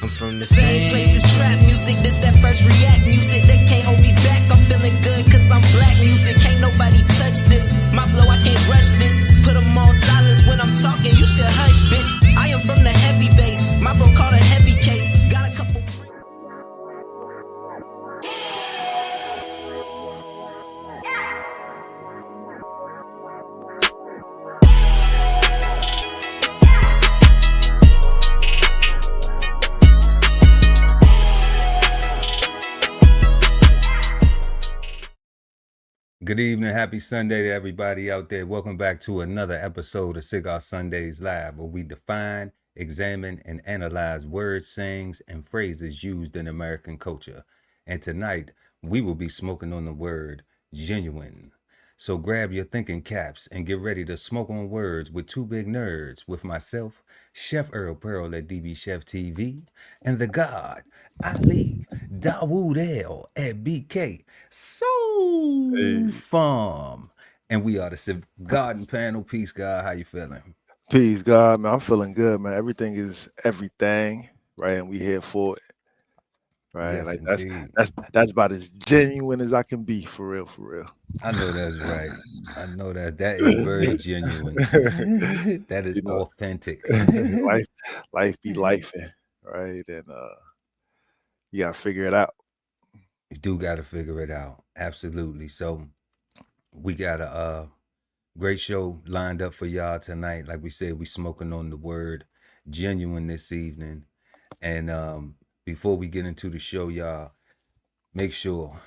I'm from the Same place as trap music, this that first react music. They can't hold me back, I'm feeling good cause I'm black music. Can't nobody touch this, my flow I can't rush this. Put them on silence when I'm talking, you should hush bitch. I am from the heavy bass, my bro called a heavy case. Got a couple Good evening, happy Sunday to everybody out there. Welcome back to another episode of Cigar Sundays Live, where we define, examine, and analyze words, sayings, and phrases used in American culture. And tonight, we will be smoking on the word genuine. So grab your thinking caps and get ready to smoke on words with two big nerds, with myself, Chef Earl Pearl at DBCHEFTV, and the God, Ali Dawood L at BK Soul Farm. And we are the Cigarden Panel. Peace, God. How you feeling? Peace, God, man. I'm feeling good, man. Everything is everything, right? And we here for it, right? Yes, Like indeed. that's about as genuine as I can be, for real, for real. I know that's right. I know that is very genuine. That is authentic. life be lifing, right? And you gotta figure it out. You do gotta figure it out. Absolutely. So we got a great show lined up for y'all tonight. Like we said, we smoking on the word genuine this evening. And before we get into the show, y'all, make sure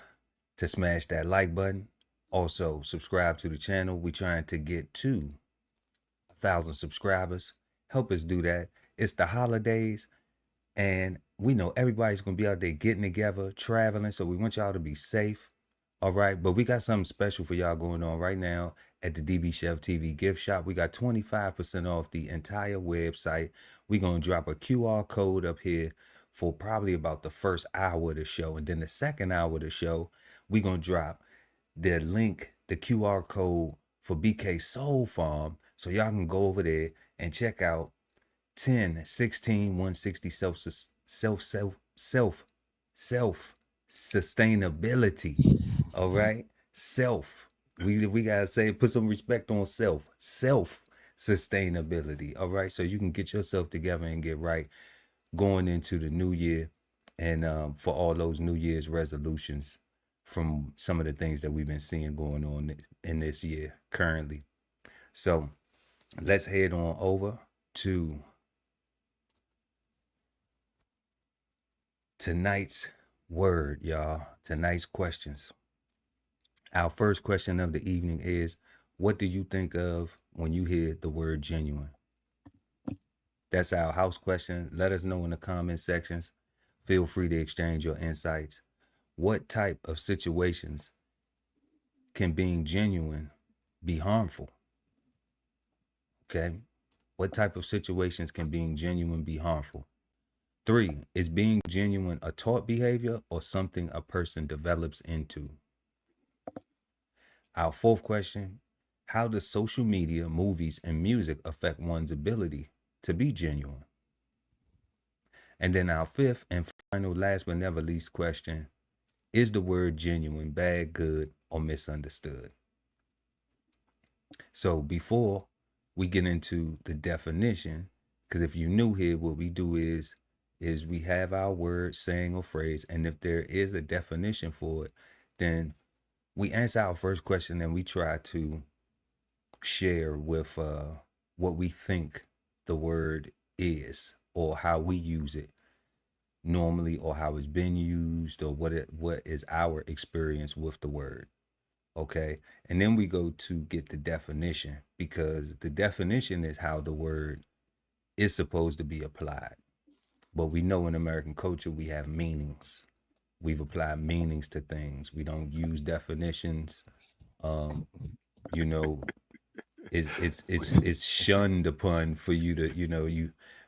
to smash that like button. Also, subscribe to the channel. We're trying to get to 1,000 subscribers. Help us do that. It's the holidays, and we know everybody's going to be out there getting together, traveling, so we want y'all to be safe. All right, but we got something special for y'all going on right now at the DBCHEFTV gift shop. We got 25% off the entire website. We're going to drop a QR code up here for probably about the first hour of the show. And then the second hour of the show, we're going to drop the link, the QR code for BK Soul Farm. So y'all can go over there and check out 10, 16, 160 self-sustainability. All right. Self. We gotta say, put some respect on self. Self-sustainability. All right. So you can get yourself together and get right going into the new year. And for all those New Year's resolutions from some of the things that we've been seeing going on in this year currently. So let's head on over to tonight's word, y'all. Tonight's questions. Our first question of the evening is, what do you think of when you hear the word genuine? That's our house question. Let us know in the comment sections. Feel free to exchange your insights. What type of situations can being genuine be harmful? Okay. What type of situations can being genuine be harmful? 3, is being genuine a taught behavior or something a person develops into? Our fourth question, how does social media, movies, and music affect one's ability to be genuine? And then our fifth and final, last but never least question, is the word genuine bad, good, or misunderstood? So before we get into the definition, because if you're new here, what we do is we have our word, saying, or phrase, and if there is a definition for it, then we answer our first question and we try to share with what we think the word is, or how we use it normally, or how it's been used, or what is our experience with the word. Okay, and then we go to get the definition, because the definition is how the word is supposed to be applied. But we know in American culture we have meanings. We've applied meanings to things. We don't use definitions. You know, it's shunned upon for you to, you know,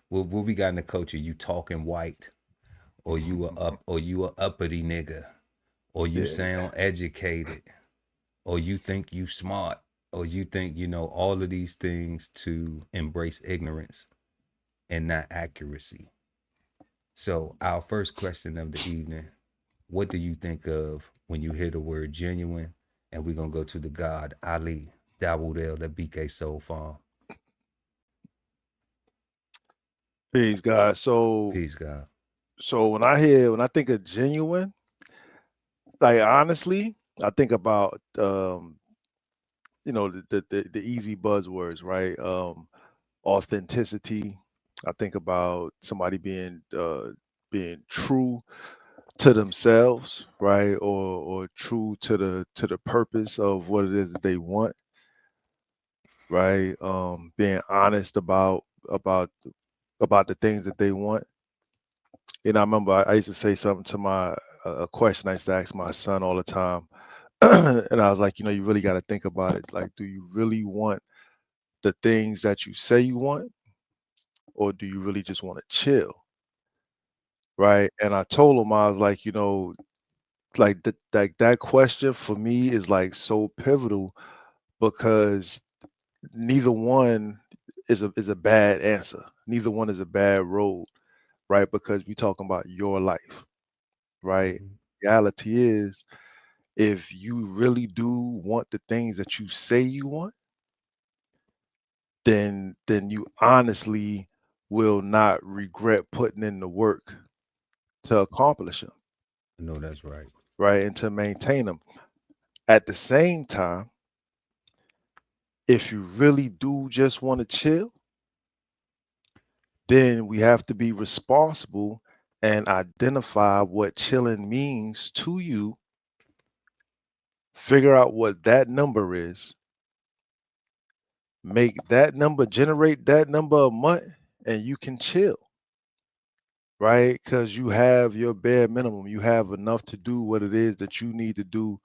what we got in the culture, you talking white, or you a uppity nigga, or you sound educated, or you think you smart, or you think, you know, all of these things to embrace ignorance and not accuracy. So our first question of the evening: what do you think of when you hear the word genuine? And we're gonna go to the God Ali Dawood El, the BK Soul Farm. Peace, God. So, Peace, God. when I think of genuine, like honestly, I think about the easy buzzwords, right? Authenticity. I think about somebody being true to themselves, right? Or true to the purpose of what it is that they want, right? Being honest about the things that they want. I remember I used to say something to my a question I used to ask my son all the time. And I was like, you really got to think about it. Like, do you really want the things that you say you want, or do you really just want to chill? Right. And I told him, I was like, like that question for me is like so pivotal because neither one is a bad answer. Neither one is a bad road, right? Because we're talking about your life, right? Mhm. Reality is, if you really do want the things that you say you want, then you honestly will not regret putting in the work to accomplish them, I know that's right. right? And to maintain them. At the same time, if you really do just want to chill, then we have to be responsible and identify what chilling means to you, figure out what that number is, generate that number a month, and you can chill, right? Because you have your bare minimum. You have enough to do what it is that you need to do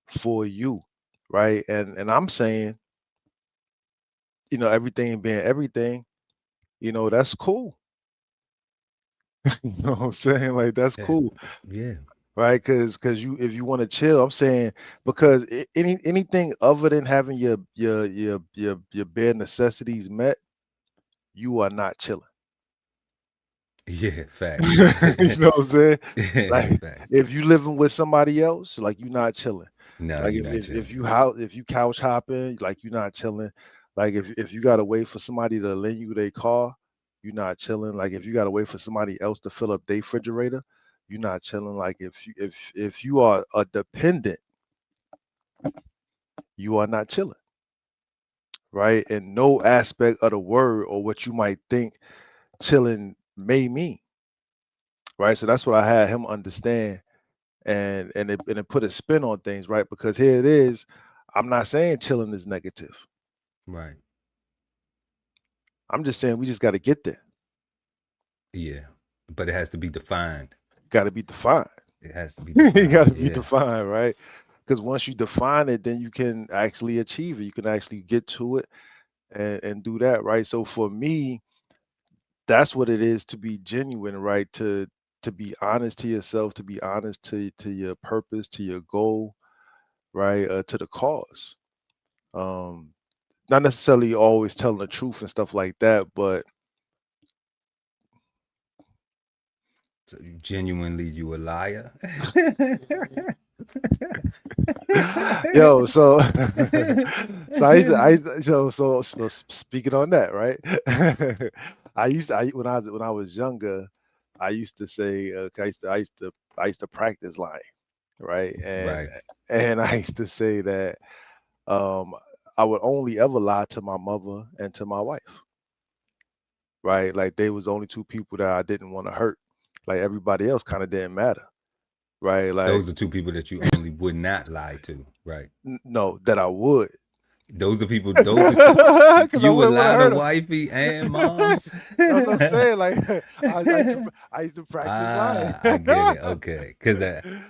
for you, right? And I'm saying, everything being everything, that's cool. You know what I'm saying? Like that's Yeah. cool, Yeah. right? Because if you want to chill, I'm saying, because anything other than having your bare necessities met, you are not chilling. Yeah. Facts. You know what I'm saying? Yeah, Like, facts. if you living with somebody else, like, you're not chilling. No, Like, you're if not if if chilling. you if you couch hopping, like, you're not chilling. Like, if you gotta wait for somebody to lend you their car, you're not chilling. Like, if you gotta wait for somebody else to fill up their refrigerator, you're not chilling. Like, if you are a dependent, you are not chilling, right? And no aspect of the word or what you might think chilling may mean, right? So that's what I had him understand, and it put a spin on things, right? Because here it is. I'm not saying chilling is negative. Right. I'm just saying we just got to get there. Yeah. But it has to be defined. Got to be defined. It has to be You got defined. to be Yeah. defined, right? Because once you define it, then you can actually achieve it. You can actually get to it and do that, right? So for me, that's what it is to be genuine, right? To be honest to yourself, to be honest to your purpose, to your goal, right? To the cause. Um, Not necessarily always telling the truth and stuff like that, but So genuinely you a liar. yo, so speaking on that, right? When I was younger, I used to say, 'cause I used to practice lying, right? And Right. I used to say that um I would only ever lie to my mother and to my wife, right? Like, they was the only two people that I didn't want to hurt. Like, everybody else kind of didn't matter, right? Like, Those are two people that you only would not lie to. Right. no, that I would. Those are people, those are two. Because I You would wouldn't want to lie to hurt her. wifey and moms. That's what I'm saying. Like, I used to practice lying. I get it. Okay. Because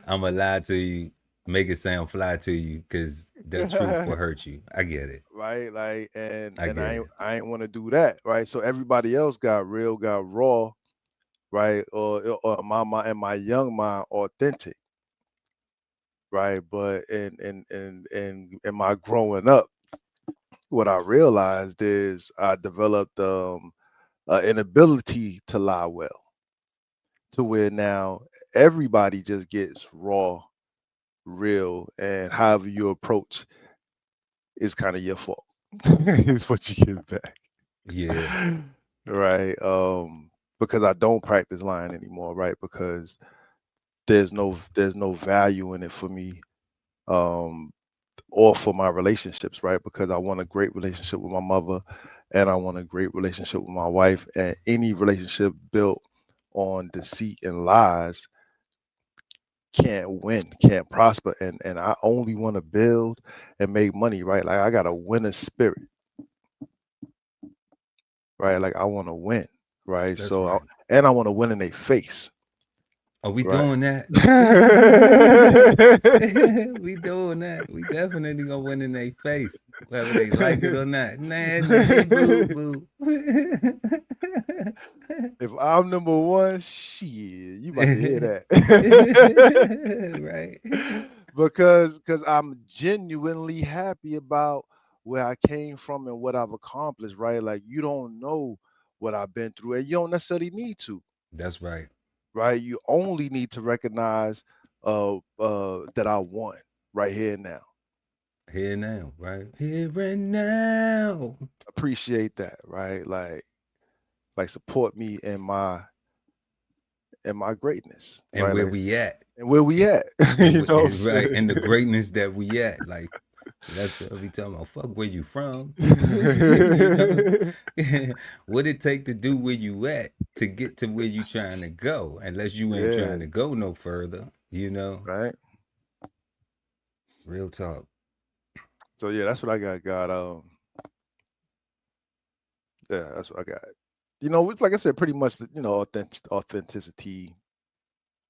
I'm going to lie to you, make it sound fly to you, because the truth will hurt you. I get it. Right, like, and I get I it. ain't want to do that, right? So everybody else got real, got raw, right? Or my young mind authentic, right? But in my growing up, what I realized is I developed an inability to lie well, to where now everybody just gets raw, real, and however you approach is kind of your fault. Is what you get back. Yeah, Right. Because I don't practice lying anymore, right? Because there's no value in it for me, um, or for my relationships, right? Because I want a great relationship with my mother, and I want a great relationship with my wife. And any relationship built on deceit and lies can't win, can't prosper. And I only want to build and make money, right? Like I got a winner spirit, right? Like I want to win, right? that's So right. and I want to win in their face, Are we right? doing that? We doing that. We definitely gonna win in their face, whether they like it or not. Nanny boo boo. If I'm number one, shit, you about to hear that. Right. Because I'm genuinely happy about where I came from and what I've accomplished, right? Like you don't know what I've been through, and you don't necessarily need to, That's right. right? You only need to recognize that I won right here and now. Here now, right? Here and now. Appreciate that, right? Like support me in my greatness, And right? where Like we at. and where we at, And, you know what I'm right. And the saying? greatness that we at. Like that's what we talking about. Fuck where you from. You know? What it take to do where you at to get to where you trying to go, unless you ain't trying Yeah, to go no further, you know? right. Real talk. So yeah, that's what I got. Yeah, that's what I got. Like I said, pretty much, authenticity,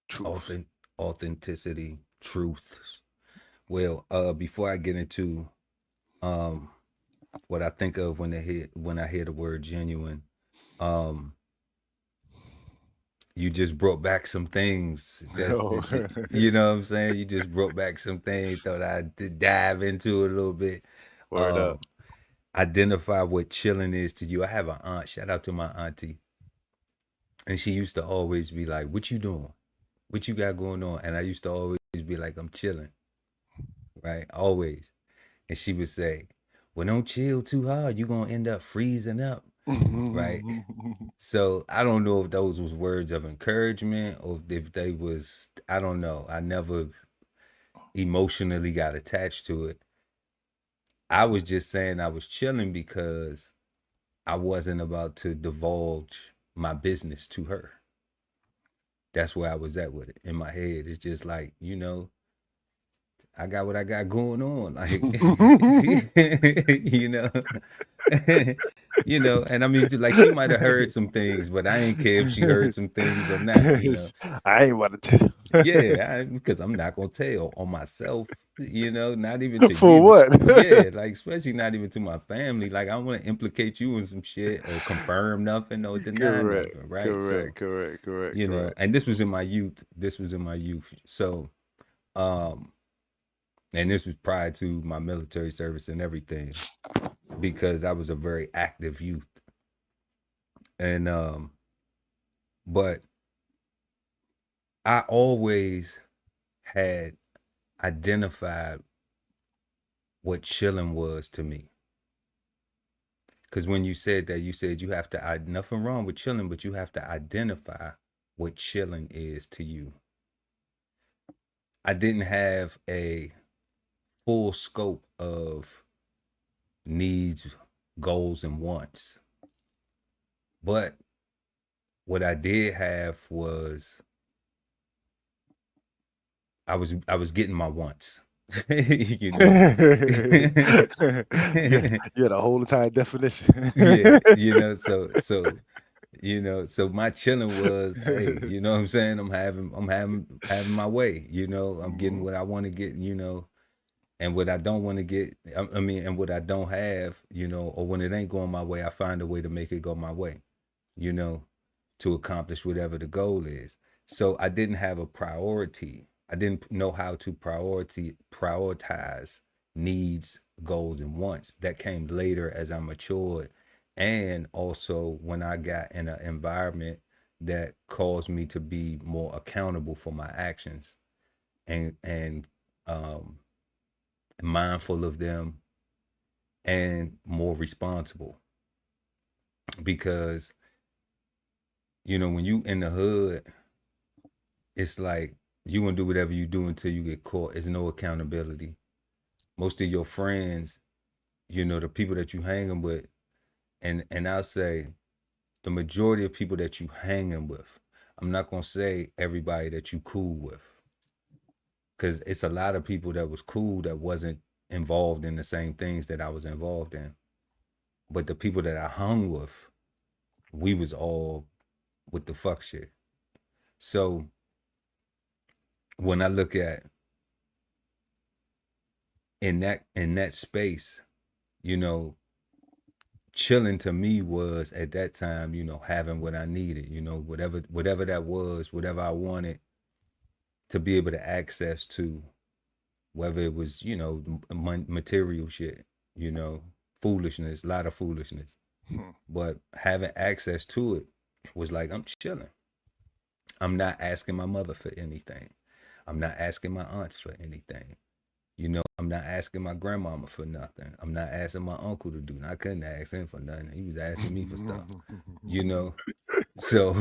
truth. Authentic authenticity, truth. Well, before I get into um what I think of when I hear the word genuine, um, you just brought back some things. Oh, You know what I'm saying. You just brought back some things. Thought I'd dive into it a little bit. word up. Um, Identify what chilling is to you. I have an aunt. Shout out to my auntie, and she used to always be like, "What you doing? What you got going on?" And I used to always be like, "I'm chilling," right? Always. And she would say, "Well, don't chill too hard. You gonna end up freezing up." Right. So I don't know if those was words of encouragement or if they was, I don't know. I never emotionally got attached to it. I was just saying I was chilling because I wasn't about to divulge my business to her. That's where I was at with it. In my head, it's just like, I got what I got going on. Like, you know, and I mean, like she might have heard some things, but I ain't care if she heard some things or not. I ain't want to tell. Yeah, because I'm not gonna tell on myself, not even to For you. what? Yeah, like especially not even to my family. Like I want to implicate you in some shit or confirm nothing or deny Correct. nothing, right? So, Correct. Correct. Correct. Correct. and this was in my youth. This was in my youth. So, um, and this was prior to my military service and everything, because I was a very active youth. And but I always had identified what chilling was to me. Because when you said that, you said you have to, nothing wrong with chilling, but you have to identify what chilling is to you. I didn't have a full scope of needs, goals, and wants. But what I did have was I was getting my wants. you know. Yeah, the whole entire definition. Yeah, so my chilling was, hey, you know what I'm saying? I'm having my way, I'm getting what I want to get, and what I don't want to get, I mean, and what I don't have, or when it ain't going my way, I find a way to make it go my way, you know, to accomplish whatever the goal is. So I didn't have a priority. I didn't know how to prioritize needs, goals, and wants. That came later as I matured. And also when I got in an environment that caused me to be more accountable for my actions and mindful of them and more responsible. Because when you in the hood, it's like you gonna do whatever you do until you get caught. There's no accountability. Most of your friends, the people that you hanging with, and I'll say the majority of people that you hanging with, I'm not gonna say everybody that you cool with, because it's a lot of people that was cool that wasn't involved in the same things that I was involved in. But the people that I hung with, we was all with the fuck shit. So when I look at in that space, chilling to me was at that time, having what I needed, whatever that was, whatever I wanted to be able to access to, whether it was, material shit, foolishness, a lot of foolishness. But having access to it was like, I'm chilling. I'm not asking my mother for anything. I'm not asking my aunts for anything. I'm not asking my grandmama for nothing. I'm not asking my uncle to do. I couldn't ask him for nothing. He was asking me for stuff. So,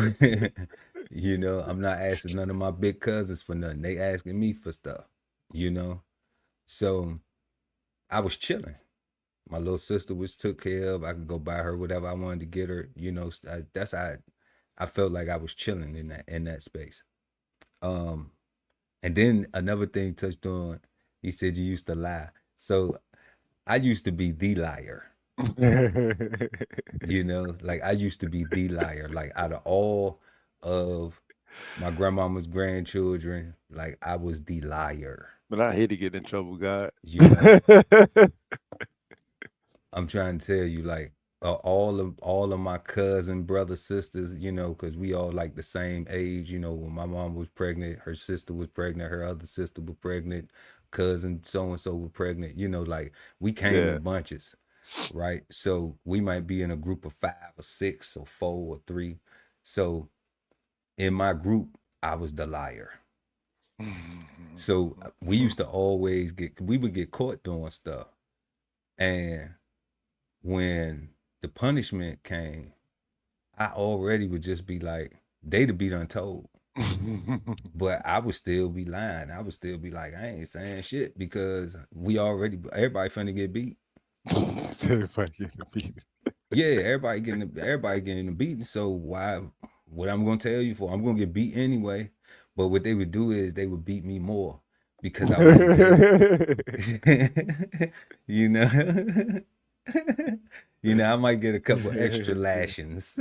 I'm not asking none of my big cousins for nothing. They asking me for stuff. So I was chilling. My little sister was took care of. I could go buy her whatever I wanted to get her. That's how I felt like I was chilling in that space. And then another thing touched on. He said you used to lie. So I used to be the liar. Like I used to be the liar. Like out of all of my grandmama's grandchildren, like I was the liar. But I hate to get in trouble, God. I'm trying to tell you, like all of my cousin, brothers, sisters, because we all like the same age. When my mom was pregnant, her sister was pregnant, her other sister was pregnant, cousin so and so was pregnant. Like we came in bunches, right? So we might be in a group of 5 or 6 or 4 or 3. So in my group, I was the liar. So we used to always we would get caught doing stuff, and when the punishment came, I already would just be like, they'd be done told. But I would still be lying. I would still be like, I ain't saying shit because everybody finna get beat. Everybody getting beat. Yeah, everybody getting beaten. So what I'm gonna tell you for? I'm gonna get beat anyway. But what they would do is they would beat me more because I wouldn't tell. I might get a couple extra lashings.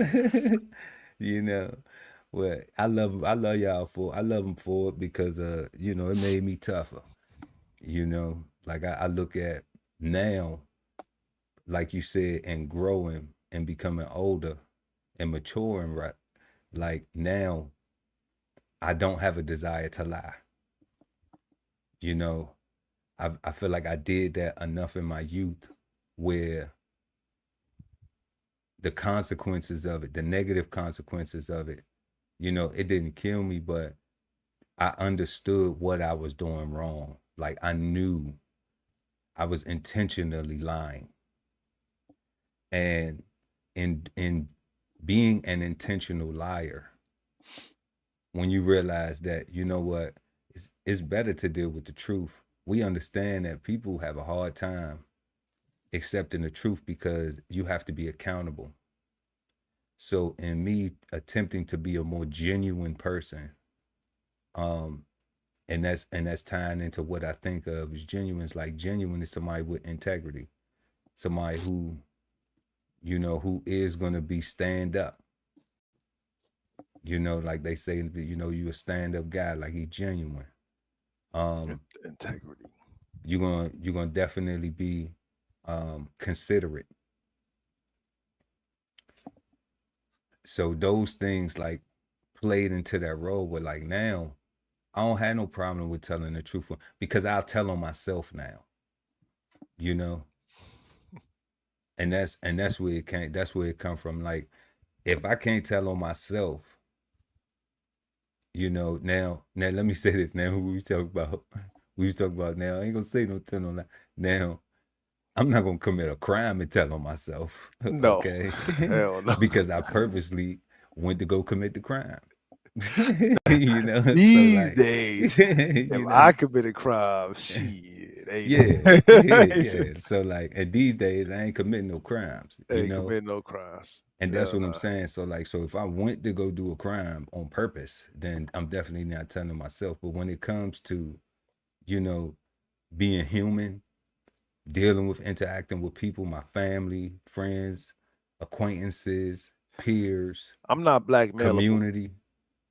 Well, I love y'all I love them for it because it made me tougher. Like I look at now, like you said, and growing and becoming older and maturing, right? Like now, I don't have a desire to lie. I feel like I did that enough in my youth where the consequences of it, the negative consequences of it, it didn't kill me, but I understood what I was doing wrong. Like I knew I was intentionally lying. And in being an intentional liar, when you realize that, what, it's better to deal with the truth. We understand that people have a hard time accepting the truth because you have to be accountable. So in me attempting to be a more genuine person, and that's tying into what I think of as genuine. It's like genuine is somebody with integrity, somebody who, who is going to be stand up. Like they say, you a stand up guy, like he's genuine. Integrity. You're gonna definitely be considerate. So those things like played into that role. But like now, I don't have no problem with telling the truth because I'll tell on myself now. And that's where it came. That's where it come from. Like if I can't tell on myself, You know, now let me say this. Now we was talking about now. I ain't gonna say no 10 on that. Now I'm not gonna commit a crime and tell on myself, No, okay? hell no. Because I purposely went to go commit the crime. You know, so These like, days, if you know, I committed crime, shit, yeah, yeah. So like, and these days I ain't committing no crimes, you ain't know, committing no crimes. and that's Hell what I'm no. saying. So like, so if I went to go do a crime on purpose, then I'm definitely not telling myself. But when it comes to, you know, being human, dealing with interacting with people, my family, friends, acquaintances, peers, I'm not blackmailable. community.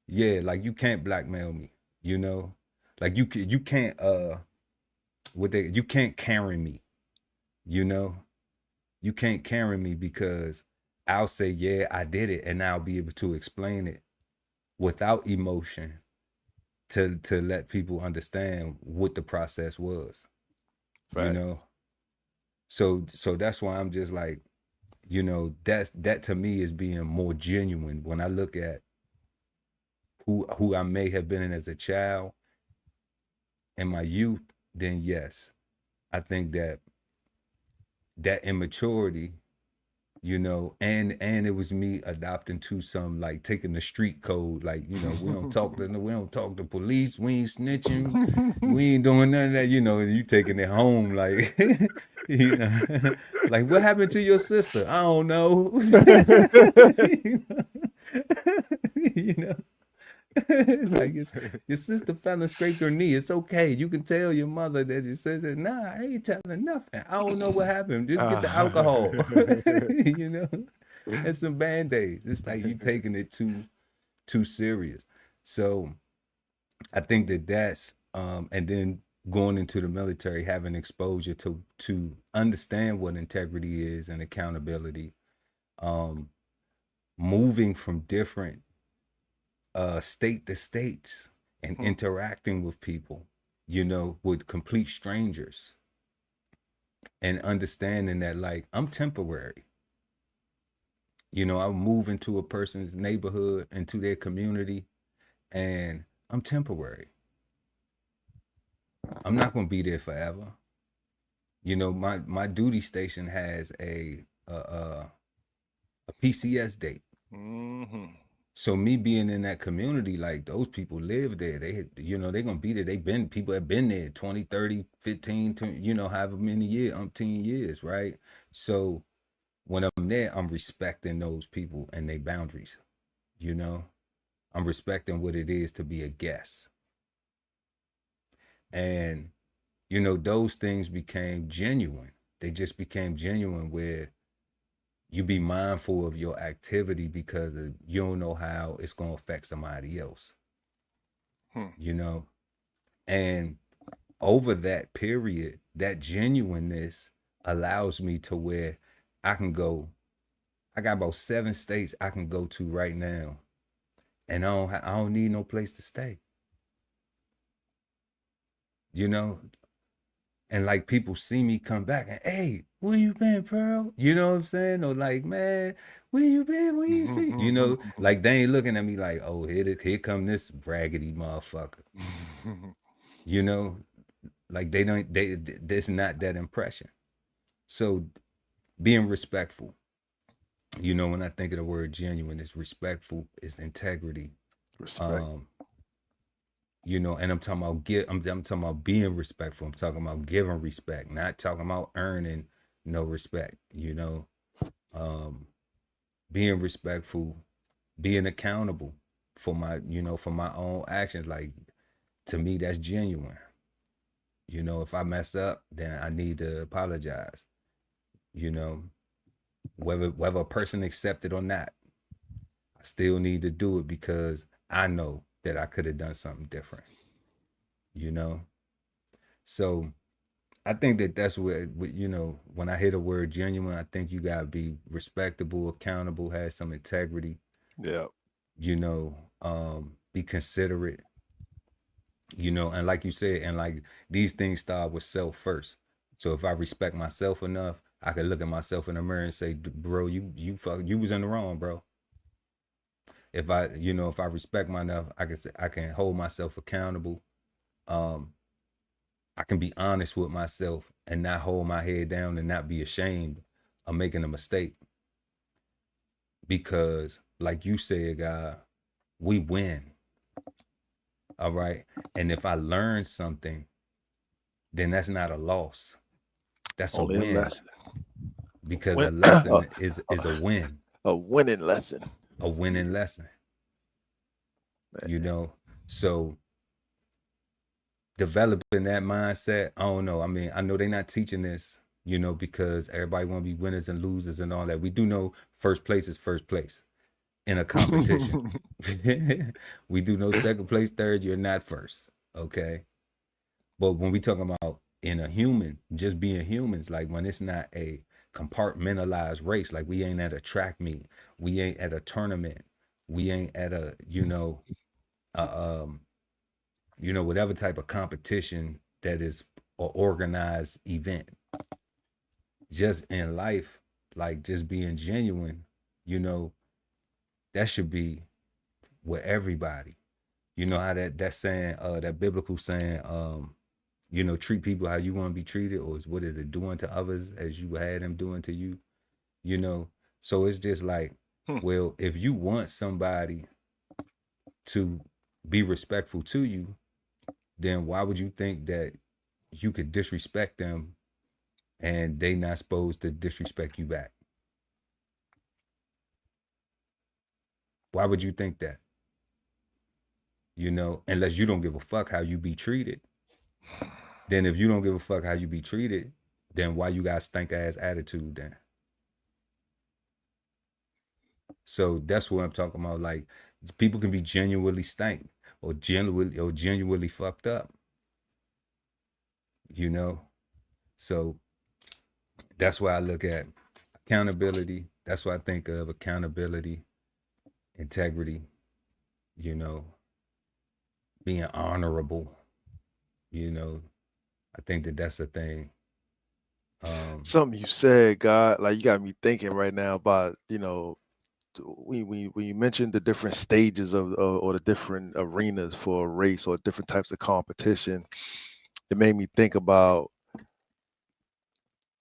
Yeah, like you can't blackmail me, you know? Like you can't you can't carry me, you know? You can't carry me because I'll say, yeah, I did it, and I'll be able to explain it without emotion to let people understand what the process was, you Right. know? So that's why I'm just like, you know, that to me is being more genuine when I look at who I may have been in as a child in my youth. Then yes, I think that immaturity, you know, and it was me adopting to some, like, taking the street code, like, you know, we don't talk to police, we ain't snitching, we ain't doing none of that, you know, and you taking it home, like, you know, like, what happened to your sister? I don't know. You know, like, your sister fell and scraped her knee. It's okay. You can tell your mother that you said that. Nah, I ain't telling nothing. I don't know what happened. Just get the alcohol, you know, and some band-aids. It's like you taking it too serious. So I think that's and then going into the military, having exposure to understand what integrity is and accountability, moving from different state to states and interacting with people, you know, with complete strangers, and understanding that, like, I'm temporary. You know, I move into a person's neighborhood, into their community, and I'm temporary. I'm not going to be there forever. You know, my duty station has a PCS date. Mm-hmm. So me being in that community, like, those people live there. They, you know, they're going to be there. People have been there 20, 30, 15, 20, you know, however many years, umpteen years, right? So when I'm there, I'm respecting those people and their boundaries, you know? I'm respecting what it is to be a guest. And, you know, those things became genuine. They just became genuine, where you be mindful of your activity because you don't know how it's going to affect somebody else, you know? And over that period, that genuineness allows me to where I got about 7 states I can go to right now, and I don't need no place to stay, you know? And like, people see me come back and, hey, where you been, Pearl? You know what I'm saying? Or like, man, where you been? Where you see? You know, like, they ain't looking at me like, oh, here come this raggedy motherfucker. You know, like, there's not that impression. So being respectful, you know, when I think of the word genuine, it's respectful, it's integrity. Respect. You know, and I'm talking about being respectful. I'm talking about giving respect, not talking about earning no respect, you know. Being respectful, being accountable for my own actions. Like, to me, that's genuine. You know, if I mess up, then I need to apologize. You know, whether a person accept it or not, I still need to do it because I know that I could have done something different. You know, so I think that's where, you know, when I hear the word genuine, I think you gotta be respectable, accountable, have some integrity. Yeah. You know, be considerate. You know, and like you said, and like, these things start with self first. So if I respect myself enough, I can look at myself in the mirror and say, bro, you was in the wrong, bro. If I, if I respect myself, I can say, I can hold myself accountable. Um, I can be honest with myself and not hold my head down and not be ashamed of making a mistake. Because, like you said, God, we win. All right. And if I learn something, then that's not a loss. That's a Only a win. lesson. Because Win- a a, lesson is a win, a winning lesson. a winning lesson. You know, so developing that mindset, I don't know. I mean, I know they're not teaching this, because everybody want to be winners and losers and all that. We do know first place is first place in a competition. We do know second place, third, you're not first. Okay. But when we talk about in a human, just being humans, like when it's not a compartmentalized race, like we ain't at a track meet, we ain't at a tournament, we ain't at a, uh, um, whatever type of competition that is a organized event. Just in life, like just being genuine, you know, that should be with everybody. You know how that saying, that biblical saying, treat people how you want to be treated, or what is it, doing to others as you had them doing to you, you know? So it's just like, well, if you want somebody to be respectful to you, then why would you think that you could disrespect them and they not supposed to disrespect you back? Why would you think that? Unless you don't give a fuck how you be treated. Then if you don't give a fuck how you be treated, then why you got stink ass attitude then? So that's what I'm talking about. Like, people can be genuinely stank or genuinely fucked up. So that's why I look at accountability. That's why I think of accountability, integrity, being honorable. I think that that's a thing. Something you said, God, like you got me thinking right now about, when you mentioned the different stages or the different arenas for a race or different types of competition, it made me think about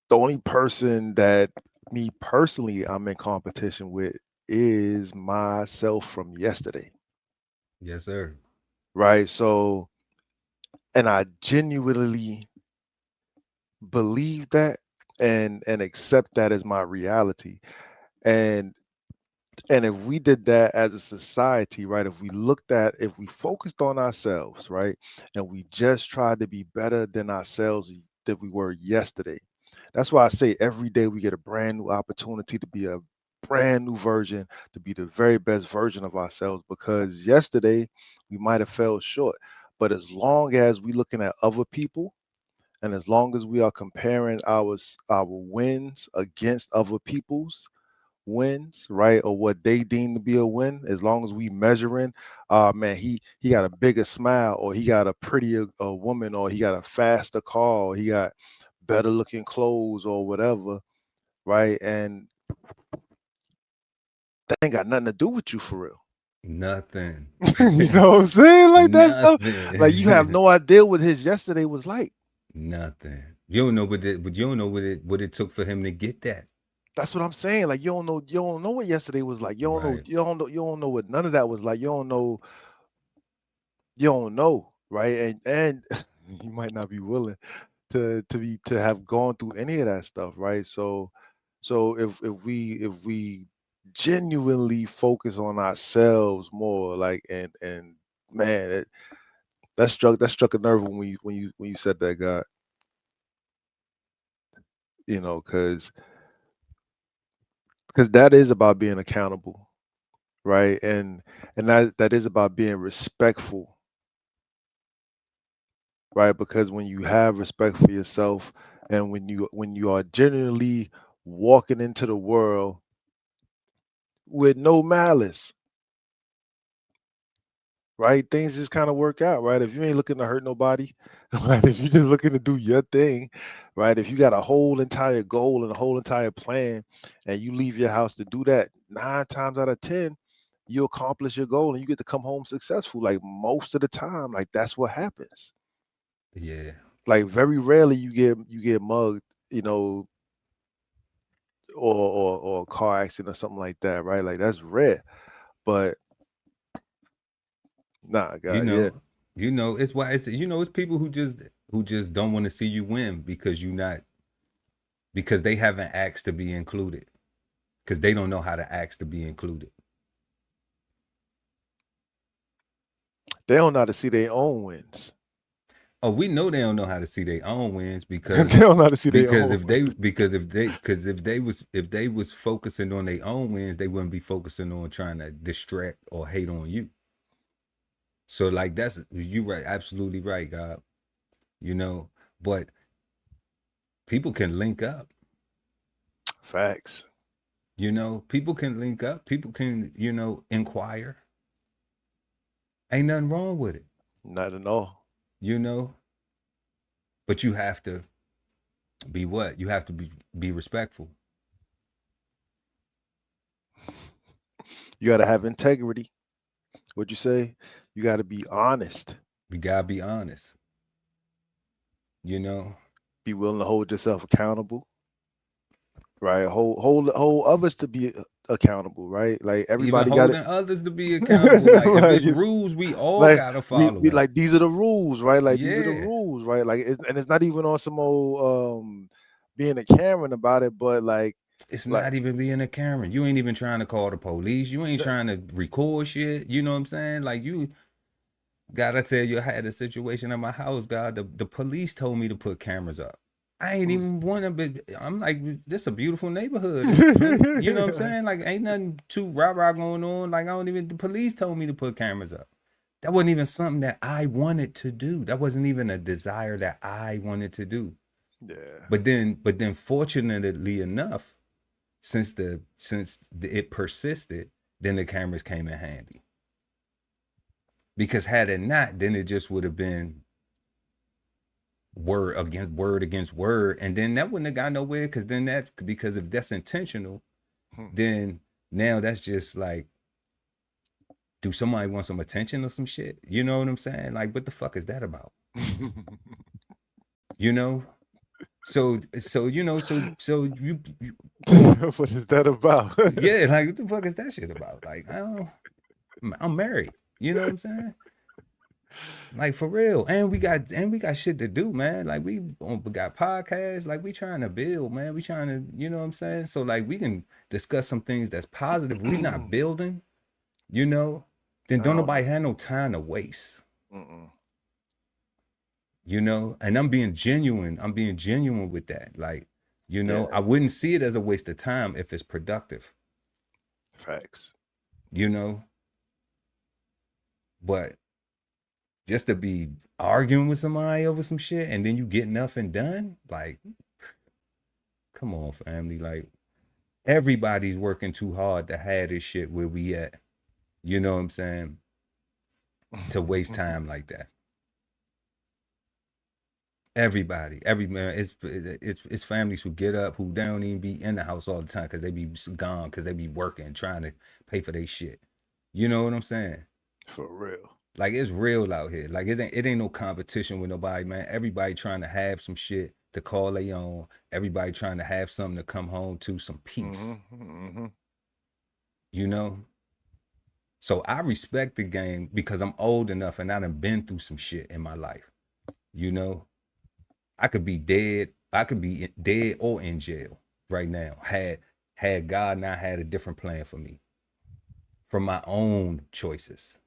the only person that me personally I'm in competition with is myself from yesterday. Yes, sir. Right. So, and I genuinely believe that and accept that as my reality. And and if we did that as a society, right, if we focused on ourselves, right, and we just tried to be better than ourselves than we were yesterday. That's why I say every day we get a brand new opportunity to be a brand new version, to be the very best version of ourselves, because yesterday we might have fell short. But as long as we looking at other people, and as long as we are comparing our wins against other people's wins, right, or what they deem to be a win, as long as we measuring, man, he got a bigger smile, or he got a prettier woman, or he got a faster car, or he got better looking clothes, or whatever, right? And that ain't got nothing to do with you for real. Nothing. You know what I'm saying? Like that stuff. Like you have Nothing. no idea what his yesterday was like. Nothing. You don't know but you don't know what it took for him to get that. That's what I'm saying. Like you don't know what yesterday was like. Right. You don't know what none of that was like. You don't know, right? And you might not be willing to have gone through any of that stuff, right? So if we genuinely focus on ourselves more, like and man, that struck a nerve when you said that, God. Because that is about being accountable, right? And that is about being respectful, right? Because when you have respect for yourself, and when you are genuinely walking into the world with no malice, right? Things just kind of work out, right? If you ain't looking to hurt nobody, right? If you're just looking to do your thing, right? If you got a whole entire goal and a whole entire plan, and you leave your house to do that, 9 times out of 10, you accomplish your goal and you get to come home successful. Like most of the time, like that's what happens. Yeah. Like very rarely you get mugged, you know, or a car accident or something like that, right? Like that's rare. But nah, You God, yeah. know, it's why it's it's people who just don't want to see you win because because they haven't asked to be included. Because they don't know how to ask to be included. They don't know how to see their own wins. Oh, we know they don't know how to see their own wins They because don't know how to see their own if they was focusing on their own wins, they wouldn't be focusing on trying to distract or hate on you. So like you right, absolutely right, God. But people can link up. Facts. People can link up. People can, inquire. Ain't nothing wrong with it. Not at all. But you have to be what? You have to be respectful. You got to have integrity. What'd you say? You got to be honest. You gotta be honest. Be willing to hold yourself accountable. Right, hold others to be accountable, right? Like everybody got others to be accountable. Like if it's rules, we all gotta follow. We like these are the rules, right? Like these are the Yeah. rules, right? Like and it's not even on some old being a Karen about it, but like it's not even being a Karen. You ain't even trying to call the police. You ain't trying to record shit. You know what I'm saying? Like God, I tell you, I had a situation at my house, God. The police told me to put cameras up. I ain't even want to, but I'm like, this a beautiful neighborhood. You know what I'm saying? Like, ain't nothing too rah-rah going on. Like, the police told me to put cameras up. That wasn't even something that I wanted to do. That wasn't even a desire that I wanted to do. Yeah. But then fortunately enough, since it persisted, then the cameras came in handy. Because had it not, then it just would have been word against word, and then that wouldn't have got nowhere. Because if that's intentional, then now that's just like, do somebody want some attention or some shit? You know what I'm saying? Like, what the fuck is that about? So you what is that about? Yeah, like what the fuck is that shit about? Like, I'm married. You know what I'm saying? Like for real, and we got shit to do, man. Like we got podcasts, like we trying to build, man. We trying to, you know what I'm saying? So like we can discuss some things that's positive. We not building, then don't nobody have no time to waste. And I'm being genuine. I'm being genuine with that. Like, I wouldn't see it as a waste of time if it's productive. Facts. But just to be arguing with somebody over some shit and then you get nothing done, like, come on, family. Like, everybody's working too hard to have this shit where we at. You know what I'm saying? To waste time like that. Everybody, every man, it's families who get up, who don't even be in the house all the time because they be gone, because they be working, trying to pay for their shit. You know what I'm saying? For real. Like, it's real out here. Like, it ain't no competition with nobody, man. Everybody trying to have some shit to call their own. Everybody trying to have something to come home to, some peace. So I respect the game because I'm old enough and I done been through some shit in my life. I could be dead. I could be dead or in jail right now. Had God not had a different plan for me, from my own choices.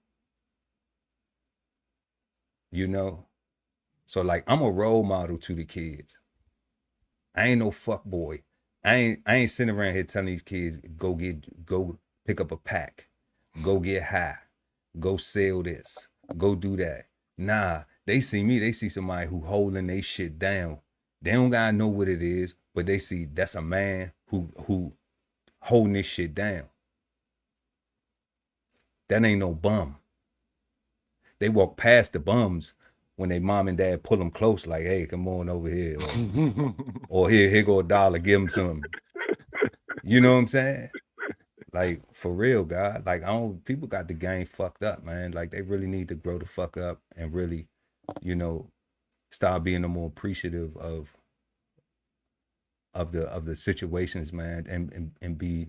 So like, I'm a role model to the kids. I ain't no fuck boy. I ain't sitting around here telling these kids go pick up a pack, go get high, go sell this, go do that. Nah. They see me, they see somebody who holding they shit down. They don't gotta know what it is, but they see that's a man who holding this shit down. That ain't no bum. They walk past the bums when they mom and dad pull them close, like, hey, come on over here. Or here go $1, give them some. You know what I'm saying? Like for real, God. Like people got the game fucked up, man. Like they really need to grow the fuck up and really, you know, start being more appreciative of the situations, man, and be,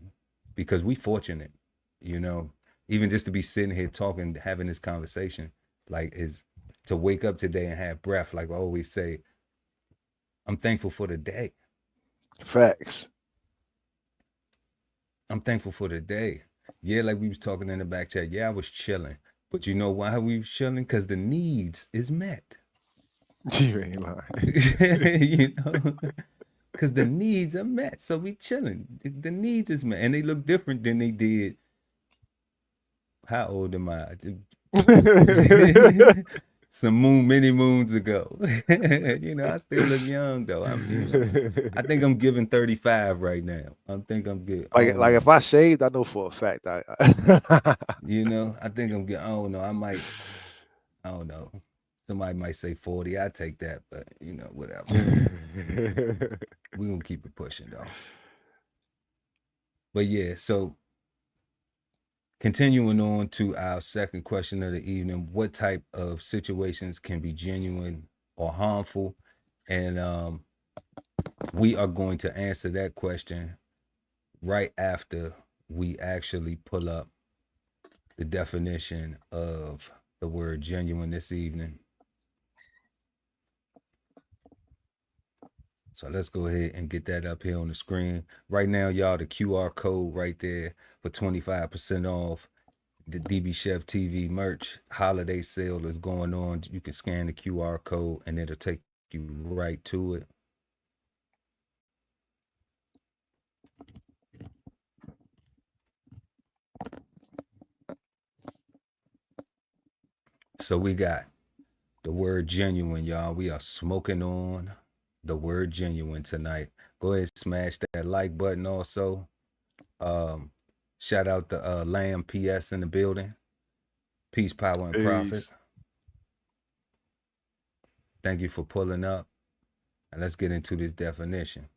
because we fortunate, you know, even just to be sitting here talking, having this conversation, like, is to wake up today and have breath. Like I always say, I'm thankful for the day. Facts. I'm thankful for the day. Yeah, like we was talking in the back chat. Yeah, I was chilling, but you know why we was chilling? Because the needs is met. You ain't lying. You know, because the needs are met, so we chilling. The needs is met, and they look different than they did. How old am I? Many moons ago. You know, I still look young though. I think I'm giving 35 right now. I think I'm good. Like if I shaved, I know for a fact You know, I think I'm good. I don't know. I don't know. Somebody might say 40. I take that, but you know, whatever. We're gonna keep it pushing though. But yeah, so continuing on to our second question of the evening, what type of situations can be genuine or harmful? And we are going to answer that question right after we actually pull up the definition of the word genuine this evening. So let's go ahead and get that up here on the screen. Right now, y'all, the QR code right there for 25% off. The DBCHEFTV merch holiday sale is going on. You can scan the QR code and it'll take you right to it. So we got the word genuine, y'all. We are smoking on the word genuine tonight. Go ahead and smash that like button also. Shout out to Lamb PS in the building. Peace, power, and profit. Thank you for pulling up. And let's get into this definition.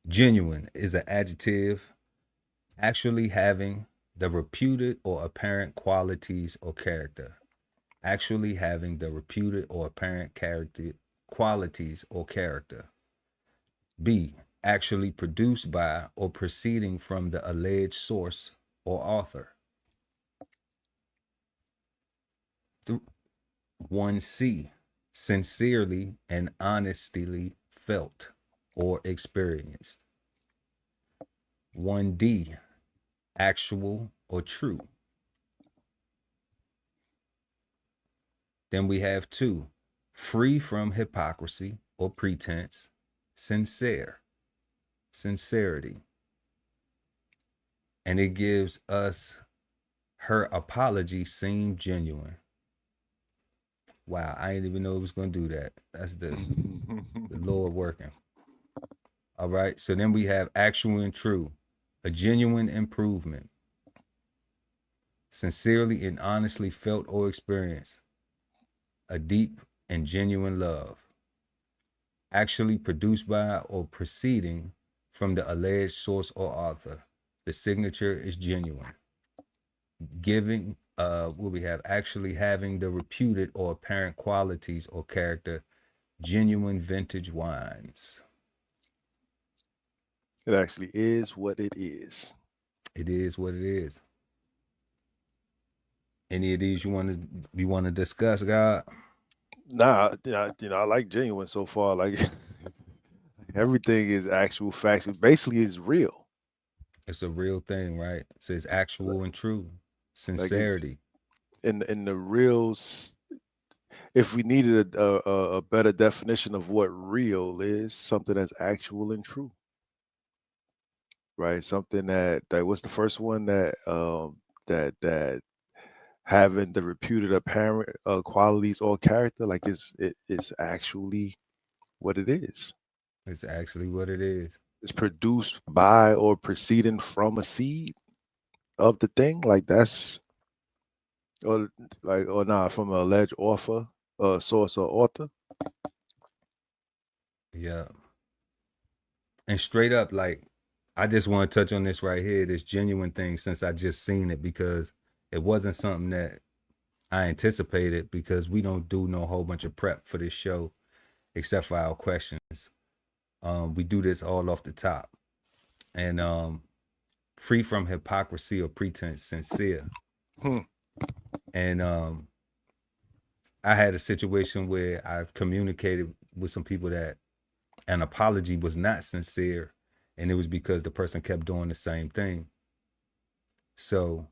Genuine is an adjective actually having the reputed or apparent qualities or character. Actually having the reputed or apparent qualities or character. B, actually produced by or proceeding from the alleged source or author. 1C, sincerely and honestly felt or experienced. 1D, actual or true. Then we have 2, free from hypocrisy or pretense, sincerity. And it gives us her apology seemed genuine. Wow, I didn't even know it was going to do that. That's the Lord working. All right, so then we have actual and true, a genuine improvement, sincerely and honestly felt or experienced, a deep and genuine love, actually produced by or proceeding from the alleged source or author. The signature is genuine. Giving, what we have, actually having the reputed or apparent qualities or character, genuine vintage wines. It actually is what it is. It is what it is. Any of these you want to discuss, God? Nah, I like genuine so far. Like everything is actual facts. Basically, it's real. It's a real thing, right? It says actual and true, sincerity. Like in the real. If we needed a better definition of what real is, something that's actual and true, right? Something that what's the first one that having the reputed apparent qualities or character, like it's actually what it is. It's actually what it is. It's produced by or proceeding from a seed of the thing, like that's or from an alleged author, source or author. Yeah. And straight up, like I just want to touch on this right here, this genuine thing, since I just seen it, because it wasn't something that I anticipated, because we don't do no whole bunch of prep for this show except for our questions. We do this all off the top, and free from hypocrisy or pretense, sincere. And I had a situation where I communicated with some people that an apology was not sincere, and it was because the person kept doing the same thing. So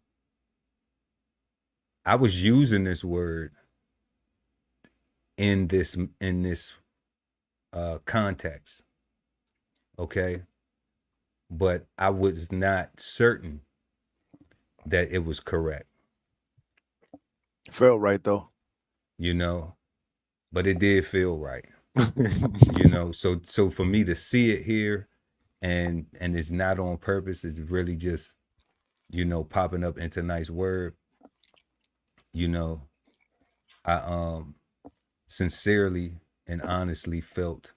I was using this word in this context, okay, but I was not certain that it was correct. Felt right though. You know, but it did feel right. You know, so for me to see it here, and it's not on purpose, it's really just, you know, popping up in tonight's word. You know, I sincerely and honestly felt,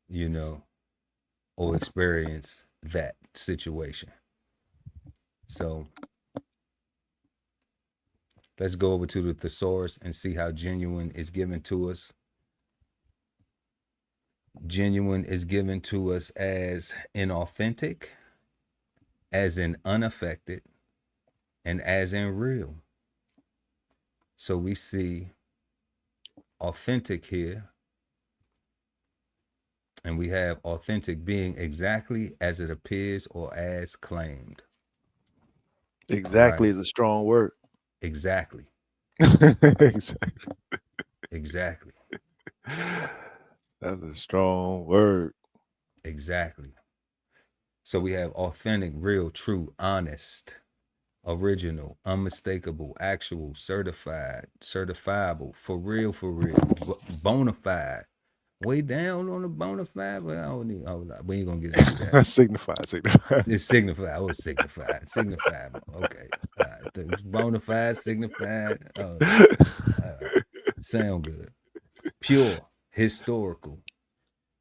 you know, or experienced that situation. So let's go over to the thesaurus and see how genuine is given to us. Genuine is given to us as inauthentic, as in unaffected, and as in real. So we see authentic here, and we have authentic being exactly as it appears or as claimed. Exactly Right. is a strong word. Exactly. Exactly. Exactly. That's a strong word. Exactly. So we have authentic, real, true, honest, original, unmistakable, actual, certified, certifiable, for real, bona fide. Way down on the bona fide, but I don't need. Oh, we ain't gonna get into that. Signified. It's signified. Oh, it's signified. Signified. Okay. Bona fide, signified. Oh, sound good. Pure, historical.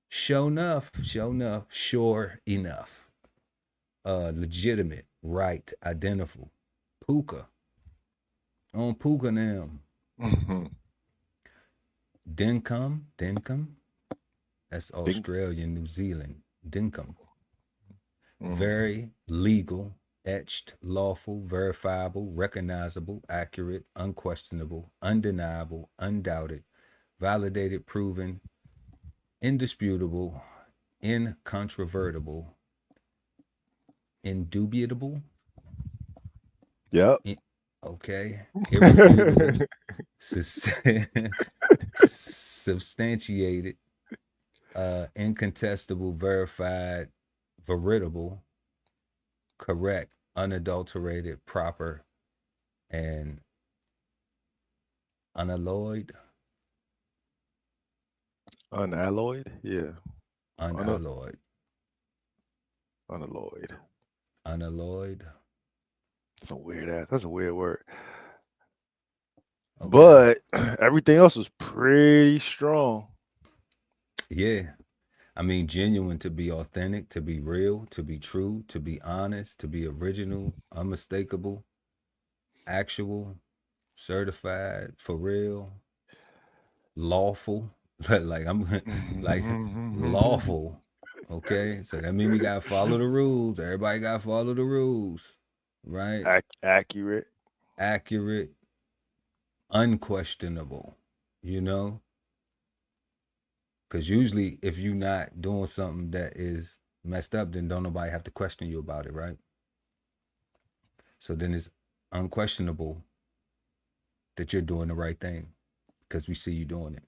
Show enough. Sure enough. Legitimate, right, identical. Puka. On Puka now. Dinkum. That's Australia, New Zealand. Dinkum. Very legal, etched, lawful, verifiable, recognizable, accurate, unquestionable, undeniable, undoubted, validated, proven, indisputable, incontrovertible, indubitable. Yep. Okay. Irrefutable, substantiated, incontestable, verified, veritable, correct, unadulterated, proper, and unalloyed. Unalloyed? Yeah. Unalloyed. Unalloyed. Unalloyed. That's a weird word. Okay. But everything else was pretty strong. Yeah. I mean, genuine, to be authentic, to be real, to be true, to be honest, to be original, unmistakable, actual, certified, for real, lawful. Like I'm like lawful. Okay. So that means we gotta follow the rules. Everybody gotta follow the rules. Right? Accurate. Accurate, unquestionable, you know? Because usually if you're not doing something that is messed up, then don't nobody have to question you about it, right? So then it's unquestionable that you're doing the right thing because we see you doing it.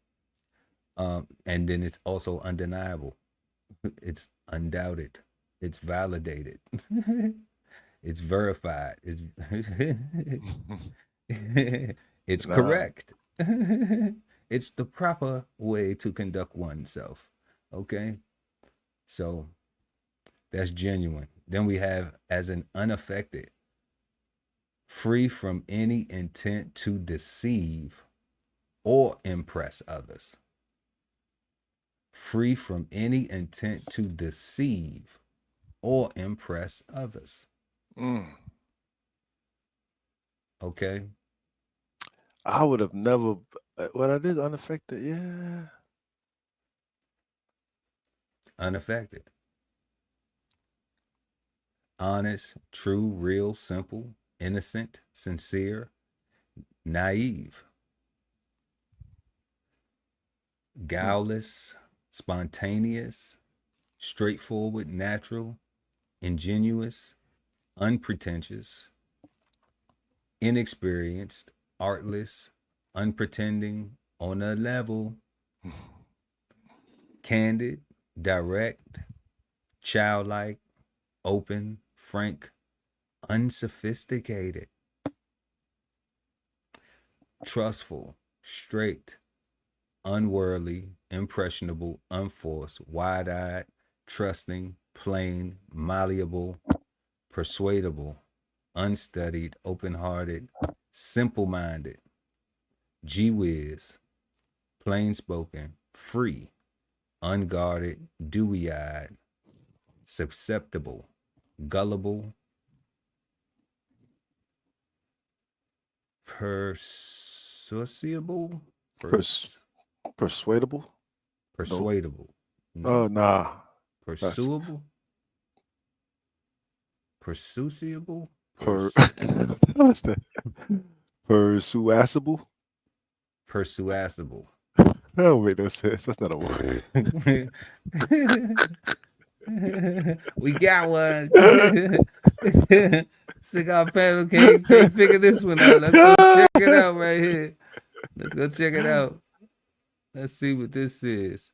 And then it's also undeniable. It's undoubted. It's validated. It's verified. It's correct. It's the proper way to conduct oneself. Okay? So that's genuine. Then we have as an unaffected, free from any intent to deceive or impress others. Free from any intent to deceive or impress others. Mm. Okay. I would have never. What I did unaffected. Yeah. Unaffected. Honest, true, real, simple, innocent, sincere, naive, Mm. guileless, spontaneous, straightforward, natural, ingenuous, unpretentious, inexperienced, artless, unpretending, on a level, candid, direct, childlike, open, frank, unsophisticated, trustful, straight, unworldly, impressionable, unforced, wide-eyed, trusting, plain, malleable, persuadable, unstudied, open-hearted, simple-minded, gee-whiz, plain-spoken, free, unguarded, dewy-eyed, susceptible, gullible, persuasible, Pers- persuadable. No. persuadable, no, Nah. That's pursuable, pursuable, per. What's that? Persuasible. persuasible. That don't make no sense. That's not a word. We got one. Cigar Panel can't figure this one out. Let's go check it out right here. Let's go check it out. Let's see what this is.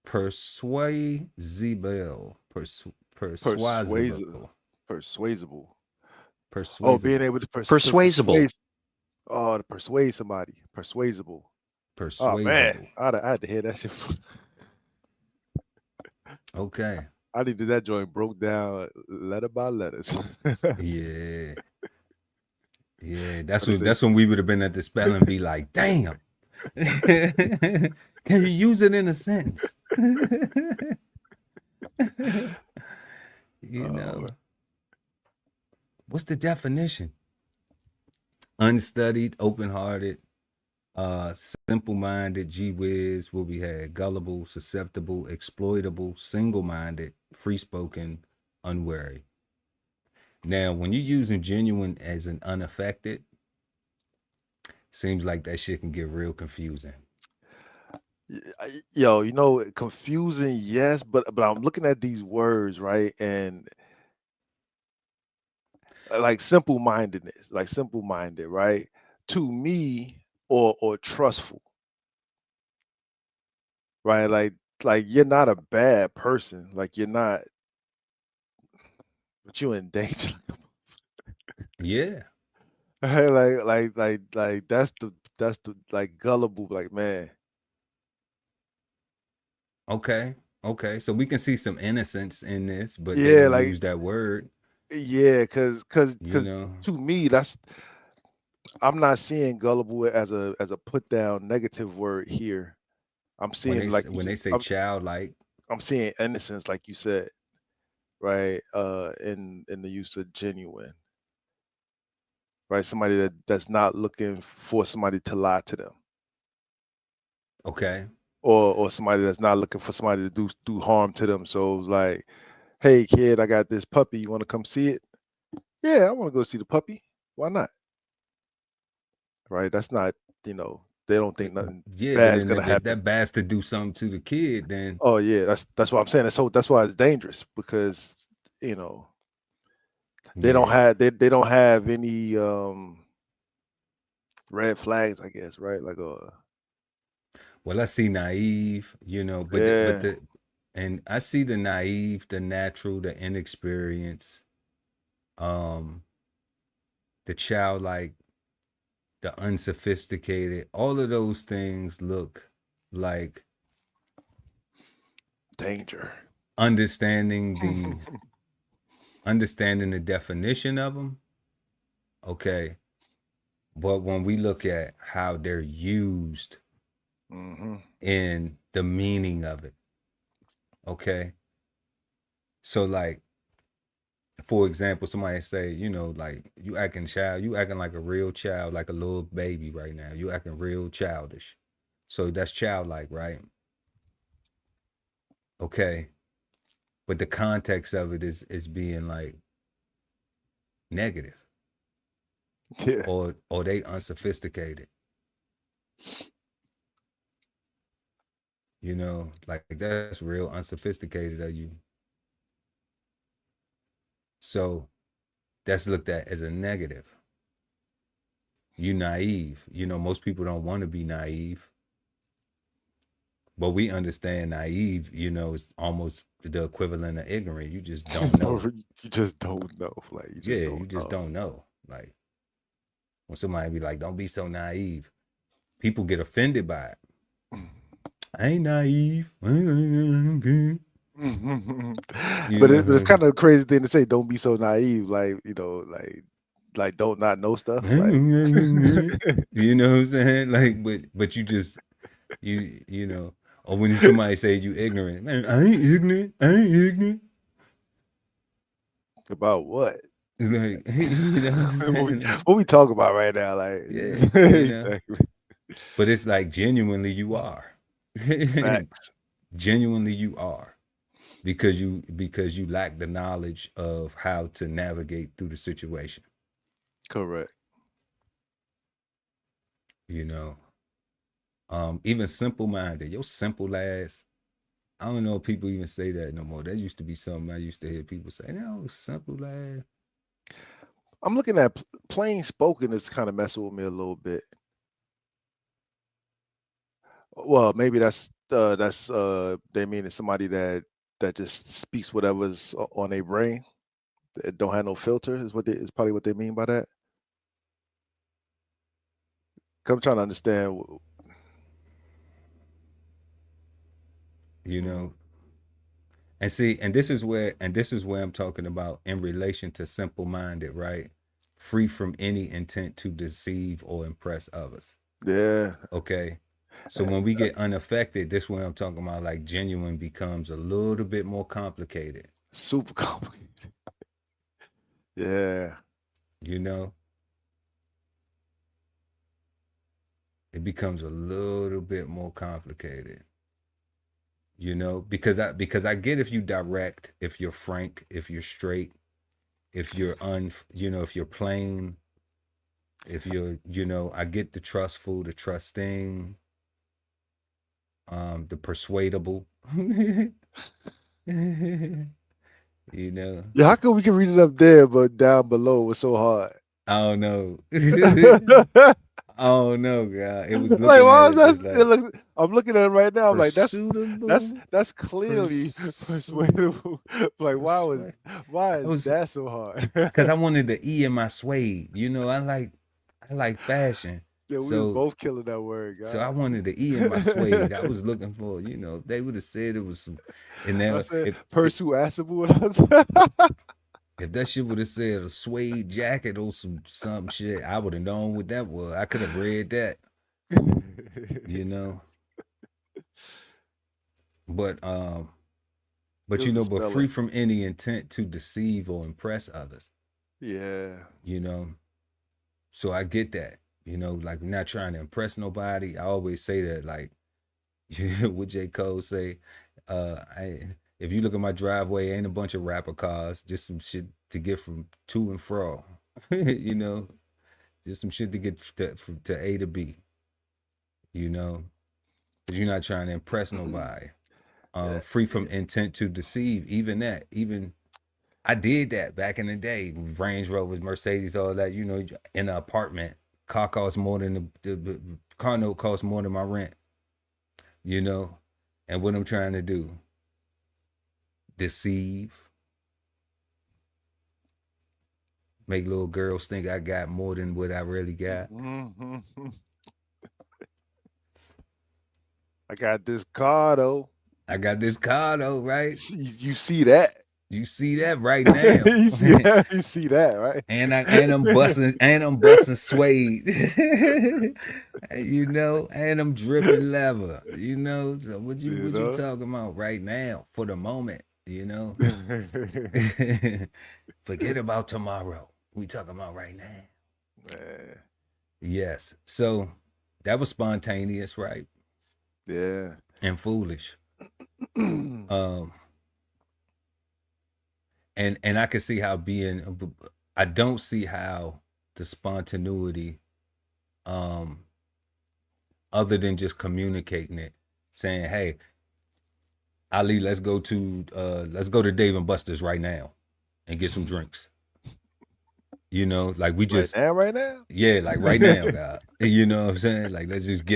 Persuasible. Persuasive. Persuasible. Persuasible. Oh, being Persuasible. able to Persuasible. persuade. Oh, to persuade somebody. Persuasible. Oh man, Persuasible. I had to hear that shit. Okay. I needed that joint broke down letter by letters. Yeah. Yeah. That's What is when it? that's when we would have been at the spell and be like, damn. Can you use it in a sentence? You know. What's the definition? Unstudied, open-hearted, simple-minded, gee-whiz, what we had, gullible, susceptible, exploitable, single-minded, free-spoken, unwary. Now, when you're using genuine as an unaffected, seems like that shit can get real confusing. Yo, you know, confusing, yes, but I'm looking at these words, right? And like simple-mindedness, like simple-minded, right? To me, or trustful, right? Like you're not a bad person. Like you're not, but you're in danger. Yeah. Right? Like that's the like gullible, like man. Okay. Okay. So we can see some innocence in this, but they Yeah, don't like use that word, yeah, cause you know. to me I'm not seeing gullible as a put down negative word here. I'm seeing like you When said, they say childlike, I'm seeing innocence, like you said, right? In the use of genuine, right? Somebody that's not looking for somebody to lie to them, okay. or somebody that's not looking for somebody to do harm to them. So it's like, hey kid, I got this puppy. You want to come see it? Yeah, I want to go see the puppy. Why not? Right? That's not, they don't think nothing Yeah, but bad is then gonna if happen. that bastard do something to the kid, then Oh yeah, that's what I'm saying. So that's why it's dangerous because you know they don't yeah. have they don't have any red flags, I guess, right? Like Well, I see naive, you know, yeah, and I see the naive, the natural, the inexperienced, um, the childlike, the unsophisticated. All of those things look like danger. understanding the definition of them. Okay, but when we look at how they're used Hmm. in the meaning of it, okay, so like For example, somebody say, like you acting like a real child, like a little baby right now. You acting real childish. So that's childlike, right? Okay. But the context of it is being like negative, Yeah. or they unsophisticated. Like that's real unsophisticated of you. So that's looked at as a negative. You naive. Most people don't want to be naive. But we understand naive, is almost the equivalent of ignorant. You just don't know. You just don't know. Like you just don't You just know. don't know. Like when somebody be like, don't be so naive, people get offended by it. I ain't naive. But it's kind of a crazy thing to say. Don't be so naive. Like like don't not know stuff. Like You know what I'm saying? Like, but you just or when somebody say you ignorant, man, I ain't ignorant. I ain't ignorant. About what? It's like, you know what I'm saying? What we talk about right now? Like Yeah, exactly. But it's like genuinely you are. Facts. Genuinely you are. Because you lack the knowledge of how to navigate through the situation. Correct. Even simple minded. Your simple ass. I don't know if people even say that no more. That used to be something I used to hear people say. No, simple ass. I'm looking at plain spoken is kind of messing with me a little bit. Well, maybe that's they mean it's somebody that just speaks whatever's on their brain. That don't have no filter is probably what they mean by that. I'm trying to understand. And see, and this is where I'm talking about in relation to simple minded, right? Free from any intent to deceive or impress others. Yeah. Okay. So when we get unaffected, this is what I'm talking about, like genuine becomes a little bit more complicated. Super complicated. Yeah. It becomes a little bit more complicated. Because I get if you direct, if you're frank, if you're straight, if you're if you're plain, if you're, I get the trustful, the trusting, the persuadable. Yeah, how come we can read it up there, but down below was so hard? I don't know. Oh no, God! It was like, why is that? like, I'm looking at it right now. I'm like, that's clearly persuadable. Like, why is that so hard? Because I wanted the E in my suede. I like fashion. Yeah, we was both killing that word, God. So I wanted the E in my suede. I was looking for, they would have said it was some, and now persuasible. If that shit would have said a suede jacket or some shit, I would have known what that was. I could have read that. But but free from any intent to deceive or impress others. Yeah. So I get that. Like not trying to impress nobody. I always say that, like, what J. Cole say, if you look at my driveway, ain't a bunch of rapper cars, just some shit to get from to and fro. Just some shit to get to A to B. Because you're not trying to impress nobody. Free from intent to deceive. Even I did that back in the day. Range Rovers, Mercedes, all that. In an apartment, car costs more than the car note costs more than my rent. And what I'm trying to do, deceive, make little girls think I got more than what I really got. I got this car though. Right? You see that? You see that right now. You see that, right? And I'm busting suede. And I'm dripping leather. So what you talking about right now for the moment? you know. Forget about tomorrow. We talking about right now. Man. Yes. So that was spontaneous, right? Yeah. And foolish. Um, and I can see how I don't see how the spontaneity, um, other than just communicating it, saying, "Hey, Ali, let's go to Dave and Buster's right now, and get some drinks." You know, like we Right just now, right now. yeah, like right now, God. You know what I'm saying? Like let's just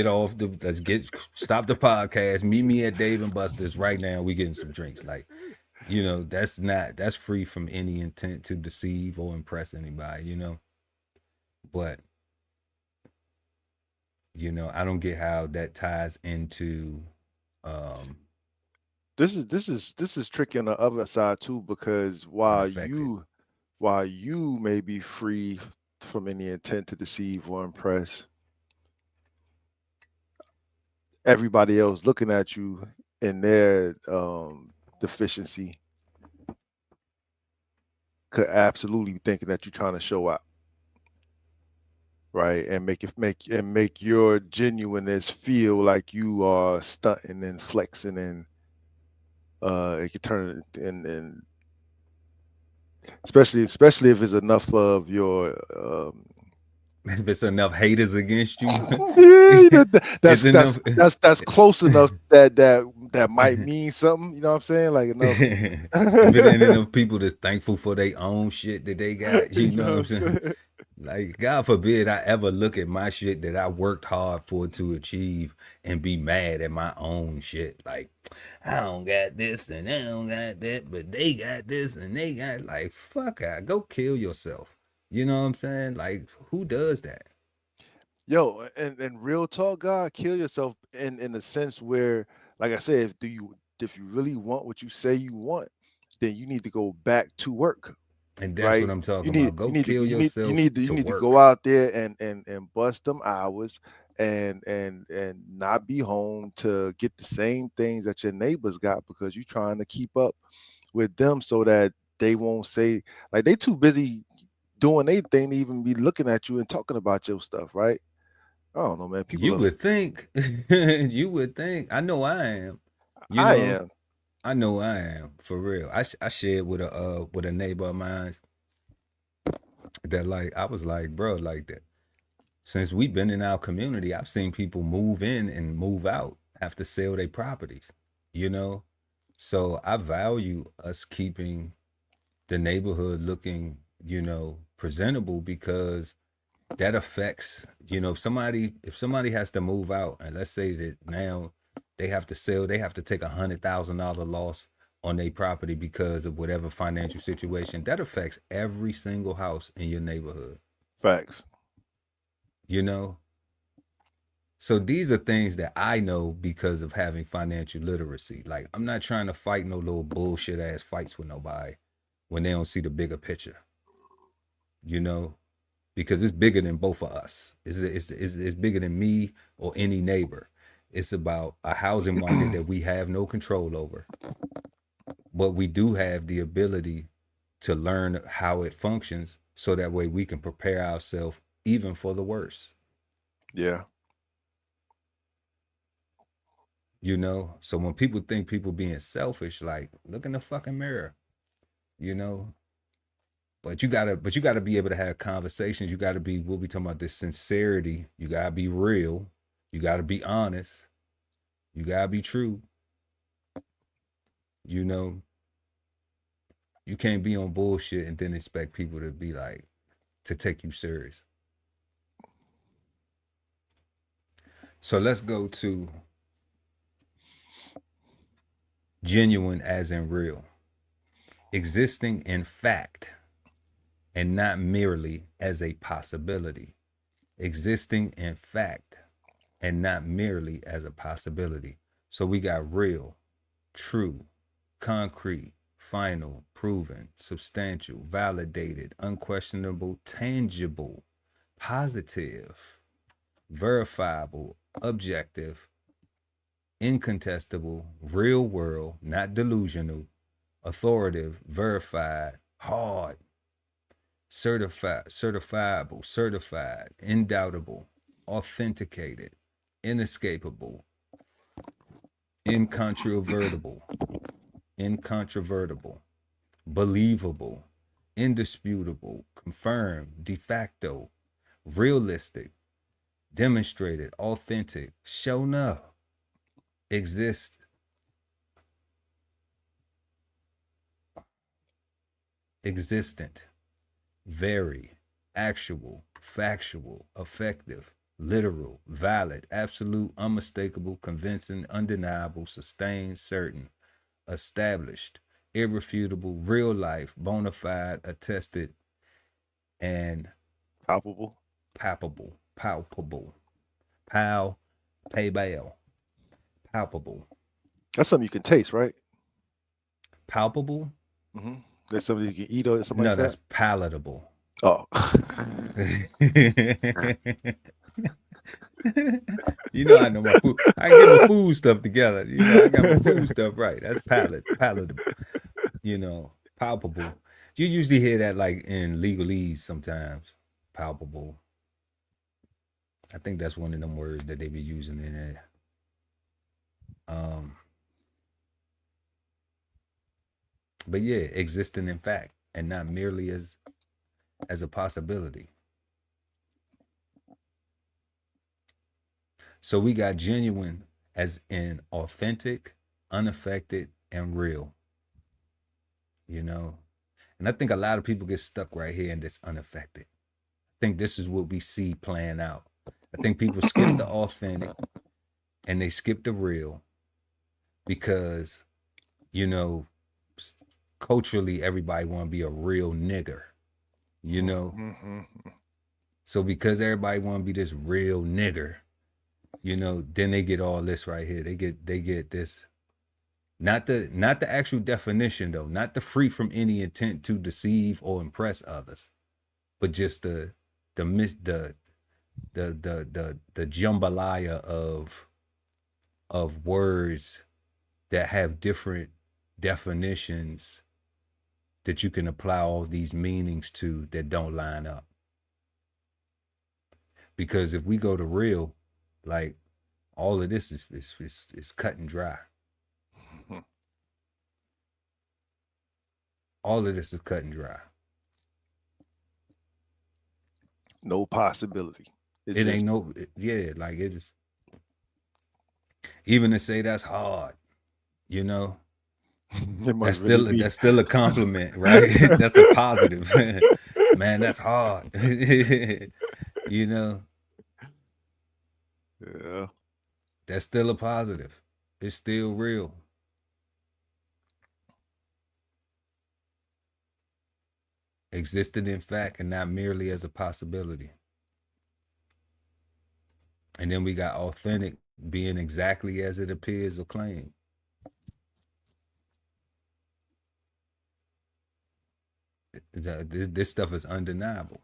stop the podcast, meet me at Dave and Buster's right now. We getting some drinks. Like, you know, that's free from any intent to deceive or impress anybody, you know. But, you know, I don't get how that ties into um This is tricky on the other side too, because being while affected. you may be free from any intent to deceive or impress, everybody else looking at you in their deficiency could absolutely be thinking that you're trying to show out, right? And make your genuineness feel like you are stunting and flexing, and it could turn and especially if it's enough of your If it's enough haters against you, yeah, it's enough. that's close enough that might mean something. You know what I'm saying? Like enough. If it ain't enough people that's thankful for their own shit that they got, you You know know what what I'm I'm saying? saying? Like, God forbid I ever look at my shit that I worked hard for to achieve and be mad at my own shit. Like, I don't got this and I don't got that, but they got this and they got, like, fuck out. Go kill yourself. You know what I'm saying? Like, who does that? Yo, and real talk, God, kill yourself in the sense where, like I said, if you really want what you say you want, then you need to go back to work, And that's what right? I'm You talking need about. you Go need to kill you need you yourself need to you to need to go work. out there and bust them hours and not be home to get the same things that your neighbors got because you're trying to keep up with them so that they won't say, like, they too busy doing their thing to even be looking at you and talking about your stuff, right? I don't know, man. People You are. would think, you would think. I know I am. You I know, am. I know I am for real. I shared with a neighbor of mine that like I was like, bro, like that. Since we've been in our community, I've seen people move in and move out, have to sell their properties. You know, so I value us keeping the neighborhood looking, you know, presentable because that affects, you know, if somebody has to move out and let's say that now they have to take $100,000 loss on their property because of whatever financial situation, that affects every single house in your neighborhood, Facts. you know. So these are things that I know because of having financial literacy. Like I'm not trying to fight no little bullshit ass fights with nobody when they don't see the bigger picture, you know, because it's bigger than both of us. It's bigger than me or any neighbor. It's about a housing market that we have no control over, but we do have the ability to learn how it functions so that way we can prepare ourselves even for the worst, Yeah. you know? So when people think people being selfish, like look in the fucking mirror, you know? But you gotta be able to have conversations. You gotta be we'll be talking about this sincerity. You gotta be real. You gotta be honest. You gotta be true. You know, you can't be on bullshit and then expect people to be like to take you serious. So let's go to genuine as in real. Existing in fact and not merely as a possibility. Existing in fact and not merely as a possibility. So we got real, true, concrete, final, proven, substantial, validated, unquestionable, tangible, positive, verifiable, objective, incontestable, real world, not delusional, authoritative, verified, hard, certifiable, certified, indoubtable, authenticated, inescapable, incontrovertible, believable, indisputable, confirmed, de facto, realistic, demonstrated, authentic, shown up, exist, existent, very, actual, factual, effective, literal, valid, absolute, unmistakable, convincing, undeniable, sustained, certain, established, irrefutable, real life, bona fide, attested, and Palpable. palpable, pay bail, palpable, That's something you can taste, right? palpable. Mm-hmm. That's something you can eat or something No, like that's that. palatable. Oh. You know, I know my food. I get my food stuff together. You know, I got my food stuff right. That's palatable. You know, palpable. You usually hear that like in legalese sometimes. Palpable. I think that's one of them words that they be using in there. But yeah, existing in fact and not merely as a possibility. So we got genuine as in authentic, unaffected, and real. You know? And I think a lot of people get stuck right here in this unaffected. I think this is what we see playing out. I think people skip the authentic and they skip the real because, you know, culturally everybody want to be a real nigger, you know? Mm-hmm. So because everybody want to be this real nigger, you know, then they get all this right here. They get this, not the actual definition though, not the free from any intent to deceive or impress others, but just the jambalaya of words that have different definitions that you can apply all these meanings to that don't line up. Because if we go to real, like all of this is cut and dry. All of this is cut and dry. No possibility. It ain't no, yeah, like it just, even to say that's hard, you know, that's still a compliment, right? That's a positive. Man, that's hard. You know? Yeah. That's still a positive. It's still real. Existed in fact and not merely as a possibility. And then we got authentic, being exactly as it appears or claimed. This stuff is undeniable.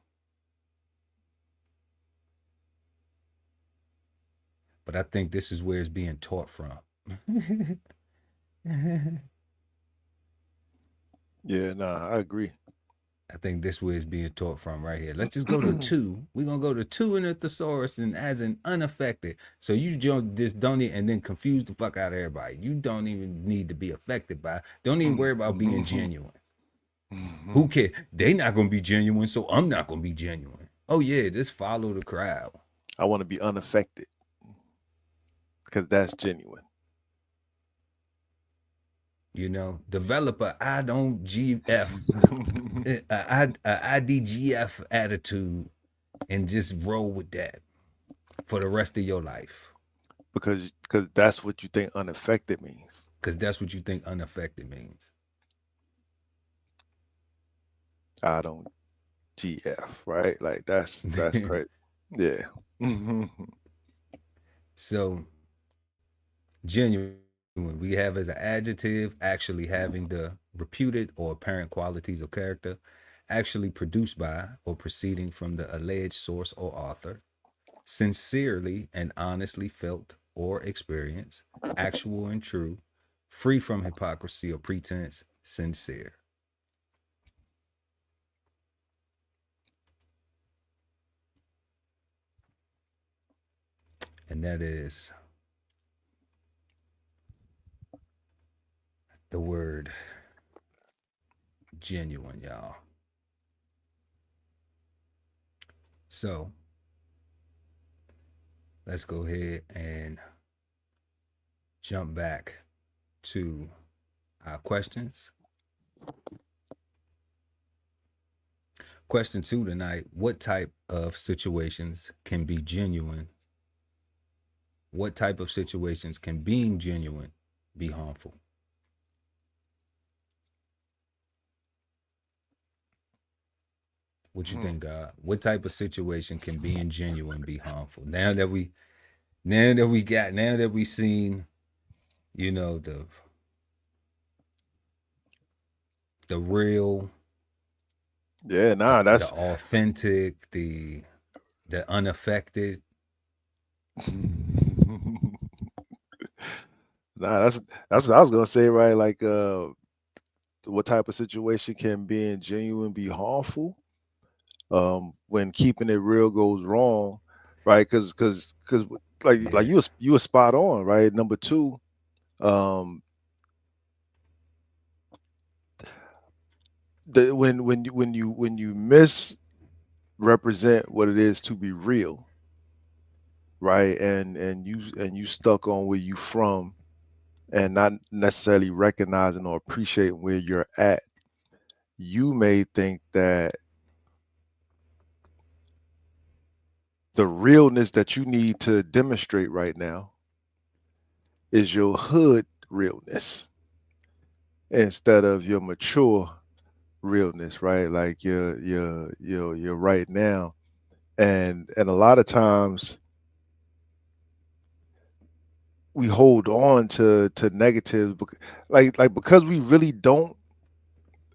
But I think this is where it's being taught from. Yeah, nah, I agree. I think this way is being taught from right here. Let's just go to 2. We're going to go to 2 in the thesaurus and as an unaffected. So you just don't need, and then confuse the fuck out of everybody. You don't even need to be affected by it. Don't even worry about being genuine. Who cares? They not going to be genuine, so I'm not going to be genuine. Oh yeah, just follow the crowd. I want to be unaffected because that's genuine. You know, develop a I don't GF, IDGF attitude and just roll with that for the rest of your life. Because that's what you think unaffected means. Because that's what you think unaffected means. I don't GF, right? Like that's great. Yeah. So genuine, we have as an adjective actually having the reputed or apparent qualities of character actually produced by or proceeding from the alleged source or author, sincerely and honestly felt or experienced, actual and true, free from hypocrisy or pretense, sincere. And that is the word genuine, y'all. So let's go ahead and jump back to our questions. Question 2 tonight: what type of situations can be genuine? What type of situations can being genuine be harmful? What you Hmm. think, God? What type of situation can being genuine be harmful? Now that we seen, you know, the real, Yeah, the nah, the authentic, the unaffected. nah, that's what I was gonna say, right? Like, what type of situation can being genuine be harmful? When keeping it real goes wrong, right? Because like Yeah. you were spot on, right? Number two, um, when you misrepresent what it is to be real, right? And you stuck on where you from and not necessarily recognizing or appreciating where you're at, you may think that the realness that you need to demonstrate right now is your hood realness instead of your mature realness, right? Like your right now. And a lot of times we hold on to negatives, like because we really don't.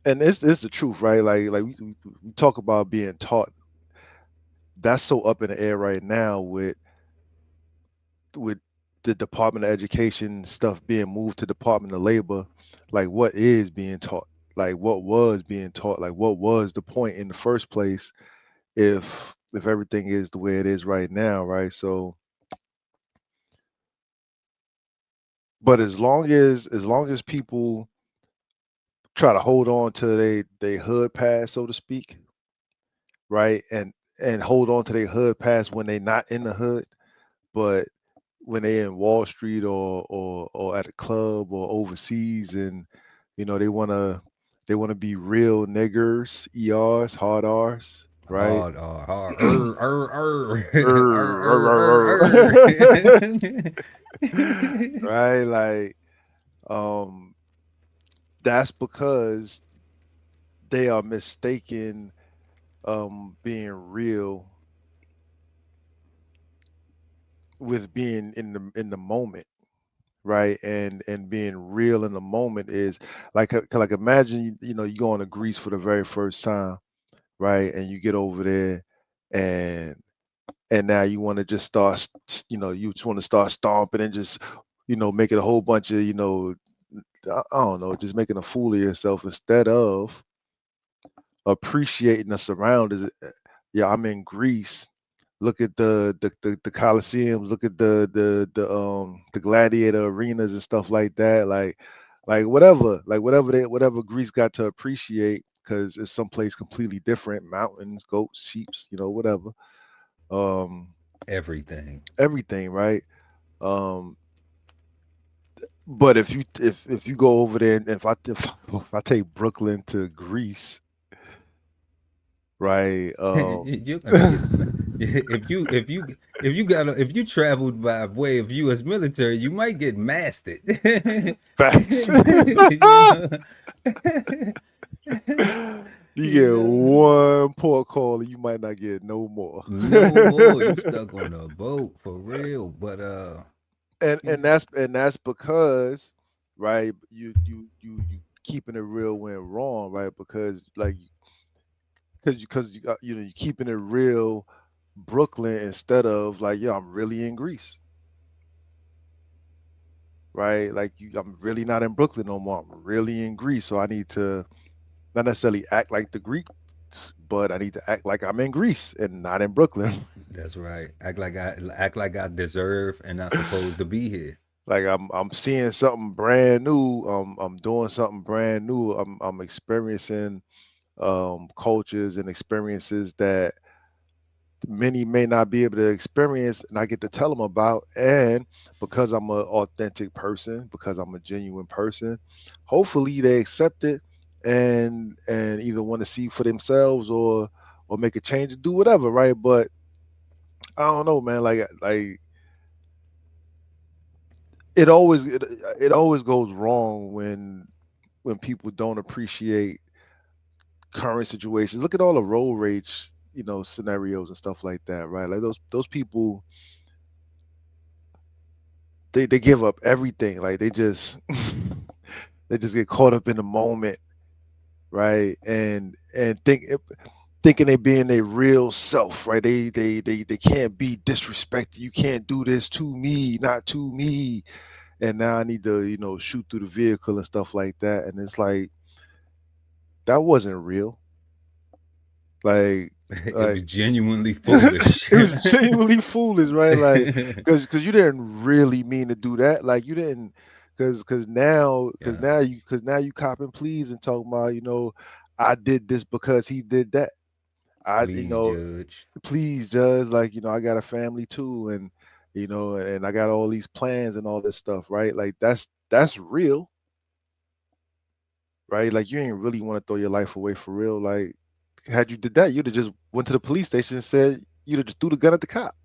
And this the truth, right? Like we talk about being taught. That's so up in the air right now with the Department of Education stuff being moved to Department of Labor. Like what is being taught, like what was being taught, like what was the point in the first place if everything is the way it is right now, right? So, but as long as people try to hold on to they hood pass, so to speak, right? And hold on to their hood pass when they not in the hood, but when they in Wall Street or at a club or overseas, and they wanna be real niggers, ERs, hard Rs, right? Hard, hard, Er, er, right? Like, um, that's because they are mistaken being real with being in the moment, right? And being real in the moment is like imagine you go on to Greece for the very first time, right? And you get over there, and now you want to just start, you just want to start stomping and just making a whole bunch of I don't know, just making a fool of yourself instead of appreciating the surroundings. Yeah, I'm in Greece. Look at the Colosseums. Look at the gladiator arenas and stuff like that. Like whatever Greece got to appreciate because it's someplace completely different. Mountains, goats, sheeps, whatever. Um, everything. everything, right? Um, but if you go over there and if I take Brooklyn to Greece, right? You're gonna get if you traveled by way of U.S. military, you might get masted. Facts. you know, You you get know. one port call and you might not get no more. No more. You stuck on a boat for real. But and and that's and that's because, right, you keeping it real went wrong, right? Because like you're keeping it real Brooklyn instead of like, yo, I'm really in Greece, right? Like I'm really not in Brooklyn no more. I'm really in Greece, so I need to not necessarily act like the Greeks, but I need to act like I'm in Greece and not in Brooklyn. That's right. Act like I deserve and not supposed to be here. Like I'm seeing something brand new. I'm doing something brand new. I'm experiencing cultures and experiences that many may not be able to experience, and I get to tell them about. And because I'm an authentic person, because I'm a genuine person, hopefully they accept it and either want to see for themselves or make a change or do whatever, right? But I don't know, man. Like it always goes wrong when people don't appreciate current situations. Look at all the road rage, scenarios and stuff like that, right? Like those people, they give up everything. Like they just they just get caught up in the moment, right? And thinking they being their real self, right? They can't be disrespected. You can't do this to me, not to me. And now I need to, shoot through the vehicle and stuff like that. And it's like that wasn't real. Like It like was genuinely foolish. it was genuinely foolish, right? Like, cause you didn't really mean to do that. Like you didn't, Yeah. cause now you copping pleas and talking about, I did this because he did that. I, Please, judge. please, judge. Like, I got a family too, and and I got all these plans and all this stuff, right? Like that's real, right? Like you ain't really want to throw your life away for real. Like, had you did that, you'd have just went to the police station and said you'd have just threw the gun at the cop.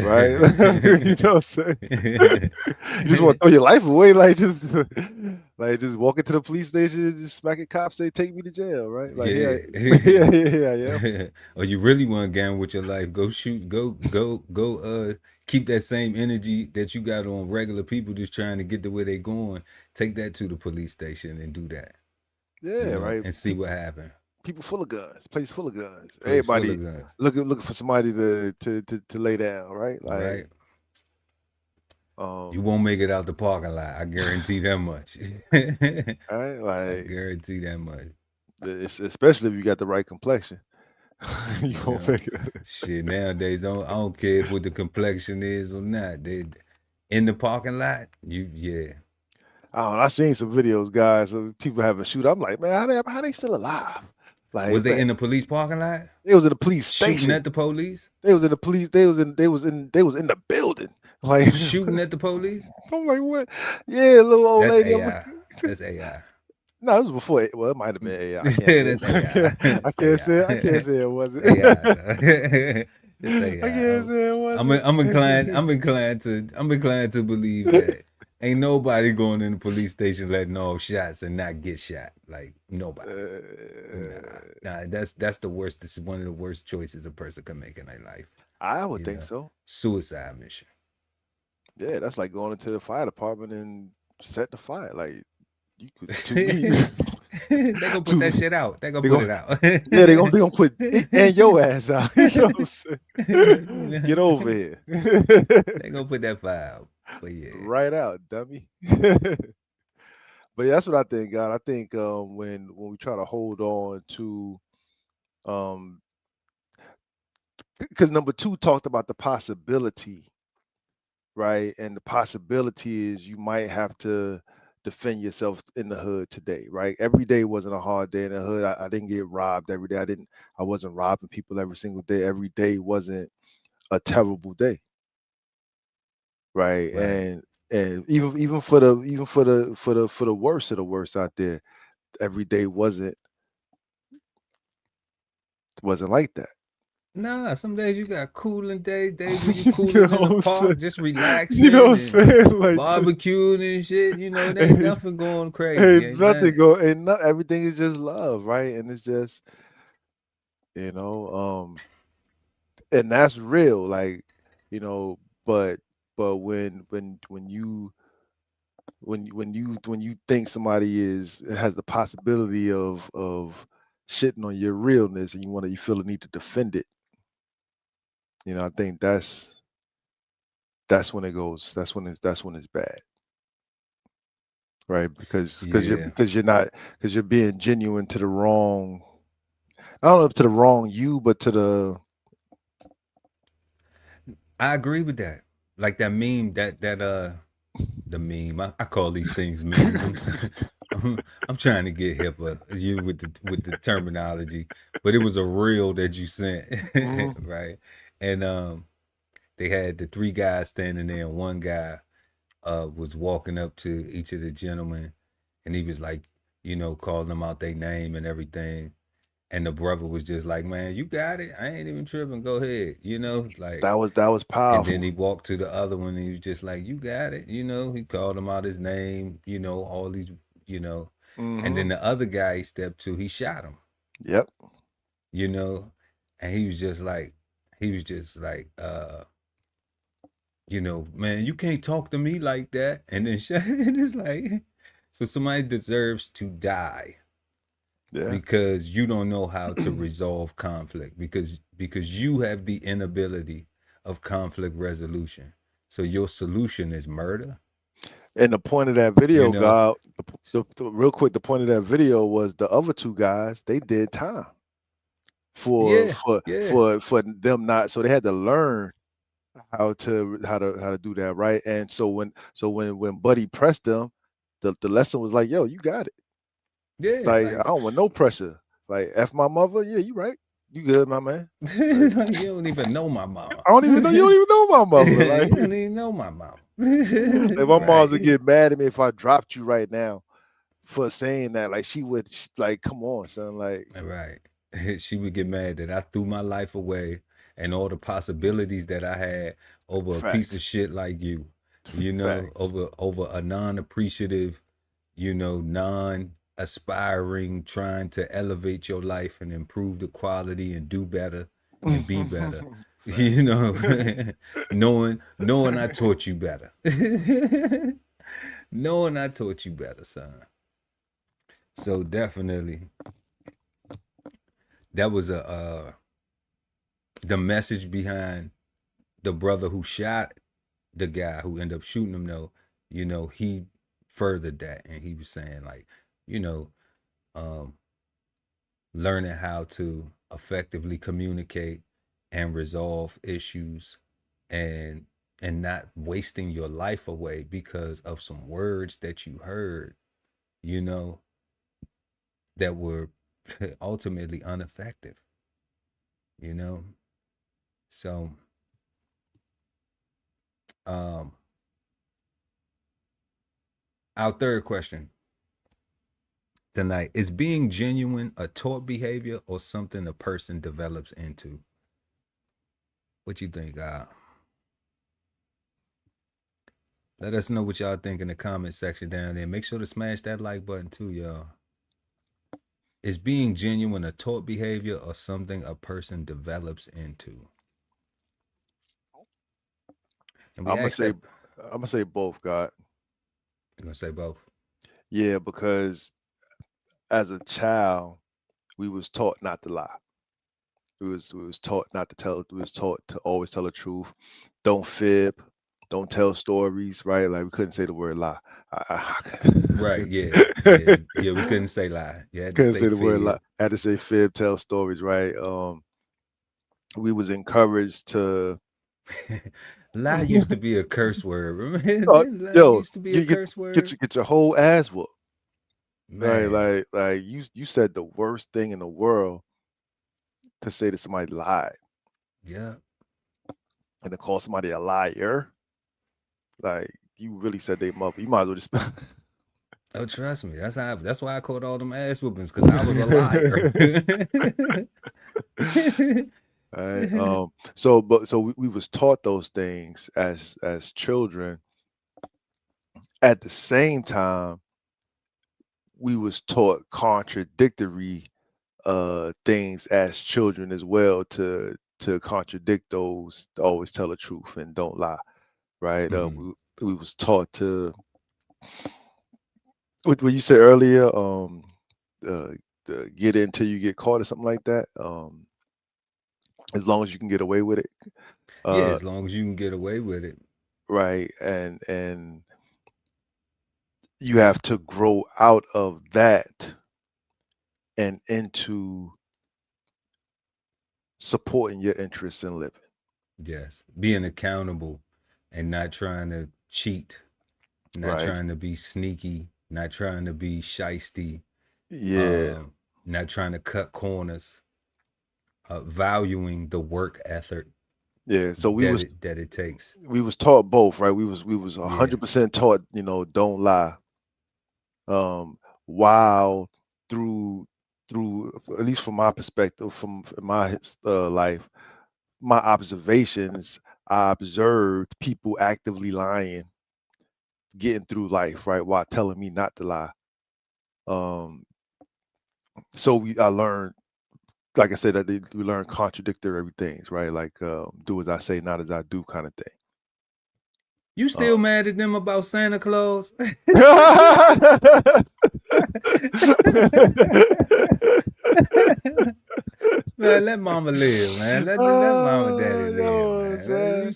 Right? You know what I'm saying? You just want to throw your life away, like just like just walk into the police station and just smack a cop, say, take me to jail, right? Like Yeah. yeah, yeah. Or you really want to gamble with your life, go shoot, go, keep that same energy that you got on regular people just trying to get to where they going. Take that to the police station and do that, Yeah, right. and see what happened. People full of guns, place full of guns. Place full Everybody of guns, looking for somebody to lay down, right? Like, right? You um, won't make it out the parking lot. I guarantee that much. I right? Like, guarantee that much. it's especially if you got the right complexion. You You won't know, make it. shit. Nowadays, I don't care what the complexion is or not. They in the parking lot. Yeah. I don't know. I seen some videos, guys, of people having shoot. I'm like, man, how they still alive? Was Like, they man, in the police parking lot they was in the police shooting station. at the police? They was in the police. They was in the building. Like, Shooting at the police? I'm like, what? Yeah, little old That's lady. I'm AI. like, That's AI. no, this was before. Well, it might have been AI. I can't say it. That's AI. I It's can't say. I can't AI. say it It's wasn't. AI. It's I AI. can't say it I'm wasn't. I'm inclined. I'm inclined to believe that ain't nobody going in the police station letting off shots and not get shot. Like nobody. Nah, nah. That's the worst. This is one of the worst choices a person can make in their life. I would You think know, so. suicide mission. Yeah, that's like going into the fire department and set the fire. Like you could to me, They gonna put to that shit out. They gonna they put gonna it out. yeah they gonna put it and your ass out. You know what I'm You saying? know? Get over here. They gonna put that fire out. But yeah, Right out, dummy. But yeah, that's what I think, God. I think when we try to hold on to um because number two talked about the possibility, right? And the possibility is you might have to defend yourself in the hood today, right? Every day wasn't a hard day in the hood. I didn't get robbed every day. I wasn't robbing people every single day. Every day wasn't a terrible day, right? right. And even for the worst of the worst out there, every day wasn't like that. Nah, some days you got cooling days where you You cooling know in the what I'm park, saying? just You know what relaxing I'm and saying? Like just barbecuing and shit. It ain't ain't, nothing going crazy. ain't Ain't nothing nothing. go ain't not everything is just love, right? And it's just, you know, and that's real, like, you know, but when you think somebody has the possibility of shitting on your realness and you feel the need to defend it, I think that's when it goes that's when it's bad. right? Because Yeah, you're being genuine to the wrong. I don't know if to the wrong you, but to the I agree with that. Like that meme, the meme. I call these things memes. I'm trying to get hipper you with the terminology, but it was a reel that you sent, Mhm. right? And they had the three guys standing there, and one guy was walking up to each of the gentlemen, and he was like, calling them out their name and everything. And the brother was just like, "Man, you got it. I ain't even tripping. Go ahead." Like. That was And then he powerful. walked to the other one and he was just like, "You got it." He called him out his name, all these, you know. And then Hmm. the other guy he stepped to, he shot him, Yep. you know. And he was just like, "Man, you can't talk to me like that." And then and it's like, so somebody deserves to die Yeah. because you don't know how to resolve conflict because you have the inability of conflict resolution. So your solution is murder, And the point of that you video, know? God, real quick, the point of that video was the other two guys, they did time for Yeah, for yeah, for for them not, so they had to learn how to do that, right? And so when Buddy pressed them, the lesson was like, yo, you got it. yeah. Like, I Like, don't want no pressure. Like, F my mother, yeah, you right. You good, my man. Like, like you don't even know my mama. I don't even know, you don't even know my mother. Like, You don't even know my mama. like my mom's would Right, get mad at me if I dropped you right now for saying that. Like, she would, like, come on, son. Like, right. She would get mad that I threw my life away and all the possibilities that I had over a piece of facts, shit like you. facts. Over a non-appreciative, non-aspiring, trying to elevate your life and improve the quality and do better and be better. Facts. You know, knowing I taught you better. Knowing I taught you better, son. So definitely that was the message behind the brother who shot the guy who ended up shooting him though, he furthered that and he was saying like, you know, um, learning how to effectively communicate and resolve issues and not wasting your life away because of some words that you heard, you know, that were ultimately ineffective, you know. So um our third question tonight is: being genuine a taught behavior or something a person develops into? What you think, let us know what y'all think in the comment section down there. Make sure to smash that like button too, y'all. Is being genuine a taught behavior or something a person develops into? And we I'm gonna asked say, that. I'm gonna say both, God. You're gonna say both. Yeah, because as a child, we was taught not to lie. We was taught not to tell. We was taught to always tell the truth. Don't fib. Don't tell stories. Right? Like, we couldn't say the word lie. Right, yeah, yeah, yeah. We couldn't say lie. You had to couldn't say say the word lie. fib. Had to say fib. Tell stories. Right? We was encouraged to. Lie used to be a curse word. Remember? uh, Didn't lie yo, used to be a you get curse get word? your, get your whole ass whooped. Right? Man, Like you said the worst thing in the world to say that somebody lied yeah. and to call somebody a liar. Like, you really said they mother. You might as well just. Oh, trust me. That's why I caught all them ass whoopings because I was a liar. Right. So we was taught those things as children. At the same time, we was taught contradictory things as children as well, to contradict those, to always tell the truth and don't lie. Right. Mhm. We was taught to, what you said earlier, uh, get in till you get caught or something like that. As long as you can get away with it. Yeah, Uh, as long as you can get away with it. right. And you have to grow out of that and into supporting your interests in living. Yes, being accountable and not trying to cheat, not Right. trying to be sneaky, not trying to be shisty, Yeah. um, not trying to cut corners, valuing the work ethic Yeah. So that it takes. we was taught both, right? We was Yeah, 100% taught, don't lie. While through through at least from my perspective, from my life, my observations, I observed people actively lying, getting through life, right, while telling me not to lie. Um, so I learned, like I said, that we learn contradictory things, right? Like do as I say, not as I do, kind of thing. you still mad at them about Santa Claus? Man, let mama live, man. Let mama and daddy live, Yo, man. man.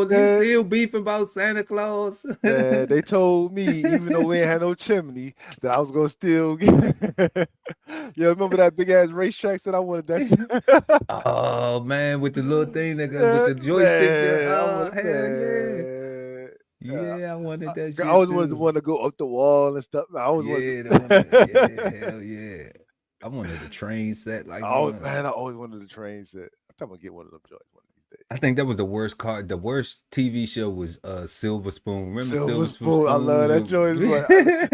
You Man, still beefing about Santa Claus? man, they told me, even though we ain't had no chimney, that I was gonna still get. Yo, remember that big ass racetrack that I wanted that? Oh man, with the little thing that with the joystick, Man, I oh want hell yeah. man. Yeah, I wanted that I shit always wanted the too. one to go up the wall and stuff. I always wanted. Yeah, the one that, yeah, hell yeah. I wanted a train set like one. Man, I always wanted the train set. I'm gonna get one of them joints one of these days. I think that was the worst card. The worst TV show was Silver Spoon. Remember Silver Silver spoon, I love Spoons that choice, but with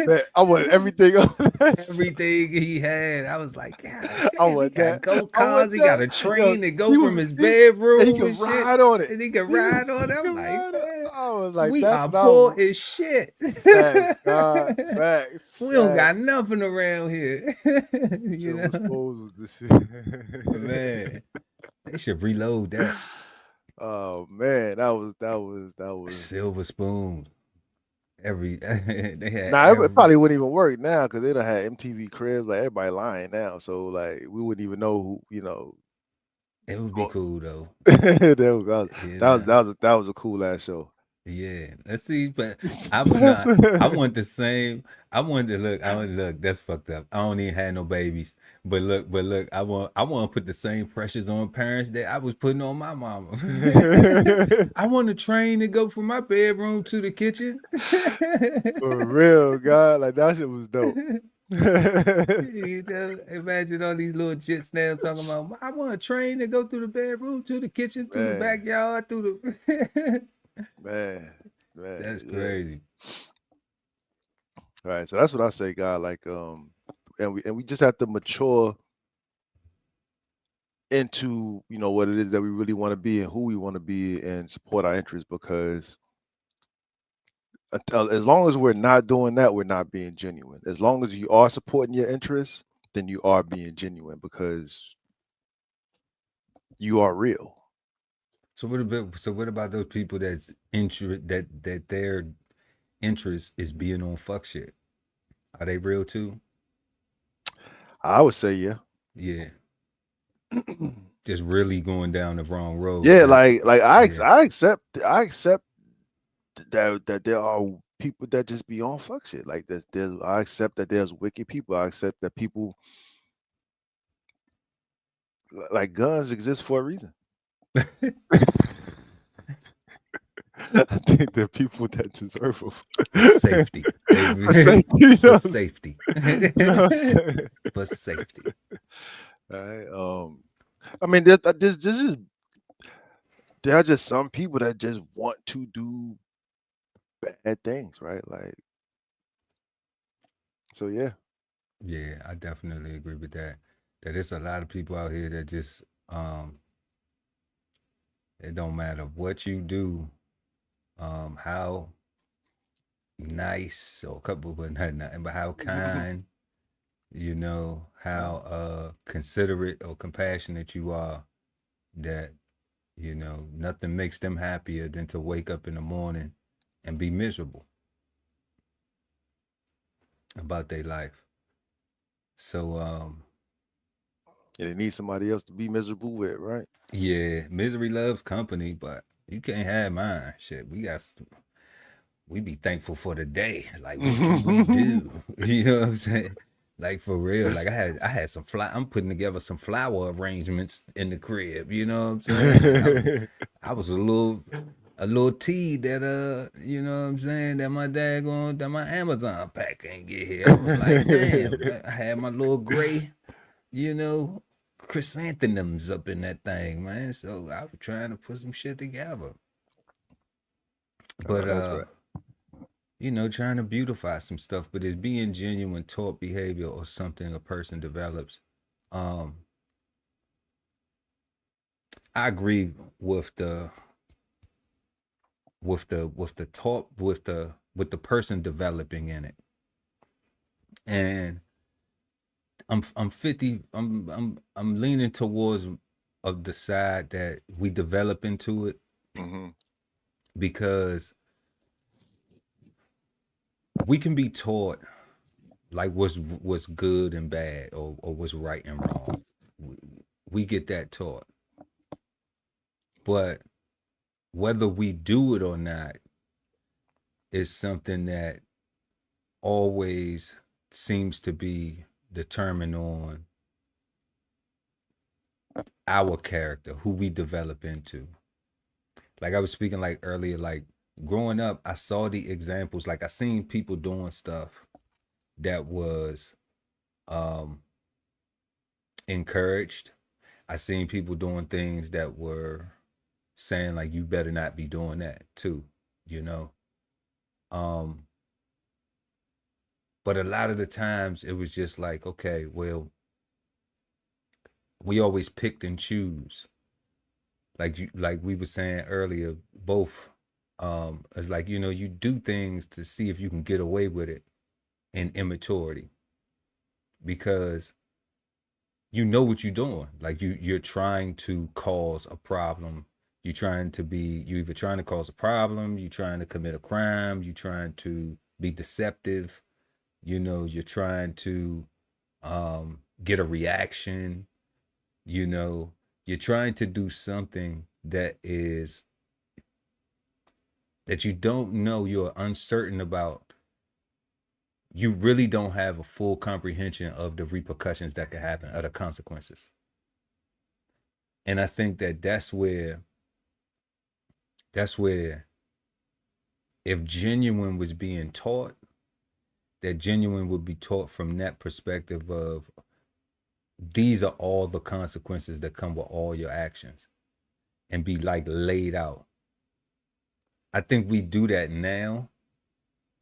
man, I wanted everything on that shit. everything he had? I was like, God I damn, he want got that. go I want cars. He got that. a Yo, train that go he from was his and he bedroom could and shit, ride on it. and he can ride on it. He I'm could like, ride on. man, I was like, we that's are what I poor was. as shit. Facts, God, facts, We don't facts. got nothing around here. You Silver know, spoons was the shit. man, they should reload that. Oh man, that was. Silver Spoon. Every they had Nah, it every. probably wouldn't even work now because they'd have had MTV Cribs, like everybody lying now. So like we wouldn't even know who. It would be cool though. There we go. You That was know. that was that was a cool ass show. Yeah, let's see, but I would not. I want the same. I wanted to look. I want to look. That's fucked up. I don't even have no babies, but look. I want to put the same pressures on parents that I was putting on my mama. I want a train to go from my bedroom to the kitchen. For real, God, like that shit was dope. You know, imagine all these little chits now talking about. I want a train to go through the bedroom to the kitchen, through the Man, backyard, through the. man, man, That's yeah. crazy. All right, so that's what I say, God. Like, and we just have to mature into what it is that we really want to be and who we want to be and support our interests because as long as we're not doing that, we're not being genuine. As long as you are supporting your interests, then you are being genuine because you are real. So what about those people that's that their interest is being on fuck shit? Are they real too? I would say, yeah. Yeah. Just really going down the wrong road. Yeah, That like yeah. I accept that there are people that just be on fuck shit. Like I accept that there's wicked people. I accept that people like guns exist for a reason. I think there are people that deserve them For safety. for safety. You For know, safety. you know what I'm saying? For safety. All right. I mean, there are just some people that just want to do bad things, right? Like, so yeah. Yeah, I definitely agree with that. That there's a lot of people out here that just it don't matter what you do, how nice or couple but not nothing, but how kind, how considerate or compassionate you are, that nothing makes them happier than to wake up in the morning and be miserable about their life. So And they need somebody else to be miserable with, right? yeah, misery loves company, but you can't have mine. Shit, we be thankful for the day. Like, what can we do? You know what I'm saying? Like, for real. Like, I had some I'm putting together some flower arrangements in the crib. You know what I'm saying? I was a little tea that you know what I'm saying, that that my Amazon pack ain't get here. I was like, damn, I had my little gray, you know, chrysanthemums up in that thing, man. So I was trying to put some shit together. But That's right. you know, trying to beautify some stuff, but it's being genuine taught behavior or something a person develops. Um, I agree with the talk with the person developing in it. And I'm 50 I'm leaning towards of the side that we develop into it, because we can be taught like what's good and bad, or what's right and wrong. We get that taught. But whether we do it or not is something that always seems to be determined on our character, who we develop into. Like I was speaking like earlier, like growing up, I saw the examples, like I seen people doing stuff that was encouraged. I seen people doing things that were saying like, you better not be doing that too, you know. But a lot of the times it was just like, okay, well, we always picked and choose. Like we were saying earlier, both it's like, you know, you do things to see if you can get away with it in immaturity, because you know what you're doing. Like you're trying to cause a problem. You're either trying to cause a problem, you're trying to commit a crime, you're trying to be deceptive, you know, you're trying to get a reaction, you know, you're trying to do something that you don't know, you're uncertain about. You really don't have a full comprehension of the repercussions that could happen, of the consequences. And I think that that's where if genuine was being taught, that genuine would be taught from that perspective of, these are all the consequences that come with all your actions, and be like laid out. I think we do that now.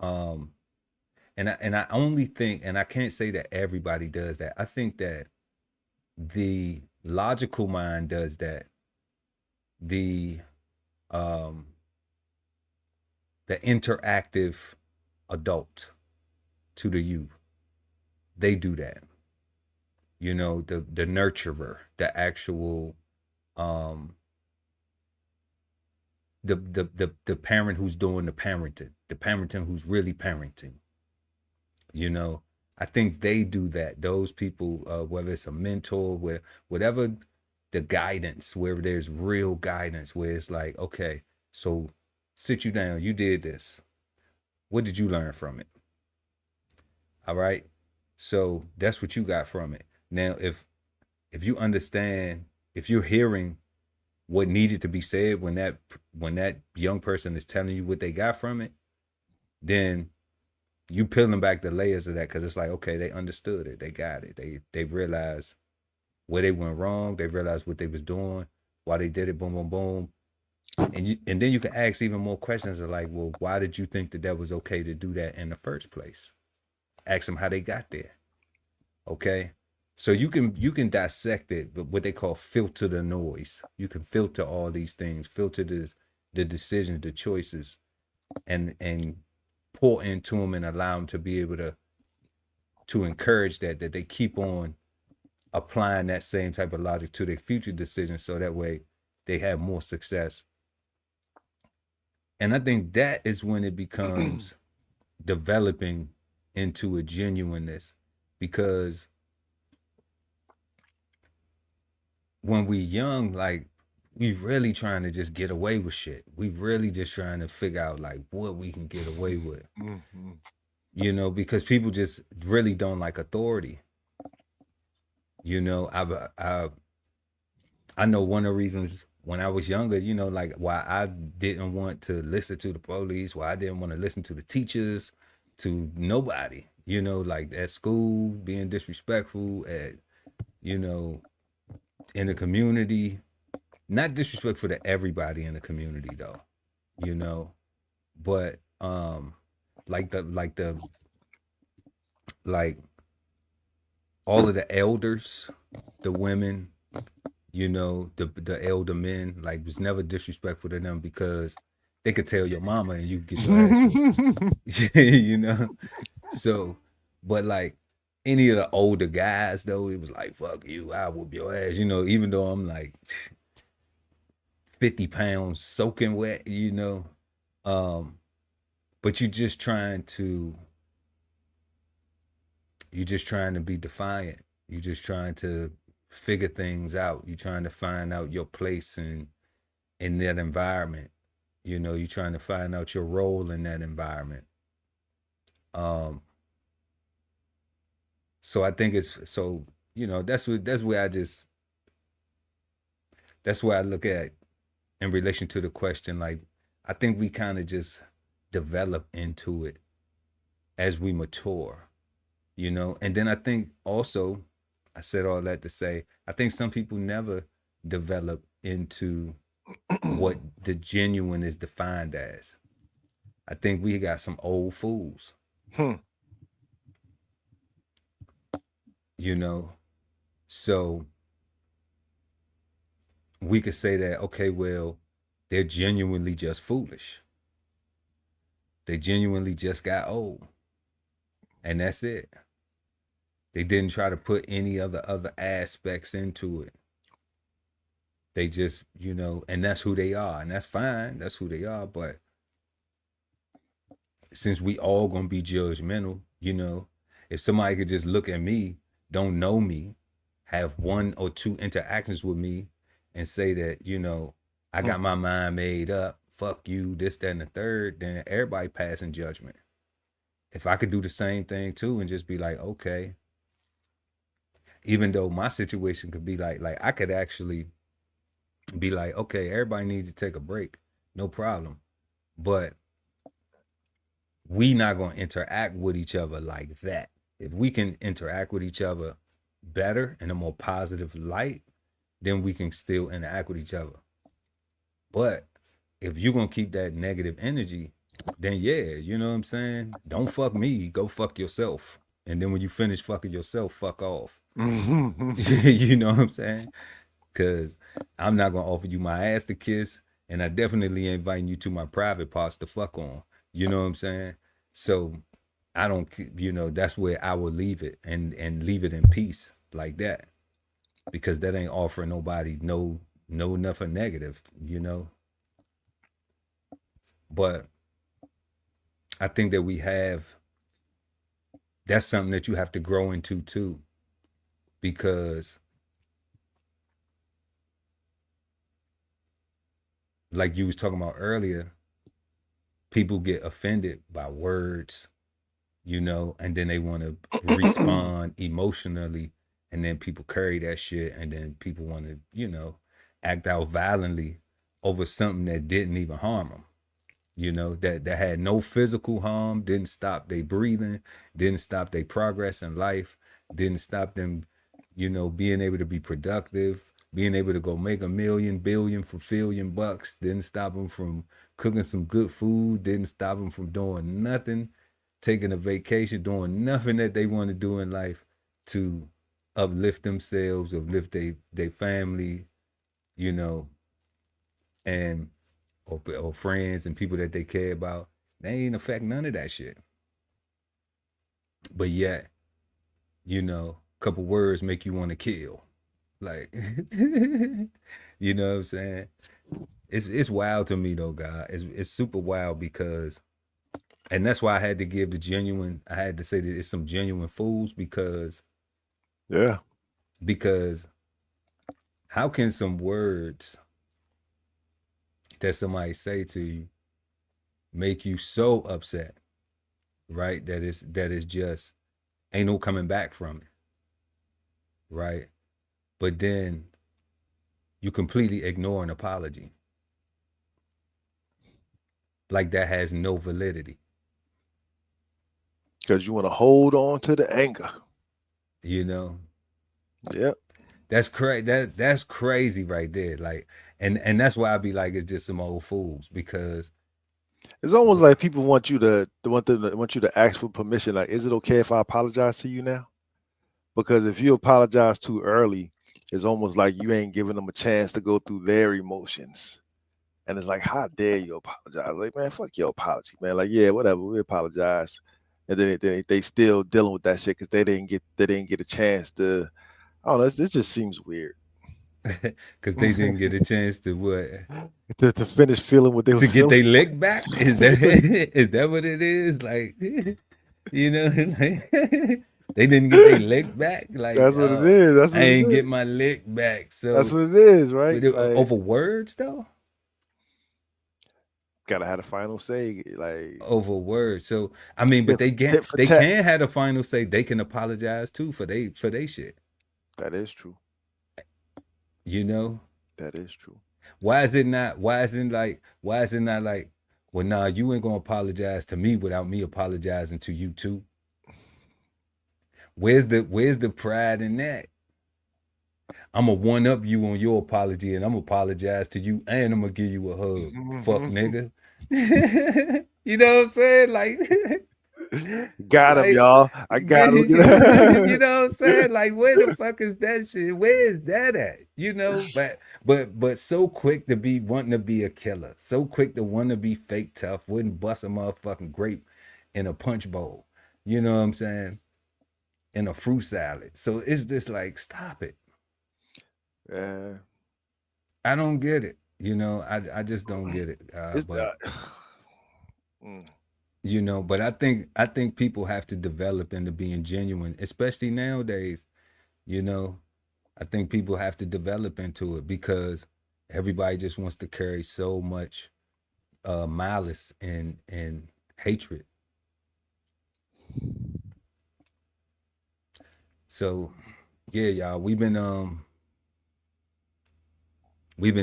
And I only think, and I can't say that everybody does that. I think that the logical mind does that. The interactive adult to the youth, they do that. You know, the nurturer, the actual the parent who's doing the parenting who's really parenting. You know, I think they do that. Those people, whether it's a mentor, whatever the guidance, where there's real guidance, where it's like, okay, so sit you down, you did this. What did you learn from it? All right. So that's what you got from it. Now, if you understand, if you're hearing what needed to be said when that young person is telling you what they got from it, then you peeling back the layers of that, because it's like, okay, they understood it, they got it, they realized where they went wrong, they realized what they was doing, why they did it, boom, boom, boom. And then you can ask even more questions of like, well, why did you think that was okay to do that in the first place? Ask them how they got there. Okay. So you can dissect it, but what they call filter the noise. You can filter all these things, filter the decisions, the choices, and pour into them and allow them to be able to encourage that they keep on applying that same type of logic to their future decisions, so that way they have more success. And I think that is when it becomes developing into a genuineness, because when we young, like we really trying to just get away with shit. We really just trying to figure out like what we can get away with. Mm-hmm. You know, because people just really don't like authority. You know, I know one of the reasons when I was younger, you know, like why I didn't want to listen to the police, why I didn't want to listen to the teachers, to nobody, you know, like at school, being disrespectful, at, you know, in the community, not disrespectful to everybody in the community though, you know, but like like all of the elders, the women, you know, the elder men, like was never disrespectful to them because they could tell your mama and you could get your ass whooped. You know? So, but like any of the older guys though, it was like, fuck you, I whoop your ass, you know, even though I'm like 50 pounds soaking wet, you know. But you're just trying to be defiant. You're just trying to figure things out. You're trying to find out your place in that environment. You know, you're trying to find out your role in that environment. So I think it's so, you know, that's where I look at in relation to the question. Like, I think we kind of just develop into it as we mature, you know. And then I think also, I said all that to say, I think some people never develop into what the genuine is defined as. I think we got some old fools. You know, so we could say that, okay, well, they're genuinely just foolish. They genuinely just got old. And that's it. They didn't try to put any other aspects into it. They just, you know, and that's who they are. And that's fine. That's who they are. But since we all gonna be judgmental, you know, if somebody could just look at me, don't know me, have one or two interactions with me and say that, you know, I got my mind made up, fuck you, this, that, and the third, then everybody passing judgment. If I could do the same thing too and just be like, okay, even though my situation could be like I could actually be like, okay, everybody needs to take a break, no problem. But we not gonna interact with each other like that. If we can interact with each other better in a more positive light, then we can still interact with each other. But if you're gonna keep that negative energy, then yeah, you know what I'm saying? Don't fuck me, go fuck yourself. And then when you finish fucking yourself, fuck off. You know what I'm saying? Because I'm not gonna offer you my ass to kiss, and I definitely ain't inviting you to my private parts to fuck on. You know what I'm saying? So I don't, you know, that's where I will leave it and leave it in peace like that, because that ain't offering nobody no nothing negative, you know. But I think that that's something that you have to grow into too, because like you was talking about earlier, people get offended by words, you know, and then they want to respond emotionally, and then people carry that shit, and then people want to, you know, act out violently over something that didn't even harm them, you know, that had no physical harm, didn't stop their breathing, didn't stop their progress in life, didn't stop them, you know, being able to be productive, being able to go make $1 million, billion, $1 billion, didn't stop them from cooking some good food, didn't stop them from doing nothing, taking a vacation, doing nothing that they want to do in life to uplift themselves, uplift their family, you know, and or friends and people that they care about. They ain't affect none of that shit. But yet, you know, a couple words make you want to kill. Like, you know what I'm saying? It's wild to me though, God. It's super wild because, and that's why I had to give I had to say that it's some genuine fools, because Yeah. because how can some words that somebody say to you make you so upset, right? That is just ain't no coming back from it, right? But then you completely ignore an apology. Like that has no validity. Because you want to hold on to the anger. You know? Yep. That's crazy. That's crazy right there. Like, and that's why I be like, it's just some old fools, because it's almost like people want you to ask for permission. Like, is it okay if I apologize to you now? Because if you apologize too early, it's almost like you ain't giving them a chance to go through their emotions. And it's like, how dare you apologize? Like, man, fuck your apology, man. Like, yeah, whatever, we apologize. And then they still dealing with that shit because they didn't get a chance to. I don't know. This just seems weird. Because they didn't get a chance to what? to finish feeling what they was to get feeling. their lick back? Is that what it is? Like, you know, like, they didn't get their lick back. Like, That's what it is. That's what I it ain't is. get my lick back. So that's what it is, right? Like, over words though. Gotta have the final say, like over words. So I mean, but they can have the final say. They can apologize too for they shit. That is true. You know, that is true. Why is it not like, well, nah, you ain't gonna apologize to me without me apologizing to you too? Where's the pride in that? I'm gonna one up you on your apology, and I'm gonna apologize to you, and I'm gonna give you a hug. Fuck nigga. You know what I'm saying? Like, got him, y'all. I got him. You know what I'm saying? Like, where the fuck is that shit? Where is that at? You know, but so quick to be wanting to be a killer, so quick to want to be fake tough, wouldn't bust a motherfucking grape in a punch bowl. You know what I'm saying? In a fruit salad. So it's just like, stop it. Yeah. I don't get it. You know, I just don't get it. You know, but I think people have to develop into being genuine, especially nowadays. You know, I think people have to develop into it because everybody just wants to carry so much malice and hatred. So, yeah, y'all, we've been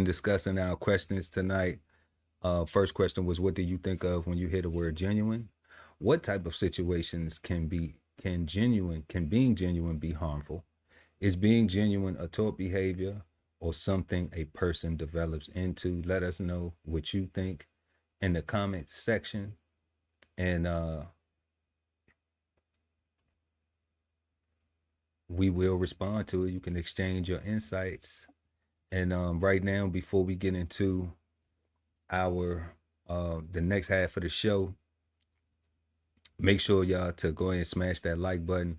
discussing our questions tonight. First question was, what do you think of when you hear the word genuine? What type of situations can being genuine be harmful? Is being genuine a taught behavior or something a person develops into? Let us know what you think in the comment section. And we will respond to it. You can exchange your insights. And right now, before we get into our the next half of the show, make sure y'all to go ahead and smash that like button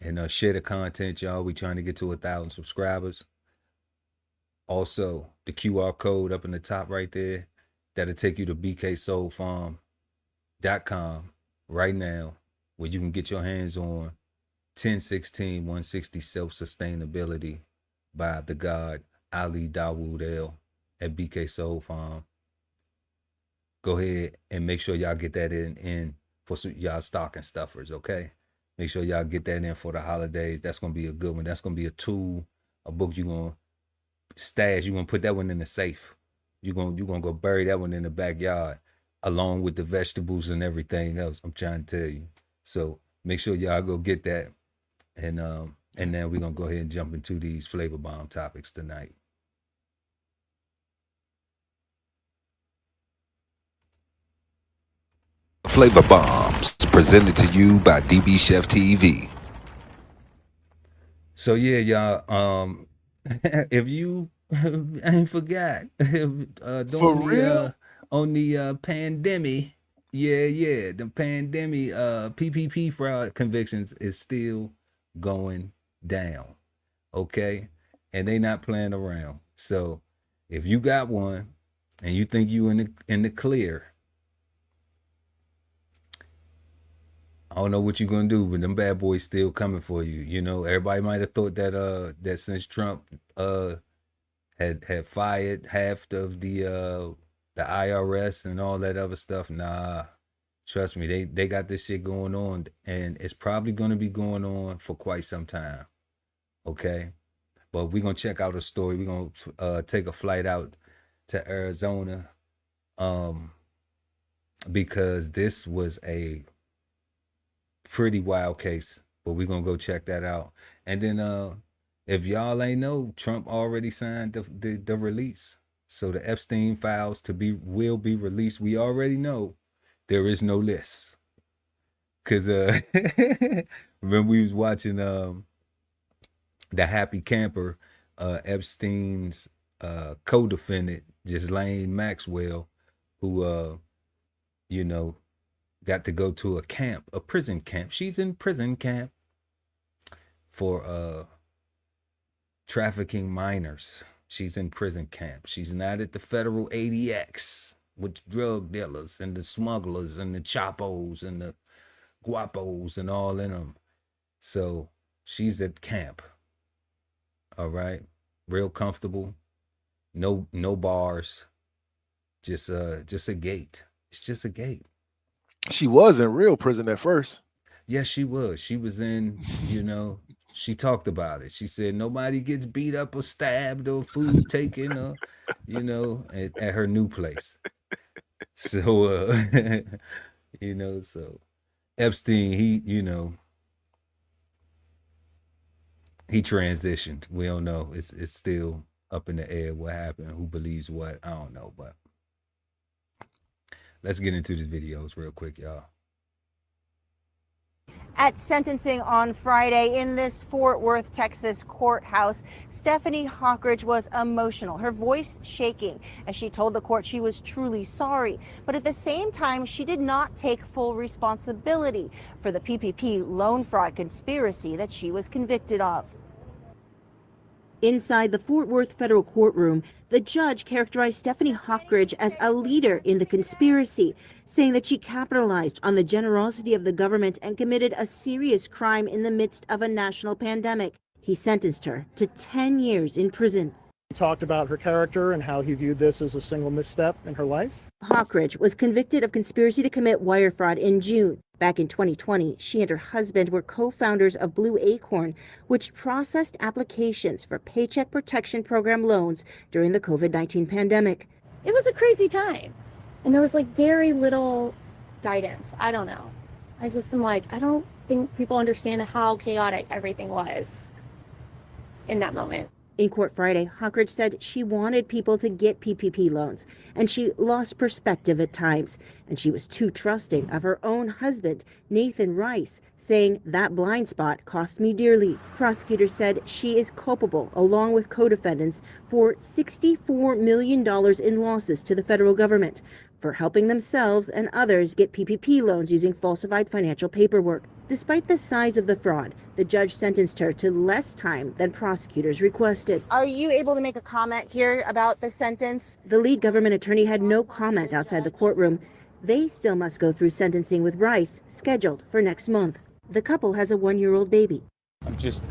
and share the content, y'all. We trying to get to 1,000 subscribers. Also, the QR code up in the top right there, that'll take you to bksoulfarm.com right now, where you can get your hands on 1016 160 Self-Sustainability by the God Ali Dawood El at BK Soul Farm. Go ahead and make sure y'all get that in for y'all stocking stuffers, okay? Make sure y'all get that in for the holidays. That's going to be a good one. That's going to be a tool, a book you're going to stash. You're going to put that one in the safe. You're going to go bury that one in the backyard along with the vegetables and everything else. I'm trying to tell you. So make sure y'all go get that. And then we're going to go ahead and jump into these flavor bomb topics tonight. Flavor Bombs, presented to you by DBCHEFTV. So yeah, y'all. If you ain't forgot, on the pandemic, the pandemic, PPP fraud convictions is still going down. Okay, and they not playing around. So if you got one and you think you in the clear, I don't know what you're gonna do, but them bad boys still coming for you. You know, everybody might have thought that since Trump had fired half of the the IRS and all that other stuff. Nah, trust me, they got this shit going on, and it's probably going to be going on for quite some time. Okay, but we're gonna check out a story. We're gonna take a flight out to Arizona, because this was a pretty wild case. But we're gonna go check that out. And then if y'all ain't know, Trump already signed the release. So the Epstein files will be released. We already know there is no list. Cause remember we was watching the Happy Camper, Epstein's co-defendant, Ghislaine Maxwell, who got to go to a prison camp. She's in prison camp for trafficking minors. She's in prison camp. She's not at the federal ADX with drug dealers and the smugglers and the chapos and the guapos and all in them. So she's at camp. All right. Real comfortable. No bars. Just a gate. It's just a gate. She was in real prison at first. Yes, she was. She was in, she talked about it. She said nobody gets beat up or stabbed or food taken or, at her new place. So, so Epstein, he transitioned. We don't know. It's still up in the air what happened, who believes what, I don't know, but let's get into these videos real quick, y'all. At sentencing on Friday in this Fort Worth, Texas courthouse, Stephanie Hockridge was emotional, her voice shaking as she told the court she was truly sorry. But at the same time, she did not take full responsibility for the PPP loan fraud conspiracy that she was convicted of. Inside the Fort Worth federal courtroom, the judge characterized Stephanie Hockridge as a leader in the conspiracy, saying that she capitalized on the generosity of the government and committed a serious crime in the midst of a national pandemic. He sentenced her to 10 years in prison. He talked about her character and how he viewed this as a single misstep in her life. Hockridge was convicted of conspiracy to commit wire fraud in June. Back in 2020, she and her husband were co-founders of Blue Acorn, which processed applications for Paycheck Protection Program loans during the COVID-19 pandemic. It was a crazy time, and there was very little guidance. I don't know. I just am I don't think people understand how chaotic everything was in that moment. In court Friday, Hockridge said she wanted people to get PPP loans, and she lost perspective at times, and she was too trusting of her own husband, Nathan Rice, saying that blind spot cost me dearly. Prosecutors said she is culpable, along with co-defendants, for $64 million in losses to the federal government for helping themselves and others get PPP loans using falsified financial paperwork. Despite the size of the fraud, the judge sentenced her to less time than prosecutors requested. Are you able to make a comment here about the sentence? The lead government attorney had no comment outside the courtroom. They still must go through sentencing with Rice, scheduled for next month. The couple has a 1-year-old baby. I'm just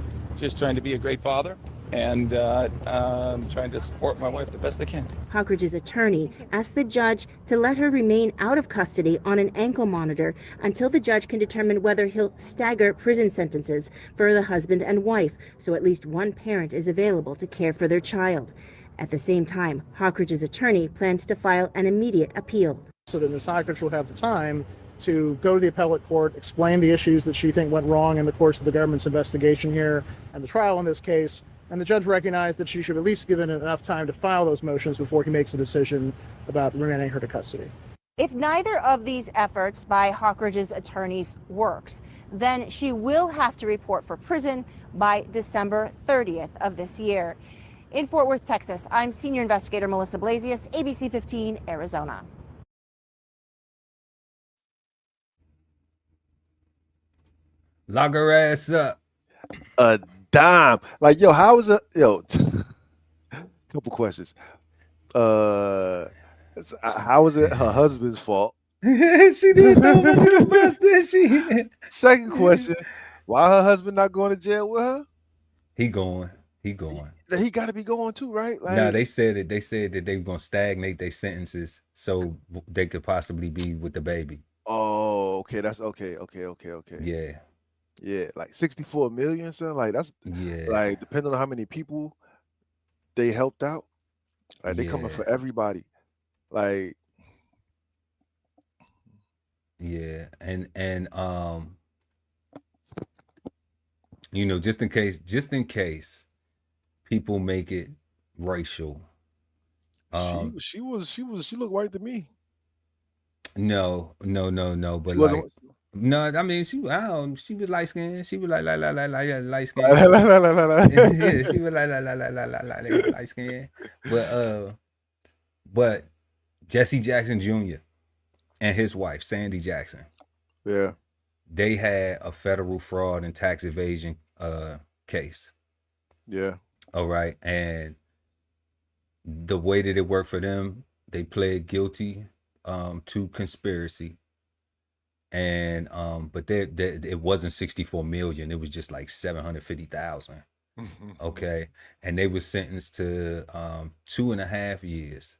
trying to be a great father and trying to support my wife the best I can. Hockridge's attorney asked the judge to let her remain out of custody on an ankle monitor until the judge can determine whether he'll stagger prison sentences for the husband and wife, so at least one parent is available to care for their child. At the same time, Hockridge's attorney plans to file an immediate appeal. So that Ms. Hockridge will have the time to go to the appellate court, explain the issues that she thinks went wrong in the course of the government's investigation here and the trial in this case. And the judge recognized that she should at least given enough time to file those motions before he makes a decision about remanding her to custody. If neither of these efforts by Hockridge's attorneys works, then she will have to report for prison by December 30th of this year. In Fort Worth, Texas, I'm senior investigator Melissa Blasius, ABC 15, Arizona. Lock her ass up. A dime. Yo, how was it? Yo, couple questions. How was it her husband's fault? She did throw him under the bus, did she? Second question, why her husband not going to jail with her? He going. He going. He got to be going too, right? Nah, Like, they said that they were gonna stagnate their sentences so they could possibly be with the baby. oh, okay, that's okay. Yeah, Yeah, like 64 million, son. Like that's yeah, like depending on how many people they helped out, like they coming yeah, for everybody. Like, yeah. And you know, just in case people make it racial. Um, she looked white to me. no, but She like, wasn't. no, I mean, she was light skinned. She was like light skinned. Yeah, she was like light skinned. But Jesse Jackson Jr. and his wife Sandy Jackson, Yeah, they had a federal fraud and tax evasion case. yeah. All right, and the way that it worked for them, they pled guilty to conspiracy, and but it wasn't 64 million. It was just like 750,000. Okay, and they were sentenced to 2.5 years,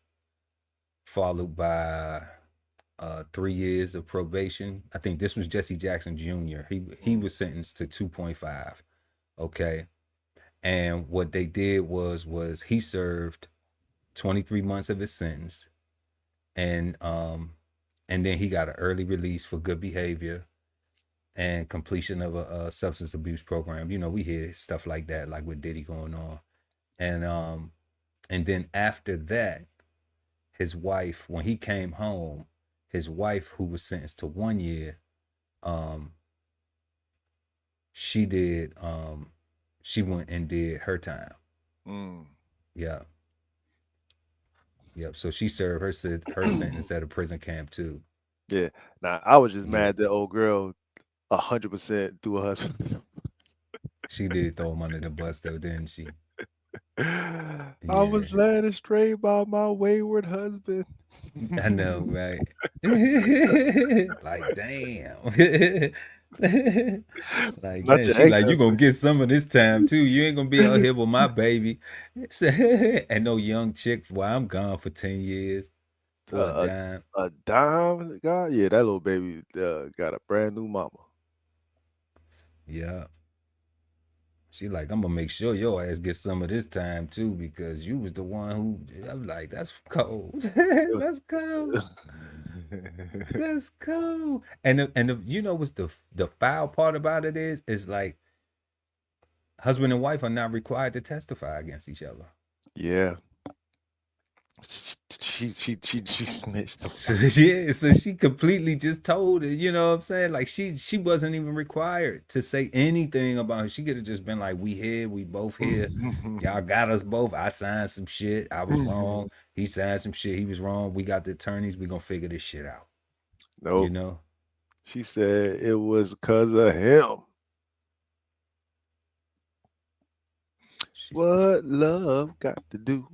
followed by 3 years of probation. I think this was Jesse Jackson Jr. He was sentenced to 2.5. Okay, and what they did was he served 23 months of his sentence, and then he got an early release for good behavior and completion of a substance abuse program. You know, we hear stuff like that, like with Diddy going on, and then after that, his wife, when he came home, his wife, who was sentenced to 1 year, she did she went and did her time. Yeah. Yep. So she served her sentence at a prison camp too. Yeah. Now I was just Yeah. mad that old girl 100% threw her husband. She did throw him under the bus though, didn't she? I was Yeah. led astray by my wayward husband. I know, right? Like, damn. Like, Not damn. your She like, you ex-husband. gonna get some of this time too. You ain't gonna be out here with my baby. And no young chick, well, I'm gone for 10 years for a A, dime. a dime, God, yeah, that little baby got a brand new mama. Yeah. She like, I'm gonna make sure your ass gets some of this time too, because you was the one who. I'm like, that's cold. That's cold. That's cool. And you know what's the foul part about it is like husband and wife are not required to testify against each other. Yeah. She snitched. So yeah, so she completely just told it, you know what I'm saying? Like she wasn't even required to say anything about it. She could have just been like, we here, we both here. Y'all got us both. I signed some shit. I was wrong. He signed some shit. He was wrong. We got the attorneys. We gonna figure this shit out. Nope. You know? She said it was because of him. What love got to do?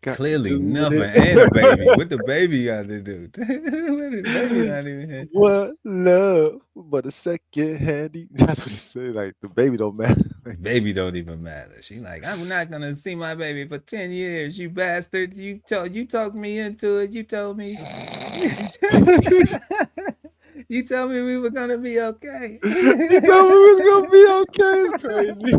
Clearly nothing. And a baby. What the baby got to do? The baby not even here. What love but a second handy? That's what she said. Like the baby don't matter. Baby don't even matter. She like, I'm not gonna see my baby for 10 years, you bastard. You talked me into it. You told me you told me we were gonna be okay. You told me we was gonna be okay. It's crazy.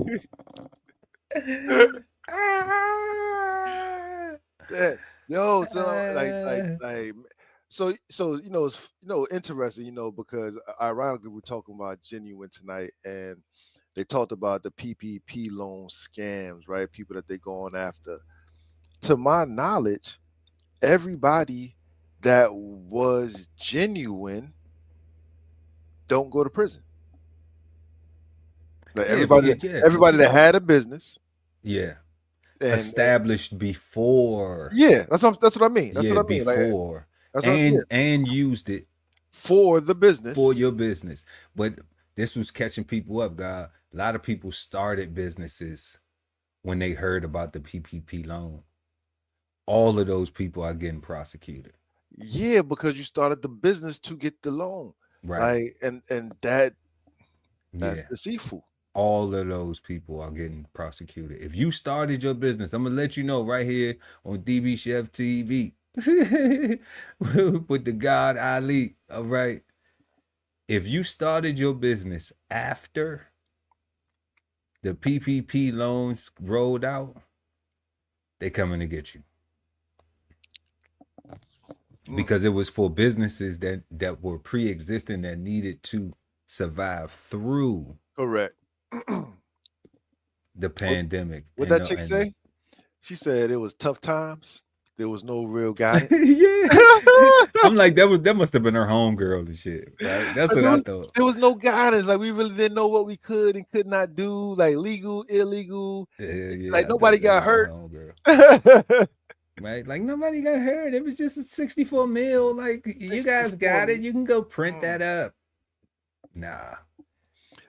Yeah. Yo, so like so you know it's interesting, because ironically we're talking about genuine tonight, and they talked about the PPP loan scams, right? People that they're going after. To my knowledge, everybody that was genuine don't go to prison. Like everybody that had a business. Yeah. And established before. Yeah, that's what I mean. That's what I mean. Before. Like, and used it for the business. For your business. But this was catching people up, God. A lot of people started businesses when they heard about the PPP loan. All of those people are getting prosecuted. Yeah, because you started the business to get the loan. Right. Like, and that's deceitful. All of those people are getting prosecuted. If you started your business, I'm gonna let you know right here on DBCHEFTV with the God Ali. All right. If you started your business after the PPP loans rolled out, they coming to get you. Because it was for businesses that were pre-existing that needed to survive through Correct. the pandemic. What that chick say? She said it was tough times. There was no real guidance. Yeah. I'm like, that must have been her homegirl and shit, right? That's what I thought. There was no guidance. Like, we really didn't know what we could and could not do. Like, legal, illegal. Yeah, like, nobody got hurt. Right? Like, nobody got hurt. It was just a 64 mil. Like, you guys got it. You can go print that up. Nah.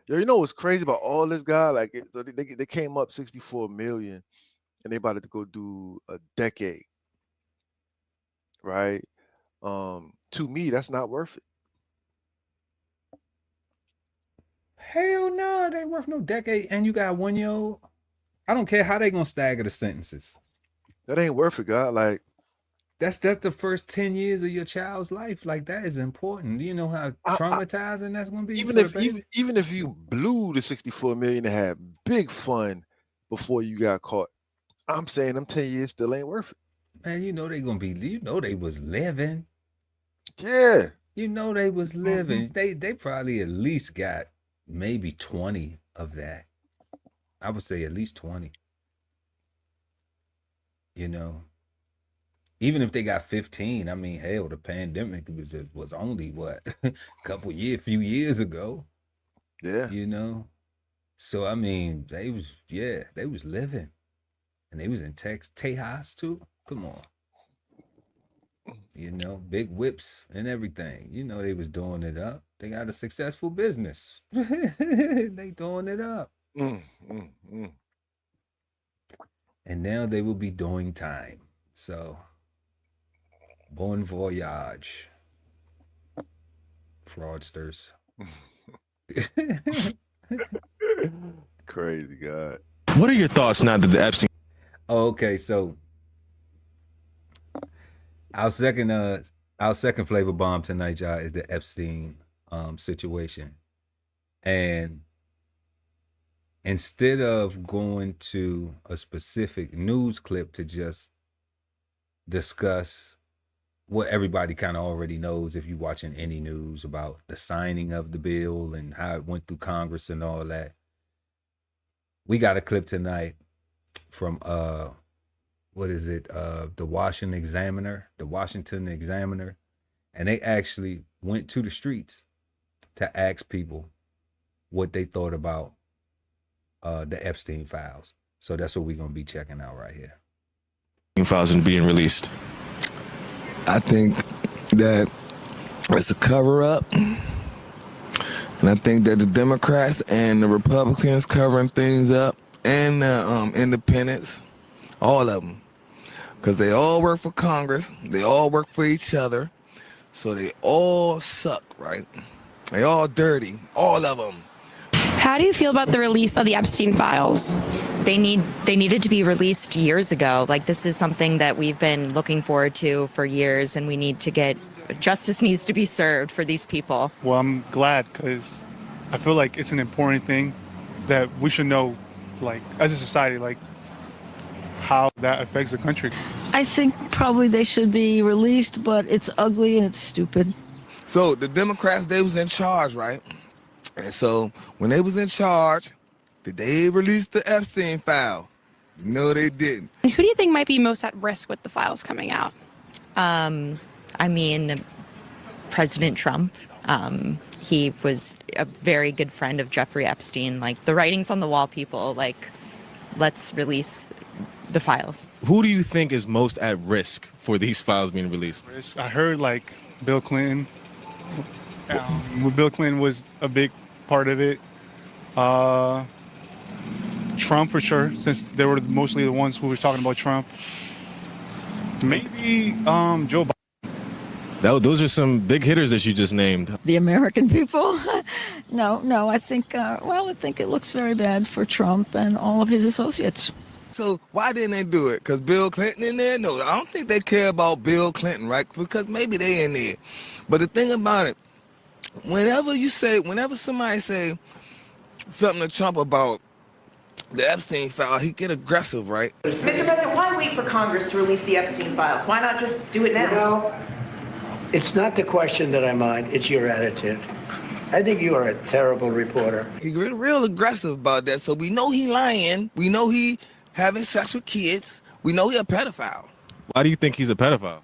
Yo, you know what's crazy about all this, guy? Like, they came up 64 million and they about to go do a decade. Right? To me, that's not worth it. Hell no, it ain't worth no decade. And you got a 1-year-old. I don't care how they gonna stagger the sentences. That ain't worth it, God. Like, that's the first 10 years of your child's life. Like, that is important. You know how traumatizing that's gonna be. Even if you blew the 64 million and had big fun before you got caught, I'm saying them 10 years still ain't worth it. Man, you know they gonna be. You know they was living. Yeah. You know they was living. They probably at least got maybe 20 of that. I would say at least 20. You know, even if they got 15, I mean, hell, the pandemic was only what few years ago. Yeah. You know, so I mean, they was living, and they was in Tejas too. Come on. You know, big whips and everything. You know, they was doing it up. They got a successful business. They doing it up. And now they will be doing time. So, bon voyage, fraudsters. Crazy, God. What are your thoughts now that the Epstein? Okay, so our second flavor bomb tonight, y'all, is the Epstein situation. And instead of going to a specific news clip to just discuss what everybody kind of already knows if you're watching any news about the signing of the bill and how it went through Congress and all that, we got a clip tonight from the Washington Examiner, and they actually went to the streets to ask people what they thought about the Epstein files. So that's what we're gonna be checking out right here. Files and being released. I think that it's a cover-up, and I think that the Democrats and the Republicans covering things up, and the independents, all of them, because they all work for Congress, they all work for each other, so they all suck, right? They all dirty, all of them. How do you feel about the release of the Epstein files? They needed to be released years ago. Like, this is something that we've been looking forward to for years, and we need to get justice needs to be served for these people. Well, I'm glad, because I feel like it's an important thing that we should know, like, as a society, like, how that affects the country. I think probably they should be released, but it's ugly and it's stupid. So the Democrats, they was in charge, right? And so when they was in charge, did they release the Epstein file? No, they didn't. And who do you think might be most at risk with the files coming out? I mean, President Trump. He was a very good friend of Jeffrey Epstein. Like, the writing's on the wall, people. Like, let's release the files. Who do you think is most at risk for these files being released? I heard, like, Bill Clinton. Bill Clinton was a big part of it. Trump, for sure, since they were mostly the ones who were talking about Trump. Maybe Joe Biden. Those are some big hitters that you just named. The American people? No, I think, I think it looks very bad for Trump and all of his associates. So why didn't they do it? Because Bill Clinton in there? No, I don't think they care about Bill Clinton, right? Because maybe they in there. But the thing about it, whenever somebody say something to Trump about the Epstein file, he get aggressive, right? Mr. President, why wait for Congress to release the Epstein files? Why not just do it now? You know, it's not the question that I mind, it's your attitude. I think you are a terrible reporter. He's real aggressive about that. So we know he lying. We know he having sex with kids. We know he a pedophile. Why do you think he's a pedophile?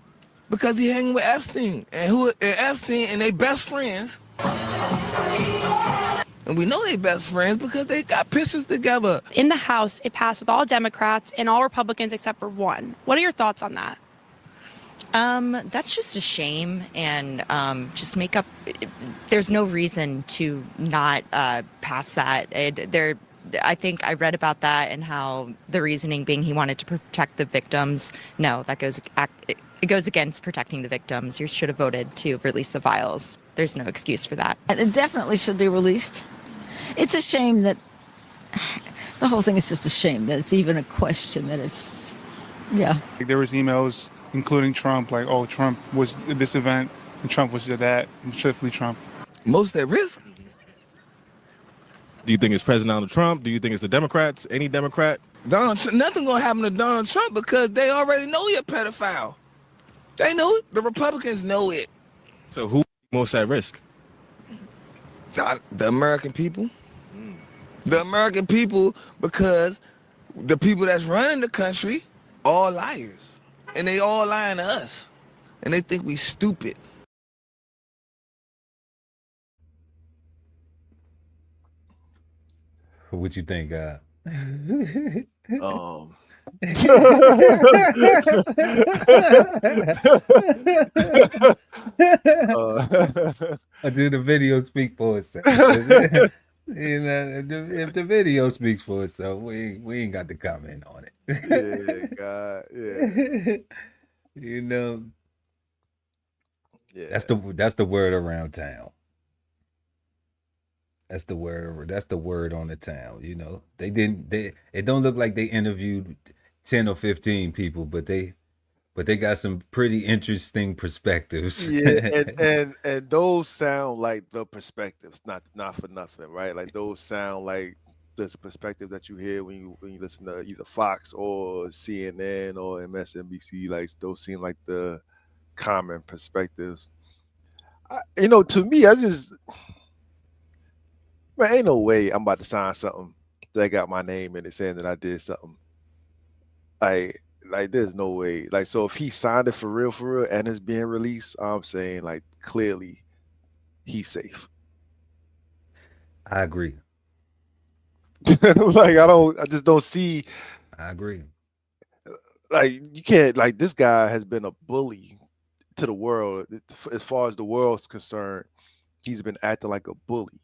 Because he hanging with Epstein. And Epstein and they best friends. And we know they best friends because they got pictures together. In the House, it passed with all Democrats and all Republicans except for one. What are your thoughts on that? That's just a shame, and just make up. There's no reason to not pass that. I think I read about that and how the reasoning being he wanted to protect the victims. No, it goes against protecting the victims. You should have voted to release the files. There's no excuse for that. It definitely should be released. It's a shame that the whole thing is just a shame that it's even a question, that it's, yeah. There was emails including Trump, like, oh, Trump was at this event and Trump was at that, and chiefly Trump. Most at risk. Do you think it's President Donald Trump? Do you think it's the Democrats? Any Democrat? Nothing gonna happen to Donald Trump because they already know you're a pedophile. They know it. The Republicans know it. So who's most at risk? The American people. The American people, because the people that's running the country all liars. And they all lying to us. And they think we stupid. What you think, Do the video speak for itself? You know, if the video speaks for itself, we ain't got to comment on it. Yeah, God, yeah. You know, Yeah. that's the word around town. That's the word on the town. You know, it don't look like they interviewed 10 or 15 people, but they got some pretty interesting perspectives. Yeah, and those sound like the perspectives, not for nothing, right? Like those sound like this perspective that you hear when you listen to either Fox or CNN or MSNBC. Like those seem like the common perspectives. To me, man, ain't no way I'm about to sign something that got my name in it saying that I did something. Like there's no way. Like, so if he signed it for real, and it's being released, I'm saying like clearly he's safe. I agree. Like I just don't see. I agree. Like you can't, like this guy has been a bully to the world. As far as the world's concerned, he's been acting like a bully,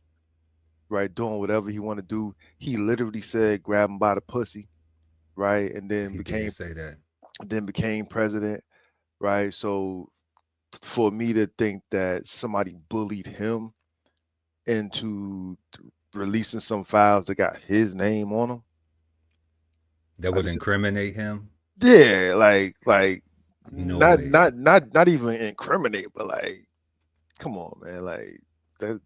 right? Doing whatever he want to do. He literally said grab him by the pussy, right? And then became president, right? So for me to think that somebody bullied him into releasing some files that got his name on them, that would incriminate him. Yeah, like no not even incriminate, but like, come on, man, like that.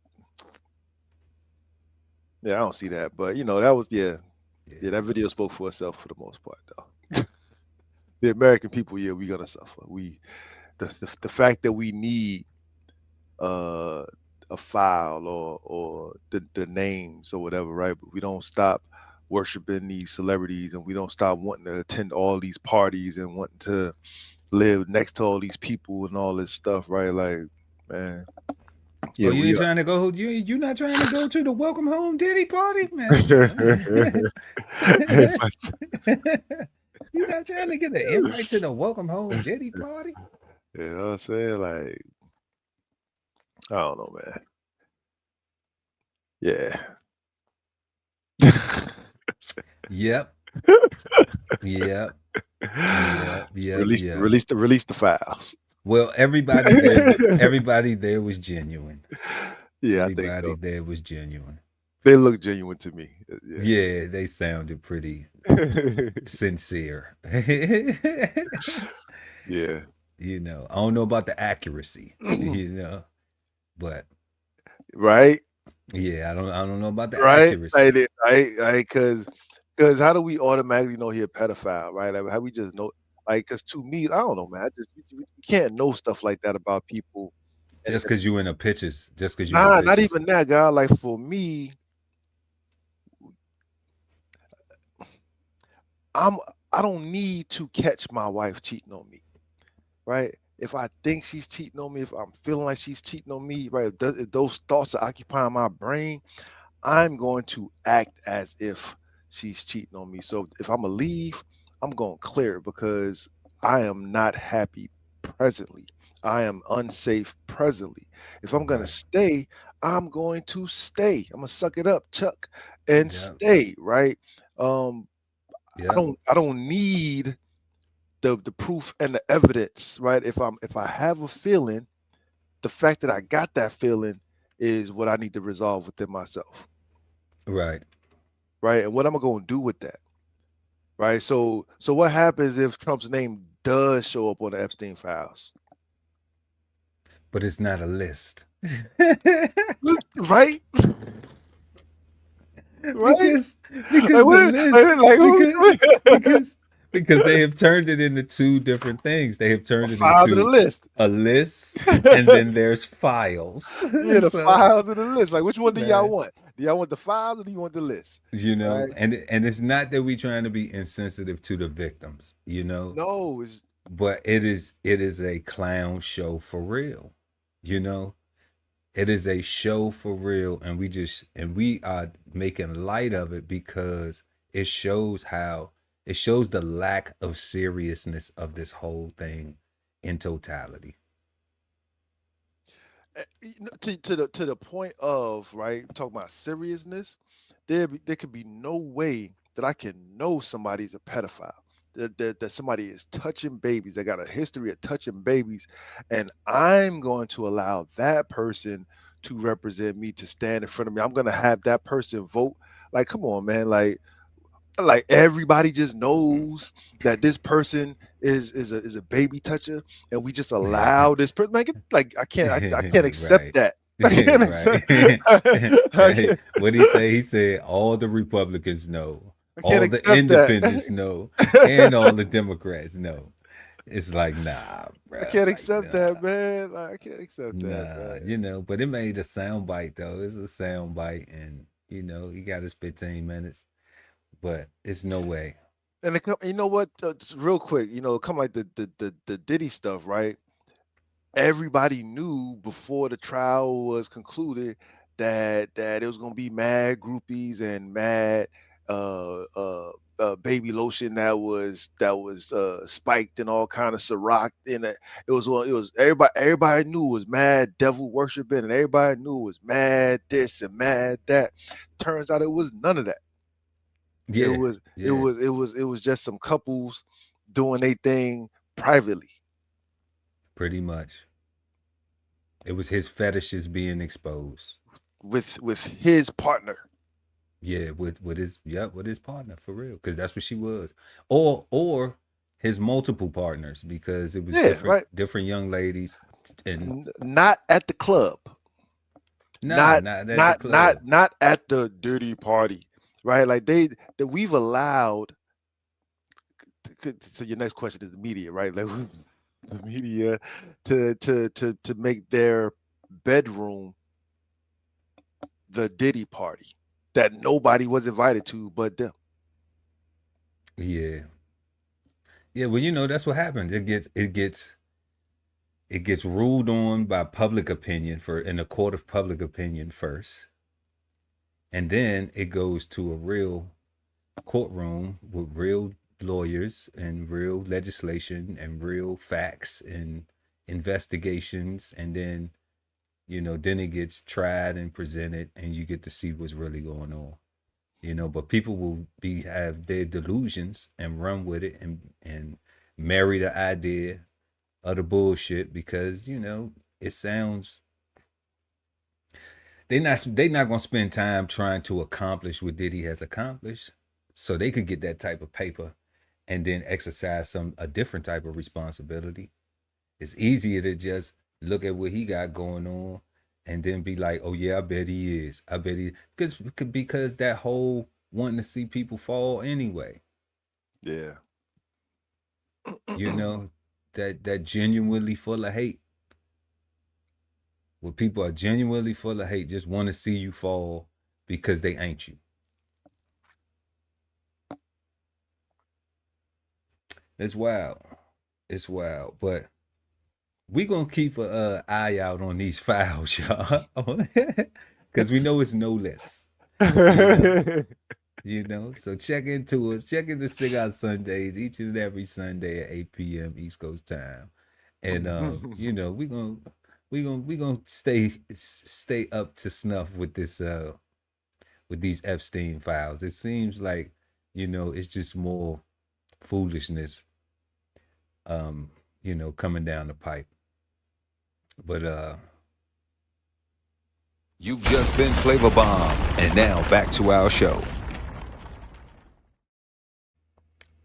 Yeah, I don't see that, but that was that video spoke for itself for the most part, though. The American people, we gonna suffer. The fact that we need a file or the names or whatever, right? But we don't stop worshiping these celebrities, and we don't stop wanting to attend all these parties and wanting to live next to all these people and all this stuff, right? Like, man. Yeah, you ain't trying to go. You not trying to go to the welcome home Diddy party, man. You not trying to get an invite to the welcome home Diddy party? You know what I'm saying? Like, I don't know, man. Yeah. Yep. Release the files. Well, everybody there was genuine. Yeah, I think Everybody so. there was genuine. They look genuine to me. Yeah. Yeah, they sounded pretty sincere. Yeah. You know, I don't know about the accuracy, but Right? yeah, I don't know about the Right? Like, accuracy. because how do we automatically know he a pedophile, right? Like, how we just know, like, because to me, I don't know, man. We can't know stuff like that about people. Just because you in the pictures, just because you in Nah, not pictures. even that, guy. Like, for me, I don't need to catch my wife cheating on me, right? If I think she's cheating on me, if I'm feeling like she's cheating on me, right? If those thoughts are occupying my brain, I'm going to act as if she's cheating on me. So if I'm gonna leave, I'm going to clear it because I am not happy presently. I am unsafe presently. If I'm gonna Right. stay, I'm going to stay. I'm gonna suck it up, Chuck, and Yeah. stay, right? Um, Yeah. I don't need the proof and the evidence, right? If I have a feeling, the fact that I got that feeling is what I need to resolve within myself, Right. right? And what am I going to do with that, right? So what happens if Trump's name does show up on the Epstein files, But it's not a list. right? Right? because Like, the what, list like who? because they have turned it into two different things. They have turned it Files in the into list. a list, and then there's files. Yeah, the So, files in the list. Like, which one do y'all man, want? Do y'all want the files or do you want the list? Right? and it's not that we trying to be insensitive to the victims, No, it's but it is a clown show for real, you know. It is a show for real, and we are making light of it because it shows the lack of seriousness of this whole thing in totality. to the point of, right, talking about seriousness. There could be no way that I can know somebody's a pedophile, that somebody is touching babies, they got a history of touching babies, and I'm going to allow that person to represent me, to stand in front of me. I'm going to have that person vote. Like, come on, man. Like everybody just knows that this person is a baby toucher, and we just allow this person. Like, I can't accept Right. that. I can't Right. accept. I can't, What he say? He said all the Republicans know, I can't all the accept that. independents know, and all the Democrats know. It's like, nah, I bro. can't Like, accept nah, that, man. Like, I can't accept that, nah. man. But it made a sound bite though. It's a sound bite, and he got his 15 minutes, but it's no way. And you know what? Just real quick, come like the Diddy stuff, right? Everybody knew before the trial was concluded that it was gonna be mad groupies and mad baby lotion that was spiked and all kind of Ciroc in it. It was everybody knew it was mad devil worshiping, and everybody knew it was mad this and mad that. Turns out it was none of that. It Yeah, was it yeah, was it was it was just some couples doing their thing privately. pretty much. It was his fetishes being exposed. with his partner. Yeah, with his partner for real, because that's what she was, or his multiple partners, because it was Yeah, right. different young ladies, and Not at the club. nah, Not not at the not club. not not at the dirty party. Right? Like that we've allowed so your next question is the media, right? Like the media to make their bedroom the Diddy party that nobody was invited to but them. Yeah, yeah. Well, that's what happens. It gets ruled on by public opinion in a court of public opinion first, and then it goes to a real courtroom with real lawyers and real legislation and real facts and investigations, and then it gets tried and presented, and you get to see what's really going on. But people will have their delusions and run with it and marry the idea of the bullshit because it sounds they not gonna spend time trying to accomplish what Diddy has accomplished, so they could get that type of paper and then exercise a different type of responsibility. It's easier to just look at what he got going on and then be like, oh yeah, I bet he is. I bet he because that whole wanting to see people fall anyway. Yeah. That genuinely full of hate. Where people are genuinely full of hate, just want to see you fall because they ain't you. It's wild. It's wild. But we gonna keep a eye out on these files, y'all. Because we know it's no less. So check into us. Check into Cigar Sundays each and every Sunday at 8 p.m. East Coast time. And we gonna stay up to snuff with this with these Epstein files. It seems like, it's just more foolishness coming down the pipe. But You've just been Flavor Bombed, and now back to our show.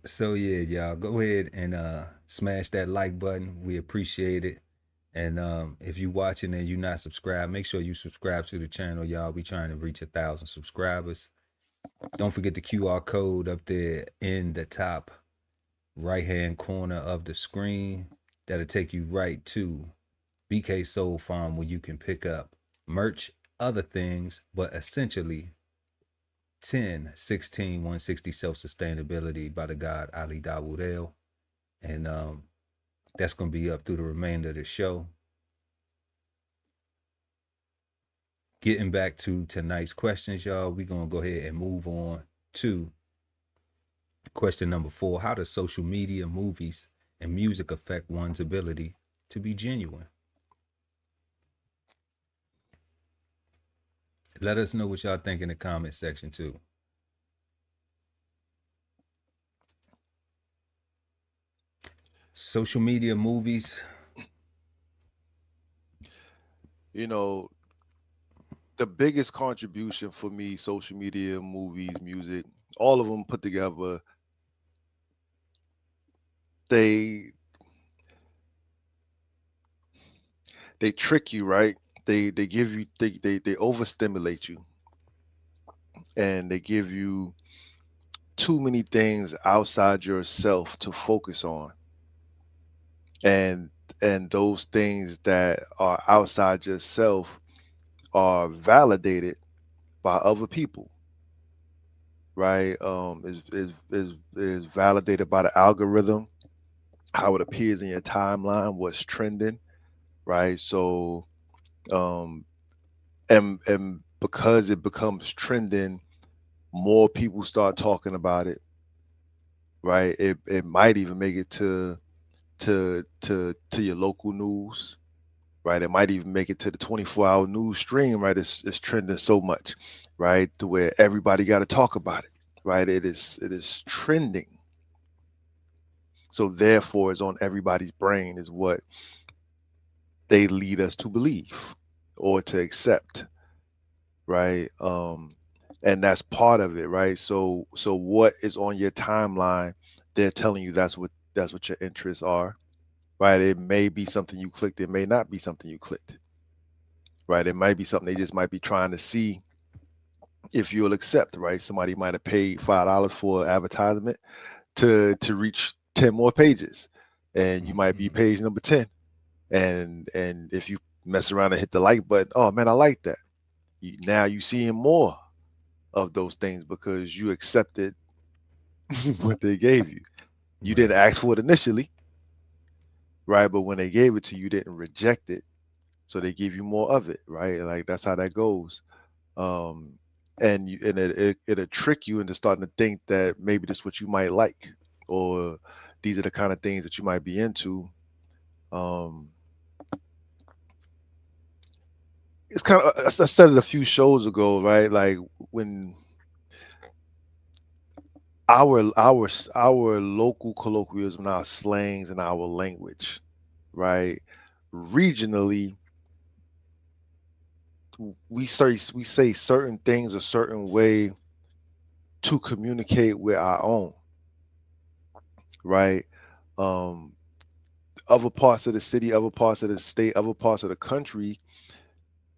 So yeah, y'all go ahead and smash that like button. We appreciate it. And if you're watching and you're not subscribed, make sure you subscribe to the channel, y'all. We trying to reach 1,000 subscribers. Don't forget the QR code up there in the top right-hand corner of the screen. That'll take you right to BK Soul Farm, where you can pick up merch, other things, but essentially 160 Self-Sustainability by the God Ali Dawood. And that's going to be up through the remainder of the show. Getting back to tonight's questions, y'all, we're going to go ahead and move on to question number 4. How does social media, movies, and music affect one's ability to be genuine? Let us know what y'all think in the comment section too. Social media, movies. The biggest contribution for me, social media, movies, music, all of them put together, they trick you, right? They give you they overstimulate you, and they give you too many things outside yourself to focus on, and those things that are outside yourself are validated by other people, right? Is validated by the algorithm, how it appears in your timeline, what's trending, right? So and because it becomes trending, more people start talking about it, right? It might even make it to your local news, right? It might even make it to the 24-hour news stream, right? It's trending so much, right? To where everybody got to talk about it, right? It is trending. So therefore, it's on everybody's brain, is what they lead us to believe or to accept, right? And that's part of it, right? So what is on your timeline, they're telling you that's what your interests are, right? It may be something you clicked, it may not be something you clicked, right? It might be something they just might be trying to see if you'll accept, right? Somebody might have paid $5 for advertisement to reach 10 more pages, and you might be page number 10, and if you mess around and hit the like button, oh man, I like that. Now you seeing more of those things because you accepted what they gave you. You didn't ask for it initially, right? But when they gave it to you, you didn't reject it, so they give you more of it, right? Like that's how that goes. And it'll trick you into starting to think that maybe this is what you might like, or these are the kind of things that you might be into. It's kind of, I said it a few shows ago, right? Like when our local colloquialism, our slangs, and our language, right? Regionally, we say certain things a certain way to communicate with our own, right? Um, other parts of the city, other parts of the state, other parts of the country,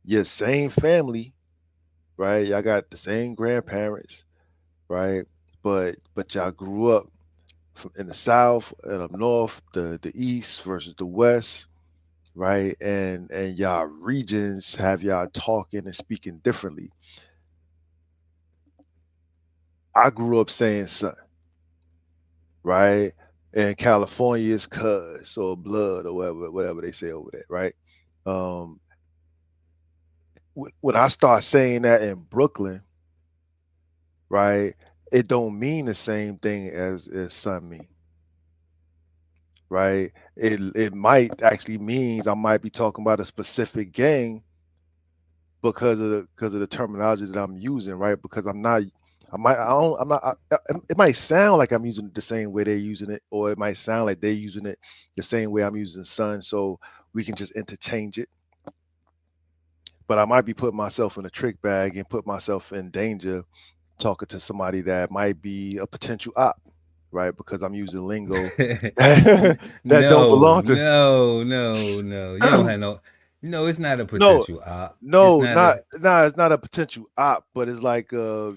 your same family, right? Y'all got the same grandparents, right? But y'all grew up in the south and up north, the east versus the west, right? And y'all regions have y'all talking and speaking differently. I grew up saying son, right? And California is cuz or blood or whatever they say over there, right? Um, when I start saying that in Brooklyn, right, it don't mean the same thing as son mean, right? It might actually means I might be talking about a specific gang because of the terminology that I'm using, right? Because I'm not, I'm not. It might sound like I'm using it the same way they're using it, or it might sound like they're using it the same way I'm using son. So we can just interchange it. But I might be putting myself in a trick bag and put myself in danger talking to somebody that might be a potential op, right? Because I'm using lingo that don't No, belong to. no, no, no. You don't have no. No, it's not a No, potential op. It's no, not a. it's not a potential op, but it's like you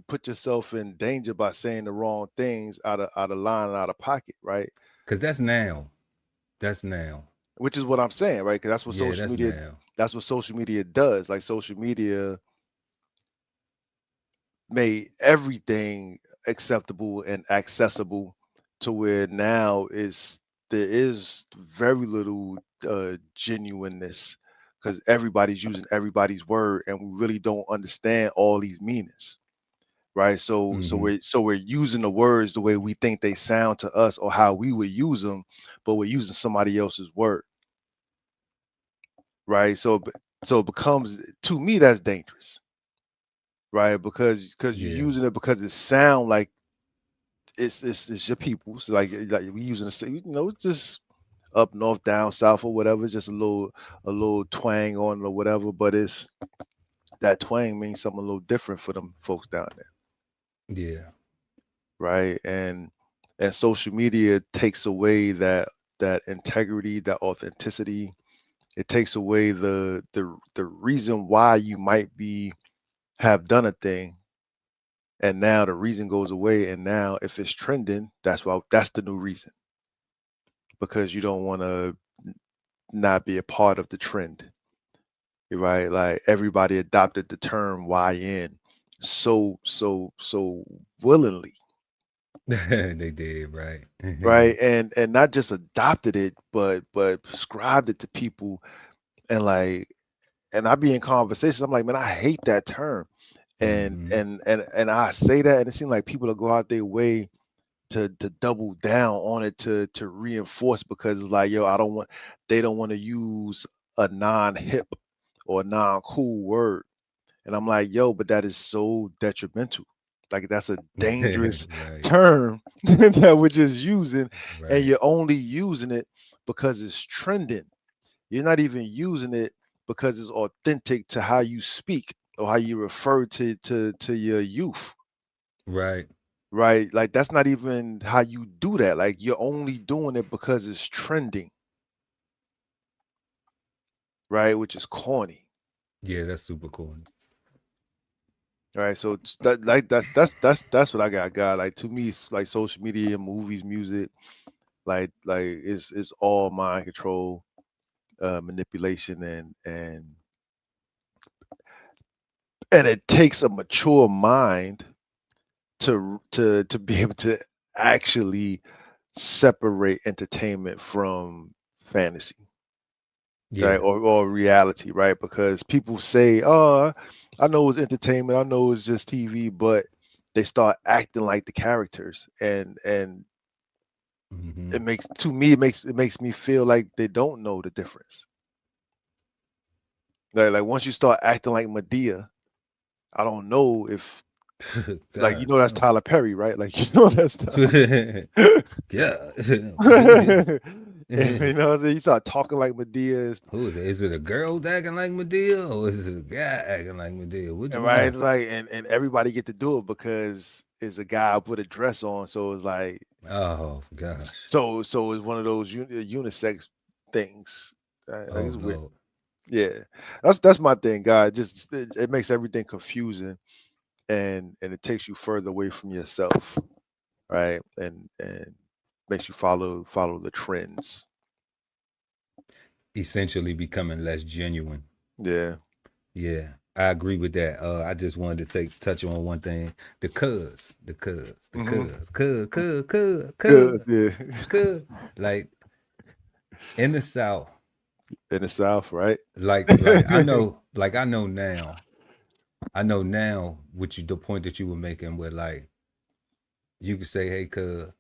put yourself in danger by saying the wrong things out of line and out of pocket, right? Cause that's now. That's now. Which is what I'm saying, right? Because Yeah, that's now. that's what social media does. Like social media made everything acceptable and accessible to where now is there is very little genuineness because everybody's using everybody's word and we really don't understand all these meanings, right? Mm-hmm. So we're using the words the way we think they sound to us or how we would use them, but we're using somebody else's word, right? So it becomes, to me, that's dangerous, right? Because you're Yeah. using it because it sound like it's your people. So like we using the same, it's just up north, down south, or whatever. It's just a little twang on it or whatever. But it's that twang means something a little different for them folks down there, Yeah. right? And social media takes away that integrity, that authenticity. It takes away the reason why you might be have done a thing, and now the reason goes away. And now if it's trending, that's the new reason because you don't want to not be a part of the trend, right? Like everybody adopted the term YN so willingly, They did, right? right? And not just adopted it, but prescribed it to people. And like, and I be in conversations, I'm like, man, I hate that term. And Mm-hmm. and I say that, and it seems like people will go out their way to double down on it to reinforce because it's like, yo, they don't want to use a non-hip or a non-cool word. And I'm like, yo, but that is so detrimental. Like that's a dangerous Right. term that we're just using, and Right. you're only using it because it's trending. You're not even using it because it's authentic to how you speak or how you refer to your youth, Right. right? Like that's not even how you do that. Like you're only doing it because it's trending, right? Which is corny. Yeah, that's super cool. Right. So that's what I got. Like to me, it's like social media, movies, music, like it's all mind control, manipulation, and it takes a mature mind to be able to actually separate entertainment from fantasy, right? Yeah. Or reality, right? Because people say, "Oh, I know it's entertainment. I know it's just TV," but they start acting like the characters, and Mm-hmm. it makes to me it makes me feel like they don't know the difference. Like once you start acting like Medea, I don't know if like God, that's no. Tyler Perry, right? Like that's Tyler. Yeah. You know what I'm saying? You start talking like Medea. Who is it? Is it a girl acting like Medea, or is it a guy acting like Medea? Which one? Right, like, and everybody get to do it because it's a guy put a dress on, so it's like, oh gosh, so it's one of those unisex things. Like, it's weird. Lord. Yeah, that's my thing, God. Just it makes everything confusing, and it takes you further away from yourself, right? And makes you follow the trends. Essentially becoming less genuine. Yeah. Yeah, I agree with that. I just wanted to touch on one thing: the cuz. Yeah. Like in the South. In the South, right? Like I know now. I know now the point that you were making, where like you could say, "Hey, cuz,"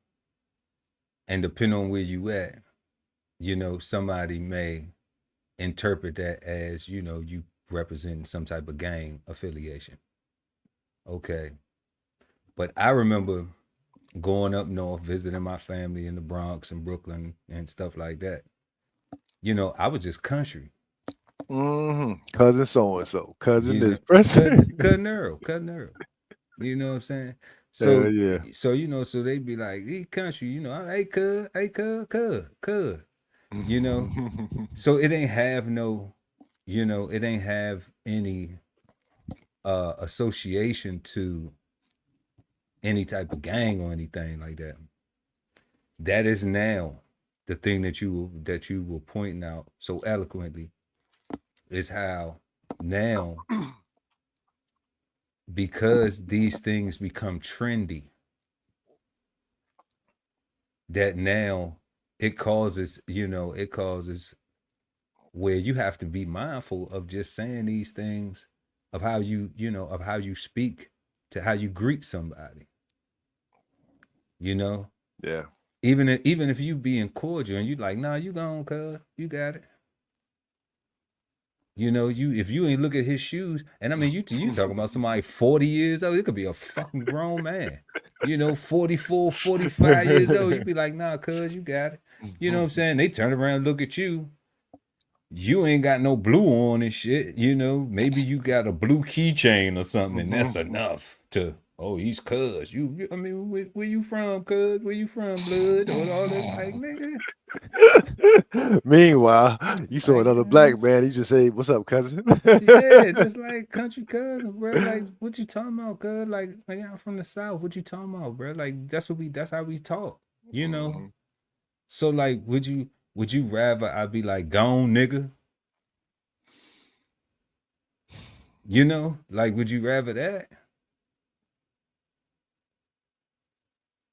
and depending on where you at, somebody may interpret that as you representing some type of gang affiliation. Okay. But I remember going up north, visiting my family in the Bronx and Brooklyn and stuff like that. I was just country. Cousin so and so, cousin this person, cousin Earl. You know what I'm saying? So yeah. So they be like, he country, hey cuz, cuz. So it ain't have no, it ain't have any association to any type of gang or anything like that. That is now the thing that you were pointing out so eloquently, is how now, because these things become trendy, that now it causes where you have to be mindful of just saying these things, of how of how you speak, to how you greet somebody. Yeah. Even if you being cordial and you like, nah, you gone, cuz, you got it. If you ain't look at his shoes, and I mean, you talking about somebody 40 years old, it could be a fucking grown man, 44, 45 years old. You be like, nah, cuz, you got it. You know what I'm saying? They turn around and look at you. You ain't got no blue on and shit. Maybe you got a blue keychain or something, and that's enough to, oh, he's cuz. I mean, where you from, cuz? Where you from, blood? Or all this, like, nigga. Meanwhile, you saw another black man. He just say, "What's up, cousin?" Yeah, just like country cousin, bro. Like, what you talking about, cuz? Like I'm from the South. What you talking about, bro? Like, that's how we talk, So, like, would you rather I be like, gone, nigga? Like, would you rather that?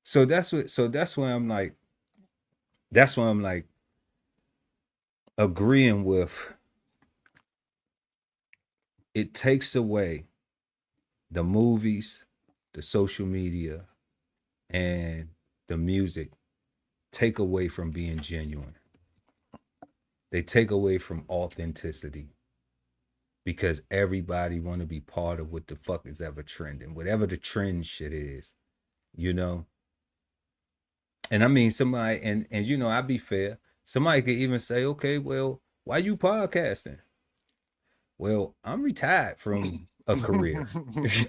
So that's why I'm like agreeing with, it takes away the movies, the social media, and the music take away from being genuine. They take away from authenticity, because everybody want to be part of what the fuck is ever trending, whatever the trend shit is, And I mean, somebody, and I be fair, somebody could even say, okay, well, why you podcasting? Well, I'm retired from a career.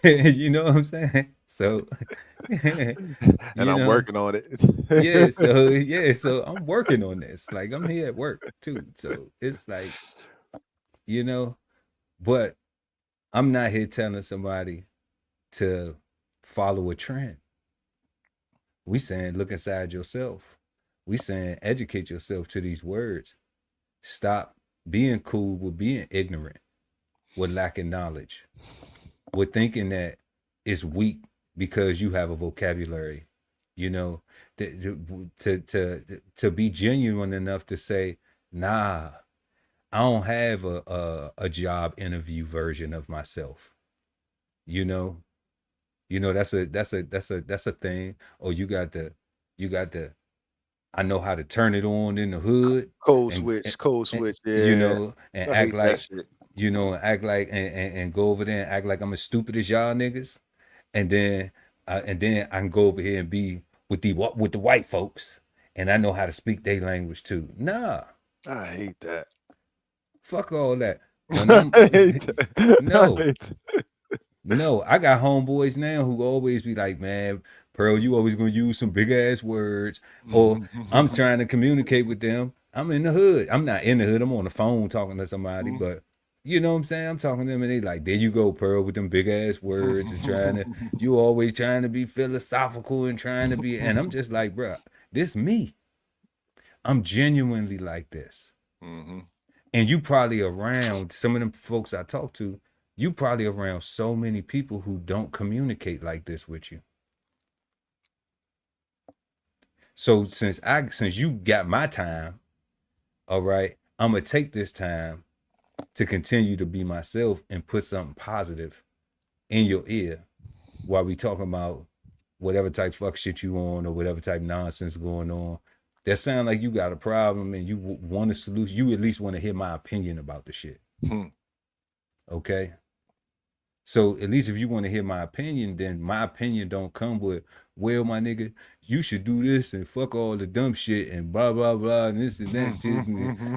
You know what I'm saying? So, and I'm working on it. So I'm working on this. Like, I'm here at work too. So it's like, but I'm not here telling somebody to follow a trend. We saying, look inside yourself. We saying, educate yourself to these words. Stop being cool with being ignorant, with lacking knowledge, with thinking that it's weak because you have a vocabulary, to be genuine enough to say, nah, I don't have a job interview version of myself. That's a thing. Or you got the I know how to turn it on in the hood. Code switch, yeah. And act like, and go over there and act like I'm as stupid as y'all niggas. And then I can go over here and be with the white folks and I know how to speak their language too. Nah, I hate that. fuck all that. When I I'm hate that. no, no, I got homeboys now who always be like, man, Pearl, you always gonna use some big ass words, or I'm trying to communicate with them. I'm in the hood. I'm not in the hood. I'm on the phone talking to somebody, but you know what I'm saying? I'm talking to them and they like, there you go, Pearl, with them big ass words and trying to, you always trying to be philosophical and trying to be, and I'm just like, bruh, this me. I'm genuinely like this. And you probably around some of them folks I talk to, you probably around so many people who don't communicate like this with you. So since you got my time, all right, I'm gonna take this time to continue to be myself and put something positive in your ear while we talking about whatever type fuck shit you on or whatever type nonsense going on. That sound like you got a problem and you want a solution. You at least want to hear my opinion about the shit. Okay? So at least if you want to hear my opinion, then my opinion don't come with, well, my nigga, you should do this and fuck all the dumb shit and blah, blah, blah, and this and that,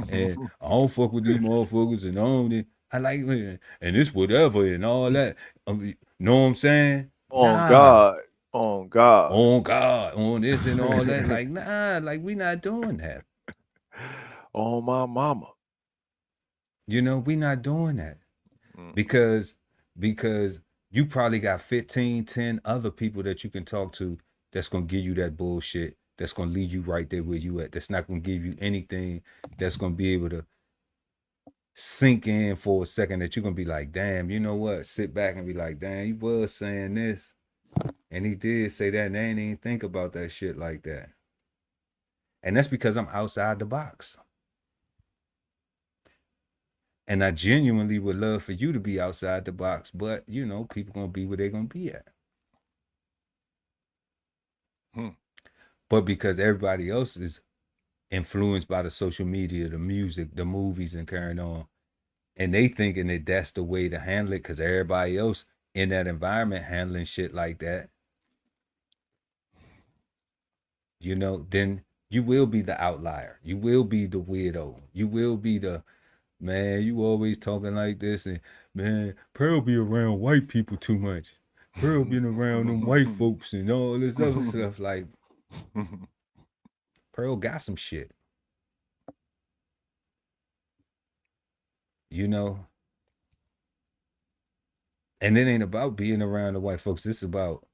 and I don't fuck with these motherfuckers and all that. I like it, and this whatever and all that. Know what I'm saying? On God. On God. On God. On this and all that. Like, nah, like we not doing that. On my mama. You know, we not doing that. Because you probably got 15, 10 other people that you can talk to that's going to give you that bullshit, that's going to leave you right there where you at, that's not going to give you anything that's going to be able to sink in for a second, that you're going to be like, damn, you know what? Sit back and be like, damn, he was saying this, and he did say that, and they ain't even think about that shit like that. And that's because I'm outside the box. And I genuinely would love for you to be outside the box, but you know, people gonna be where they're gonna be at. But because everybody else is influenced by the social media, the music, the movies, and carrying on, and they thinking that that's the way to handle it, because everybody else in that environment handling shit like that, you know, then you will be the outlier. You will be the weirdo. You will be the, man, you always talking like this, and man, Pearl be around white people too much. Pearl been around them white folks and all this other stuff. Like, Pearl got some shit. You know? And it ain't about being around the white folks. It's about,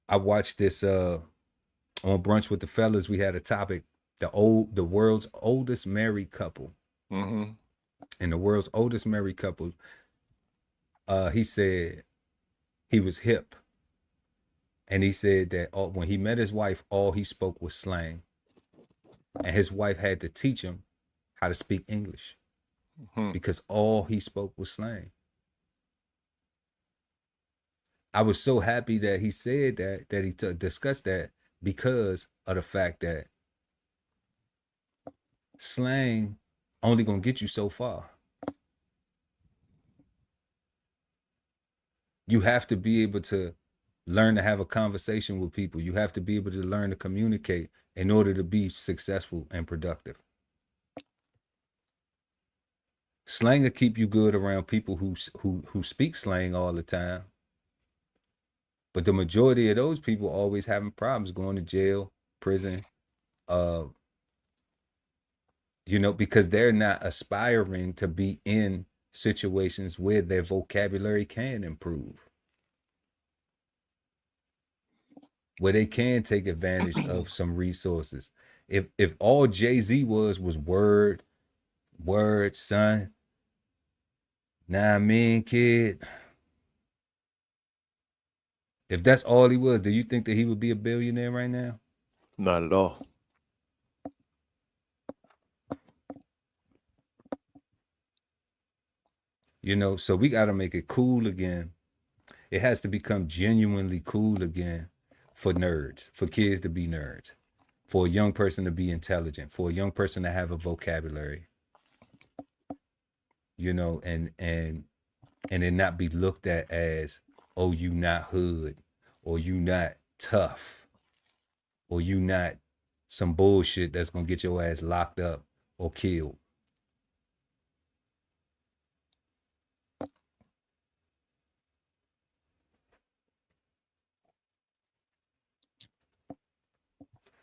I watched this on Brunch with the Fellas. We had a topic, the world's oldest married couple. And the world's oldest married couple, he said he was hip. And he said that when he met his wife, all he spoke was slang. And his wife had to teach him how to speak English because all he spoke was slang. I was so happy that he said that he discussed that, because of the fact that slang only gonna get you so far. You have to be able to learn to have a conversation with people. You have to be able to learn to communicate in order to be successful and productive. Slang will keep you good around people who speak slang all the time. But the majority of those people always having problems going to jail, prison, you know, because they're not aspiring to be in situations where their vocabulary can improve, where they can take advantage of some resources. If all Jay-Z was word, son, nah, I mean, kid. If that's all he was, do you think that he would be a billionaire right now? Not at all. You know, so we got to make it cool again. It has to become genuinely cool again for nerds, for kids to be nerds, for a young person to be intelligent, for a young person to have a vocabulary, you know, and it not be looked at as, oh, you not hood or you not tough. or you not some bullshit that's gonna get your ass locked up or killed.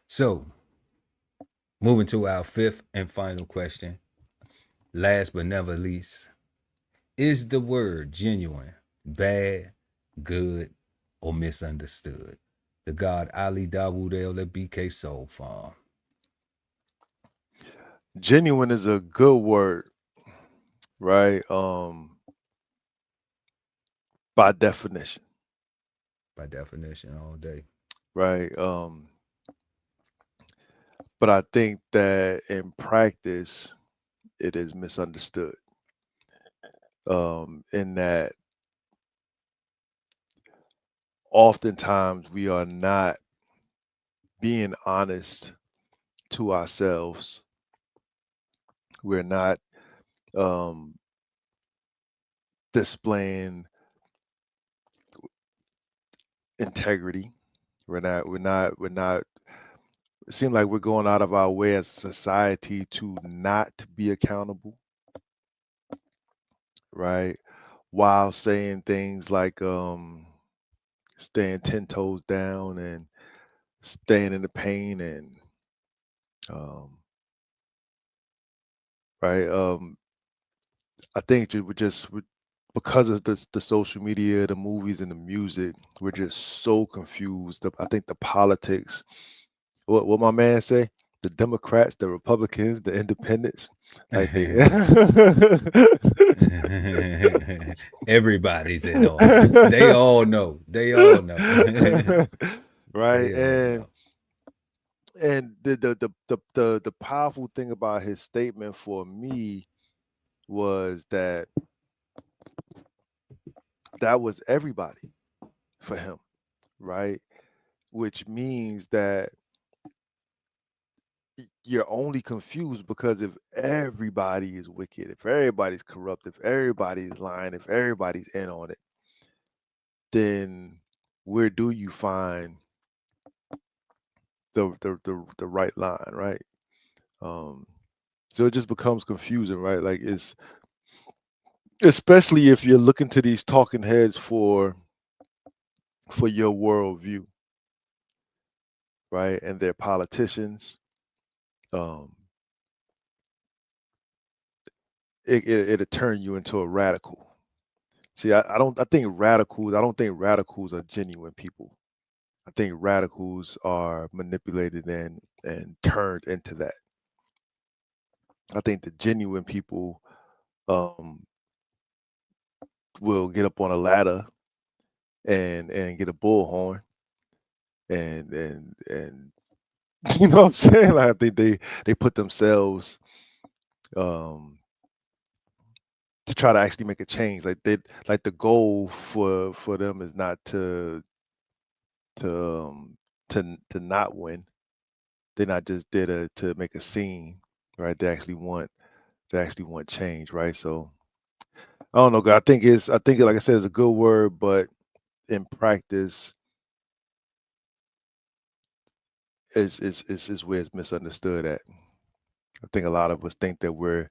So, moving to our fifth and final question. Last but never least, is the word genuine bad, good, or misunderstood? The God Ali Dawood El BK Soul Farm. Genuine is a good word, right? By definition. By definition, all day. Right. But I think that in practice, it is misunderstood. In that oftentimes we are not being honest to ourselves. We're not displaying integrity. We're not it seems like we're going out of our way as a society to not be accountable, right? While saying things like staying 10 toes down and staying in the pain and right. I think because of the social media, the movies, and the music, we're just so confused. I think the politics, what my man say, the Democrats, the Republicans, the Independents, like they Everybody's in on it. They all know. They all know. right. They all And the powerful thing about his statement for me was that was everybody for him, right? Which means that you're only confused because if everybody is wicked, if everybody's corrupt, if everybody's lying, if everybody's in on it, then where do you find the right line, right? So it just becomes confusing, right? Like it's especially if you're looking to these talking heads for your worldview, right? And they're politicians. It'll turn you into a radical. See, I don't think radicals are genuine people. I think radicals are manipulated and turned into that. I think the genuine people will get up on a ladder and get a bullhorn and you know what I'm saying? Like I think they put themselves to try to actually make a change. Like the goal for them is not to to not win. They're not just there to make a scene, right? They actually want change, right? So I don't know, God. I think like I said, it's a good word, but in practice, is where it's misunderstood at. I think a lot of us think that we're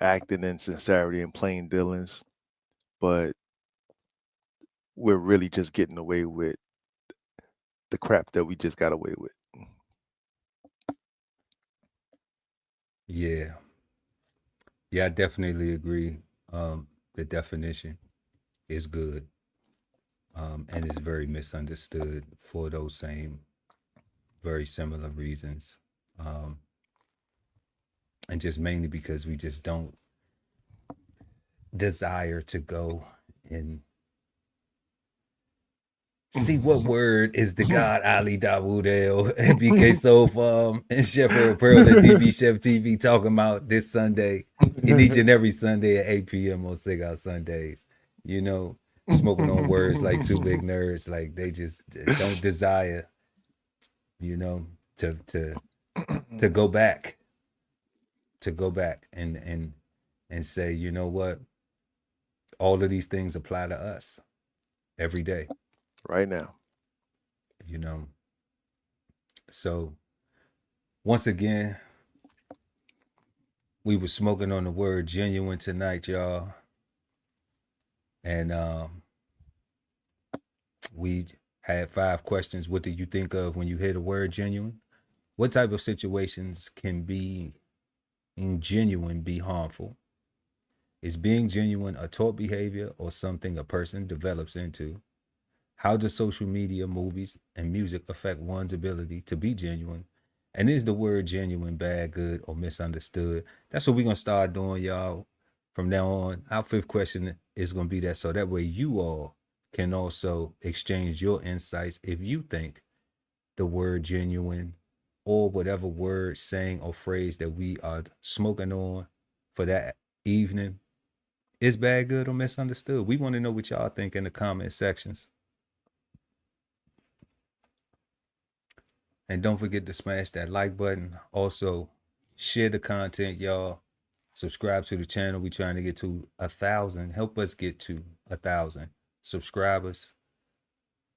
acting in sincerity and plain dealings, but we're really just getting away with the crap that we just got away with. Yeah. Yeah, I definitely agree. The definition is good. And is very misunderstood for those same very similar reasons. And just mainly because we just don't desire to go and see what word is the God Ali Dawood El and BK Soul Farm and Chef Earl Pearl at DB Chef TV talking about this Sunday and each and every Sunday at 8 p.m. on Cigar Sundays. You know, smoking on words like two big nerds, like they just don't desire, you know, to go back, and say, you know what, all of these things apply to us every day, right now. You know, So once again, we were smoking on the word genuine tonight, y'all. And we had 5 questions. What do you think of when you hear the word genuine? What type of situations can being genuine be harmful? Is being genuine a taught behavior or something a person develops into? How does social media, movies, and music affect one's ability to be genuine? And is the word genuine bad, good, or misunderstood? That's what we're going to start doing, y'all. From now on, our 5th question is going to be that, so that way you all can also exchange your insights if you think the word genuine or whatever word, saying, or phrase that we are smoking on for that evening is bad, good, or misunderstood. We want to know what y'all think in the comment sections. And don't forget to smash that like button. Also, share the content, y'all. Subscribe to the channel. We're trying to get to 1,000. Help us get to 1,000 subscribers.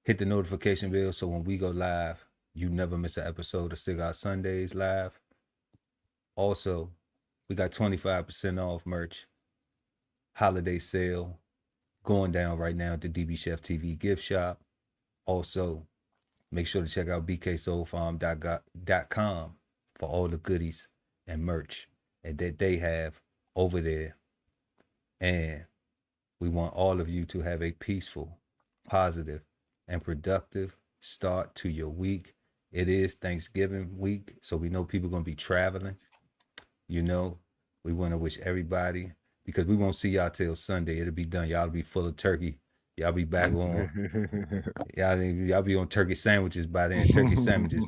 Hit the notification bell so when we go live, you never miss an episode of Cigar Sundays live. Also, we got 25% off merch. Holiday sale going down right now at the DBCHEFTV gift shop. Also, make sure to check out bksoulfarm.com for all the goodies and merch that they have over there. And we want all of you to have a peaceful, positive, and productive start to your week. It is Thanksgiving week, so we know people are going to be traveling. You know, we want to wish everybody, because we won't see y'all till Sunday. It'll be done. Y'all be full of turkey. Y'all be back on. Y'all be on turkey sandwiches by then. Turkey sandwiches.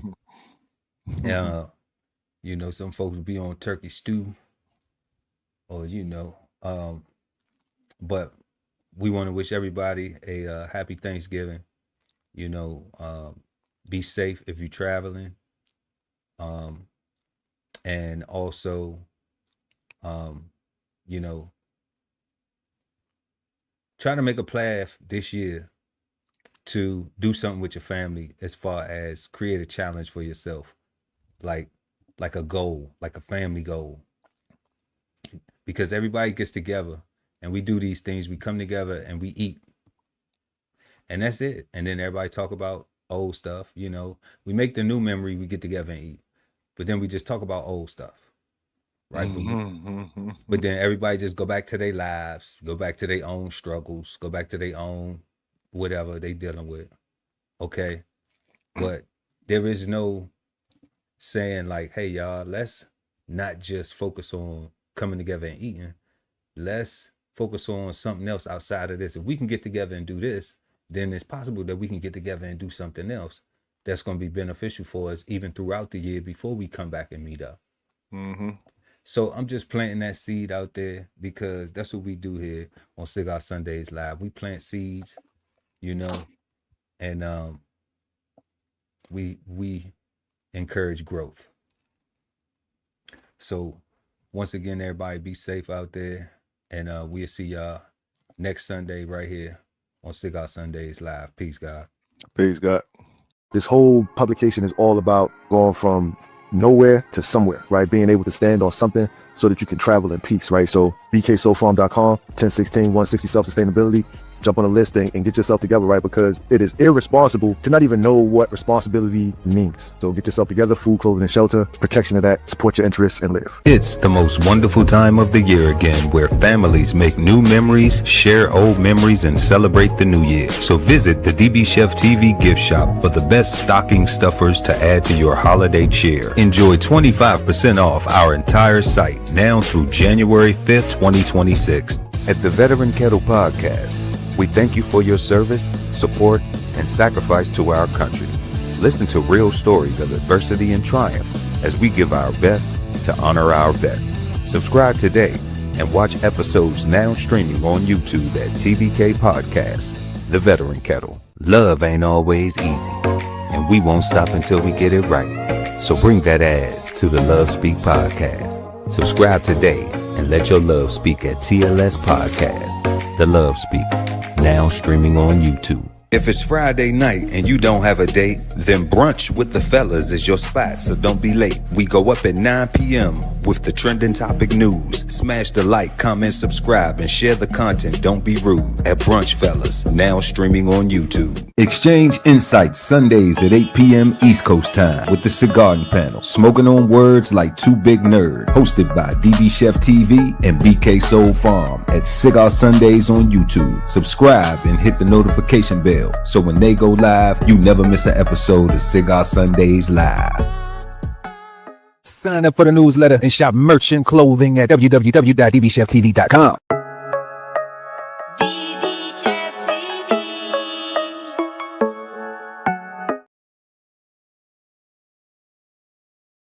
You know, some folks will be on turkey stew, or but we want to wish everybody a happy Thanksgiving. You know, be safe if you're traveling, and also, you know, try to make a plan this year to do something with your family, as far as create a challenge for yourself, like a goal, like a family goal. Because everybody gets together and we do these things. We come together and we eat, and that's it. And then everybody talk about old stuff. You know, we make the new memory. We get together and eat, but then we just talk about old stuff, right? But then everybody just go back to their lives, go back to their own struggles, go back to their own whatever they dealing with. Okay, but there is no saying like, hey y'all, let's not just focus on coming together and eating. Let's focus on something else outside of this. If we can get together and do this, then it's possible that we can get together and do something else that's going to be beneficial for us even throughout the year before we come back and meet up. So I'm just planting that seed out there, because that's what we do here on Cigar Sundays Live. We plant seeds, you know, and we encourage growth. So once again, everybody be safe out there, and we'll see y'all next Sunday right here on Cigar Sundays Live. Peace, God. Peace, God. This whole publication is all about going from nowhere to somewhere, right? Being able to stand on something so that you can travel in peace, right? So bksoulfarm.com, 1016 160 self-sustainability. Jump on the list and get yourself together, right? Because it is irresponsible to not even know what responsibility means. So get yourself together, food, clothing, and shelter, protection of that, support your interests, and live. It's the most wonderful time of the year again, where families make new memories, share old memories, and celebrate the new year. So visit the DBCHEFTV gift shop for the best stocking stuffers to add to your holiday cheer. Enjoy 25% off our entire site now through January 5th, 2026. At the Veteran Kettle Podcast, we thank you for your service, support, and sacrifice to our country. Listen to real stories of adversity and triumph as we give our best to honor our vets. Subscribe today and watch episodes now streaming on YouTube at TVK Podcast, The Veteran Kettle. Love ain't always easy, and we won't stop until we get it right. So bring that ass to the Love Speak Podcast. Subscribe today and let your love speak at TLS Podcast, The Love Speak, now streaming on YouTube. If it's Friday night and you don't have a date, then brunch with the fellas is your spot, so don't be late. We go up at 9 p.m. with the trending topic news. Smash the like, comment, subscribe, and share the content. Don't be rude at Brunch Fellas, now streaming on YouTube. Exchange insights Sundays at 8 p.m. East Coast time with the Cigarden Panel. Smoking on words like two big nerds. Hosted by DBCHEFTV and BK Soul Farm at Cigar Sundays on YouTube. Subscribe and hit the notification bell, so when they go live, you never miss an episode of Cigar Sundays Live. Sign up for the newsletter and shop merch and clothing at www.dbcheftv.com.